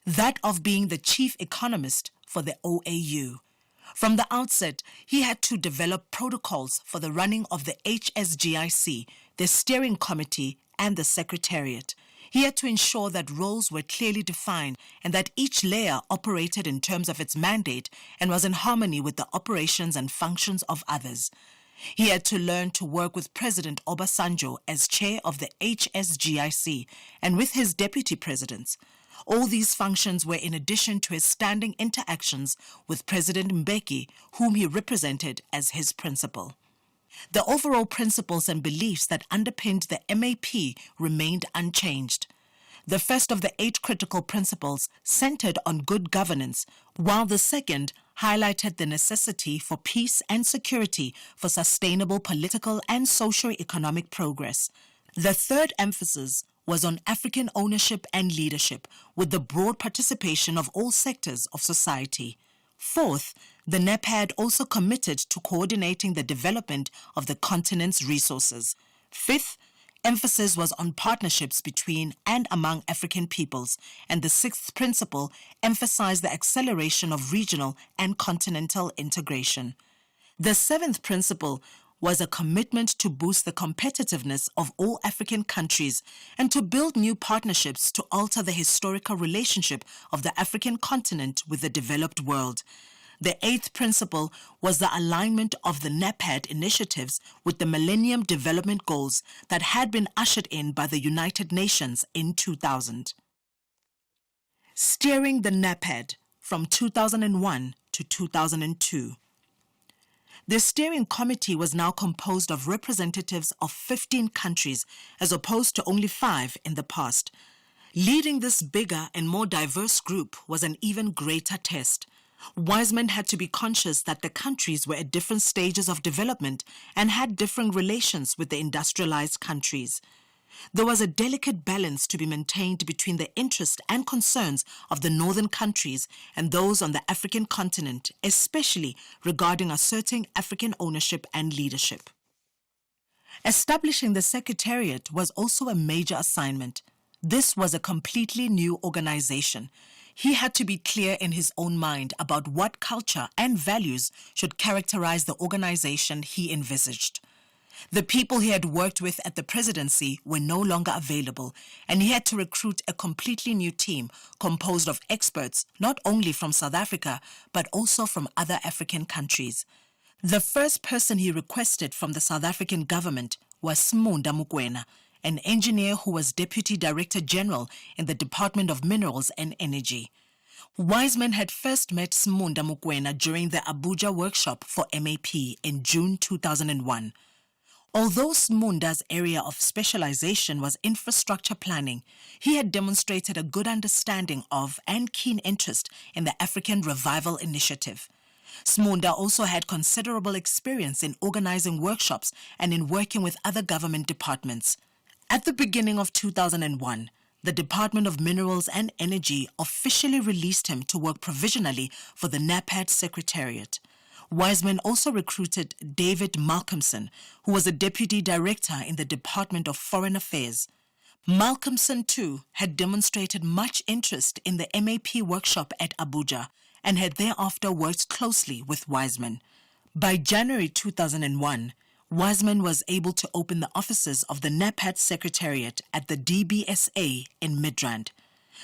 that of being the chief economist for the OAU. From the outset, he had to develop protocols for the running of the HSGIC, the steering committee, and the secretariat. He had to ensure that roles were clearly defined and that each layer operated in terms of its mandate and was in harmony with the operations and functions of others. He had to learn to work with President Obasanjo as chair of the HSGIC and with his deputy presidents. All these functions were in addition to his standing interactions with President Mbeki, whom he represented as his principal. The overall principles and beliefs that underpinned the MAP remained unchanged. The first of the 8 critical principles centered on good governance, while the second highlighted the necessity for peace and security for sustainable political and socio-economic progress. The third emphasis was on African ownership and leadership, with the broad participation of all sectors of society. Fourth, the NEPAD also committed to coordinating the development of the continent's resources. Fifth, emphasis was on partnerships between and among African peoples, and the sixth principle emphasized the acceleration of regional and continental integration. The seventh principle was a commitment to boost the competitiveness of all African countries and to build new partnerships to alter the historical relationship of the African continent with the developed world. The eighth principle was the alignment of the NEPAD initiatives with the Millennium Development Goals that had been ushered in by the United Nations in 2000. Steering the NEPAD from 2001 to 2002. The steering committee was now composed of representatives of 15 countries as opposed to only 5 in the past. Leading this bigger and more diverse group was an even greater test. Wiseman had to be conscious that the countries were at different stages of development and had differing relations with the industrialized countries. There was a delicate balance to be maintained between the interests and concerns of the northern countries and those on the African continent, especially regarding asserting African ownership and leadership. Establishing the Secretariat was also a major assignment. This was a completely new organization. He had to be clear in his own mind about what culture and values should characterize the organization he envisaged. The people he had worked with at the presidency were no longer available, and he had to recruit a completely new team composed of experts not only from South Africa, but also from other African countries. The first person he requested from the South African government was Smunda Mokwena, an engineer who was Deputy Director General in the Department of Minerals and Energy. Wiseman had first met Smunda Mokwena during the Abuja workshop for MAP in June 2001. Although Smunda's area of specialization was infrastructure planning, he had demonstrated a good understanding of and keen interest in the African Revival Initiative. Smunda also had considerable experience in organizing workshops and in working with other government departments. At the beginning of 2001, the Department of Minerals and Energy officially released him to work provisionally for the NAPAD Secretariat. Wiseman also recruited David Malcolmson, who was a deputy director in the Department of Foreign Affairs. Malcolmson, too, had demonstrated much interest in the MAP workshop at Abuja and had thereafter worked closely with Wiseman. By January 2001, Wiseman was able to open the offices of the NAPAD Secretariat at the DBSA in Midrand.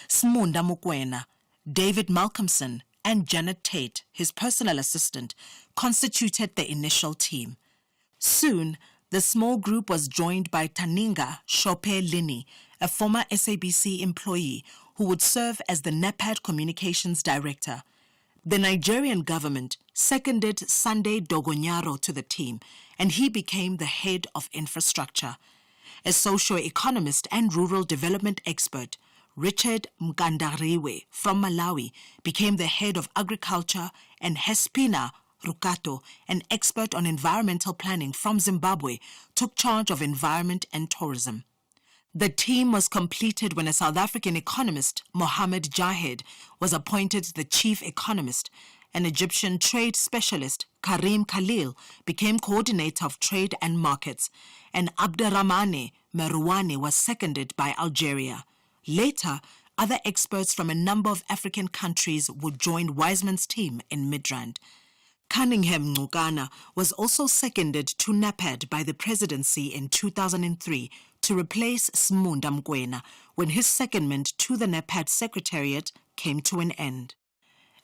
Smunda Mokwena, David Malcolmson, and Janet Tate, his personal assistant, constituted the initial team. Soon, the small group was joined by Taninga Shope Lini, a former SABC employee who would serve as the NAPAD Communications Director. The Nigerian government seconded Sunday Dogonyaro to the team, and he became the head of infrastructure. A socio-economist and rural development expert, Richard Mkandariwe from Malawi, became the head of agriculture, and Hespina Rukato, an expert on environmental planning from Zimbabwe, took charge of environment and tourism. The team was completed when a South African economist, Mohammed Jahed, was appointed the chief economist. An Egyptian trade specialist, Karim Khalil, became coordinator of trade and markets, and Abderrahmane Merouane was seconded by Algeria. Later, other experts from a number of African countries would join Wiseman's team in Midrand. Cunningham Ngcukana was also seconded to NAPAD by the presidency in 2003 to replace Smunda Mokwena when his secondment to the NAPAD Secretariat came to an end.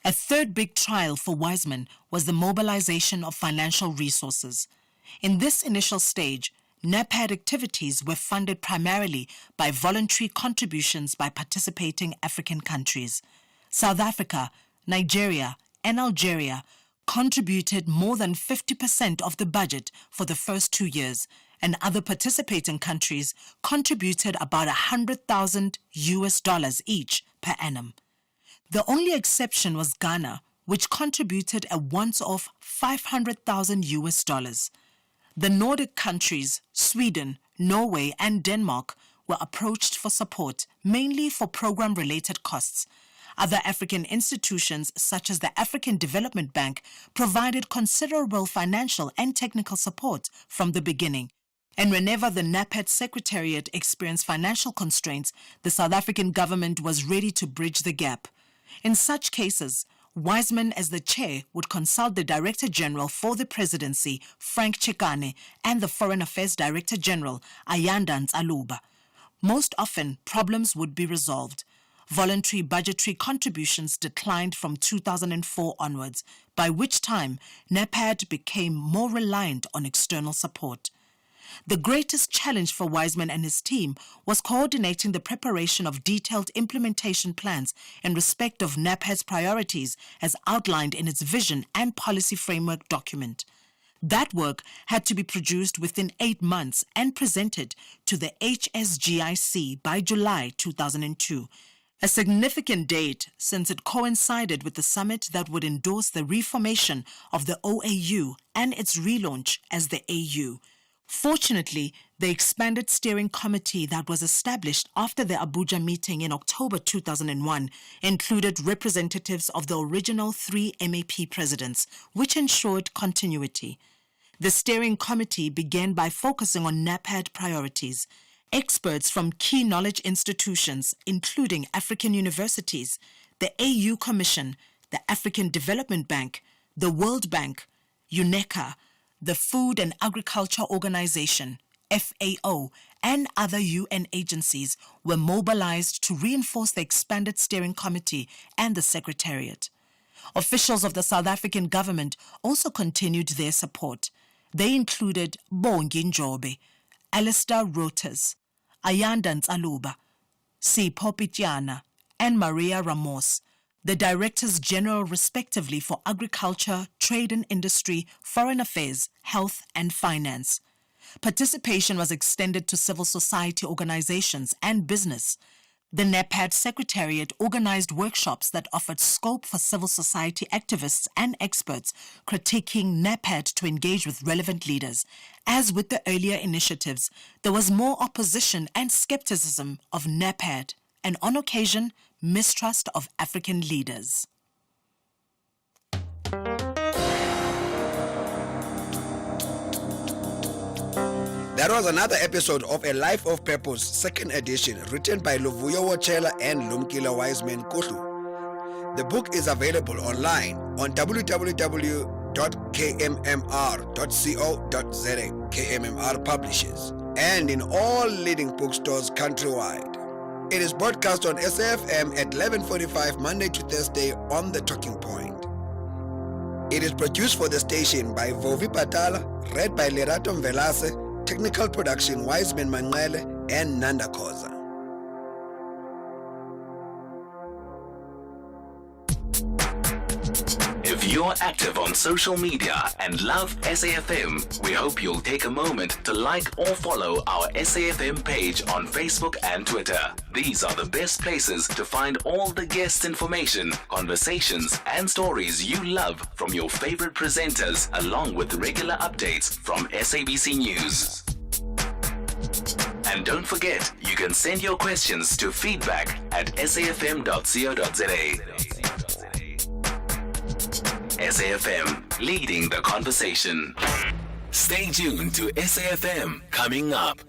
A third big trial for Wiseman was the mobilization of financial resources. In this initial stage, NAPAD activities were funded primarily by voluntary contributions by participating African countries. South Africa, Nigeria, and Algeria contributed more than 50% of the budget for the first 2 years, and other participating countries contributed about $100,000 each per annum. The only exception was Ghana, which contributed a once-off $500,000. The Nordic countries, Sweden, Norway, and Denmark were approached for support, mainly for program-related costs. Other African institutions, such as the African Development Bank, provided considerable financial and technical support from the beginning. And whenever the NAPAD Secretariat experienced financial constraints, the South African government was ready to bridge the gap. In such cases, Wiseman, as the chair, would consult the Director General for the Presidency, Frank Chekane, and the Foreign Affairs Director General, Ayanda Nsaluba. Most often, problems would be resolved. Voluntary budgetary contributions declined from 2004 onwards, by which time NAPAD became more reliant on external support. The greatest challenge for Wiseman and his team was coordinating the preparation of detailed implementation plans in respect of NAPAD's priorities as outlined in its vision and policy framework document. That work had to be produced within 8 months and presented to the HSGIC by July 2002, a significant date since it coincided with the summit that would endorse the reformation of the OAU and its relaunch as the AU. Fortunately, the expanded steering committee that was established after the Abuja meeting in October 2001 included representatives of the original 3 MAP presidents, which ensured continuity. The steering committee began by focusing on NAPAD priorities. Experts from key knowledge institutions, including African universities, the AU Commission, the African Development Bank, the World Bank, UNECA, the Food and Agriculture Organization, FAO, and other UN agencies were mobilized to reinforce the expanded steering committee and the secretariat. Officials of the South African government also continued their support. They included Bongi Njobe, Alistair Roters, Ayanda Nsaluba, Sipho Pityana, and Maria Ramos, the Directors General respectively for Agriculture, Trade and Industry, Foreign Affairs, Health and Finance. Participation was extended to civil society organizations and business. The NEPAD Secretariat organized workshops that offered scope for civil society activists and experts critiquing NEPAD to engage with relevant leaders. As with the earlier initiatives, there was more opposition and skepticism of NEPAD, and on occasion, mistrust of African leaders. That was another episode of A Life of Purpose, second edition, written by Luvuyo Wochela and Lumkile Wiseman Kuhlu. The book is available online on www.kmmr.co.za, KMMR Publishers, and in all leading bookstores countrywide. It is broadcast on SAFM at 11:45 Monday to Thursday on The Talking Point. It is produced for the station by Vovi Patala, read by Lerato Velase, technical production Wiseman Manqele and Nanda Khoza. If you're active on social media and love SAFM, we hope you'll take a moment to like or follow our SAFM page on Facebook and Twitter. These are the best places to find all the guest information, conversations, and stories you love from your favorite presenters, along with regular updates from SABC News. And don't forget, you can send your questions to feedback@safm.co.za. SAFM, leading the conversation. Stay tuned to SAFM, coming up.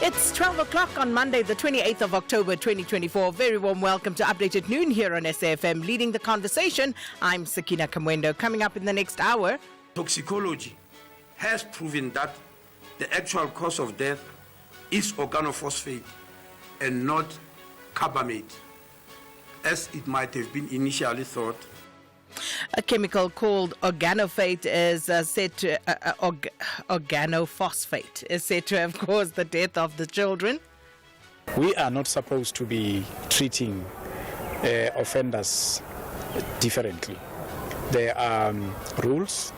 It's 12 o'clock on Monday, the 28th of October, 2024. Very warm welcome to Updated Noon here on SAFM. Leading the conversation, I'm Sakina Kamwendo. Coming up in the next hour. Toxicology has proven that the actual cause of death is organophosphate and not carbamate, as it might have been initially thought. A chemical called organophosphate is said to organophosphate is said to have caused the death of the children. We are not supposed to be treating offenders differently. There are rules.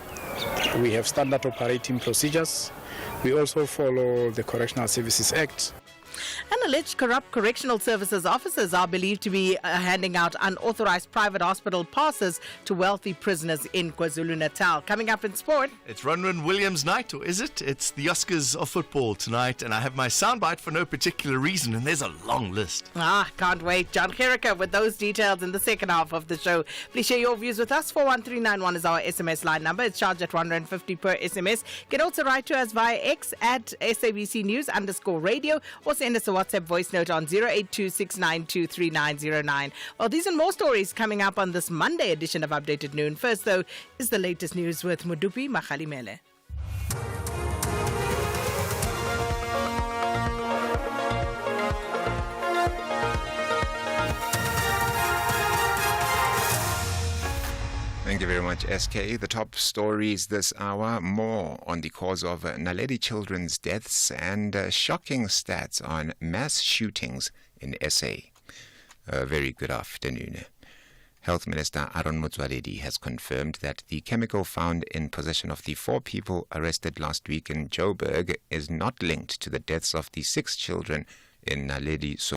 We have standard operating procedures. We also follow the Correctional Services Act. And alleged corrupt correctional services officers are believed to be handing out unauthorized private hospital passes to wealthy prisoners in KwaZulu-Natal. Coming up in sport. It's Ronwen Williams night, or is it? It's the Oscars of football tonight, and I have my soundbite for no particular reason, and there's a long list. Can't wait. John Cherica with those details in the second half of the show. Please share your views with us. 41391 is our SMS line number. It's charged at 150 per SMS. You can also write to us via X at SABC News_radio, or send us a WhatsApp voice note on 0826923909. Well, these and more stories coming up on this Monday edition of Updated Noon. First, though, is the latest news with Modupi Mohlahlana. Thank you very much, SK. The top stories this hour, more on the cause of Naledi children's deaths and shocking stats on mass shootings in SA. Very good afternoon. Health Minister Aaron Motsoaledi has confirmed that the chemical found in possession of the 4 people arrested last week in Joburg is not linked to the deaths of the 6 children in Naledi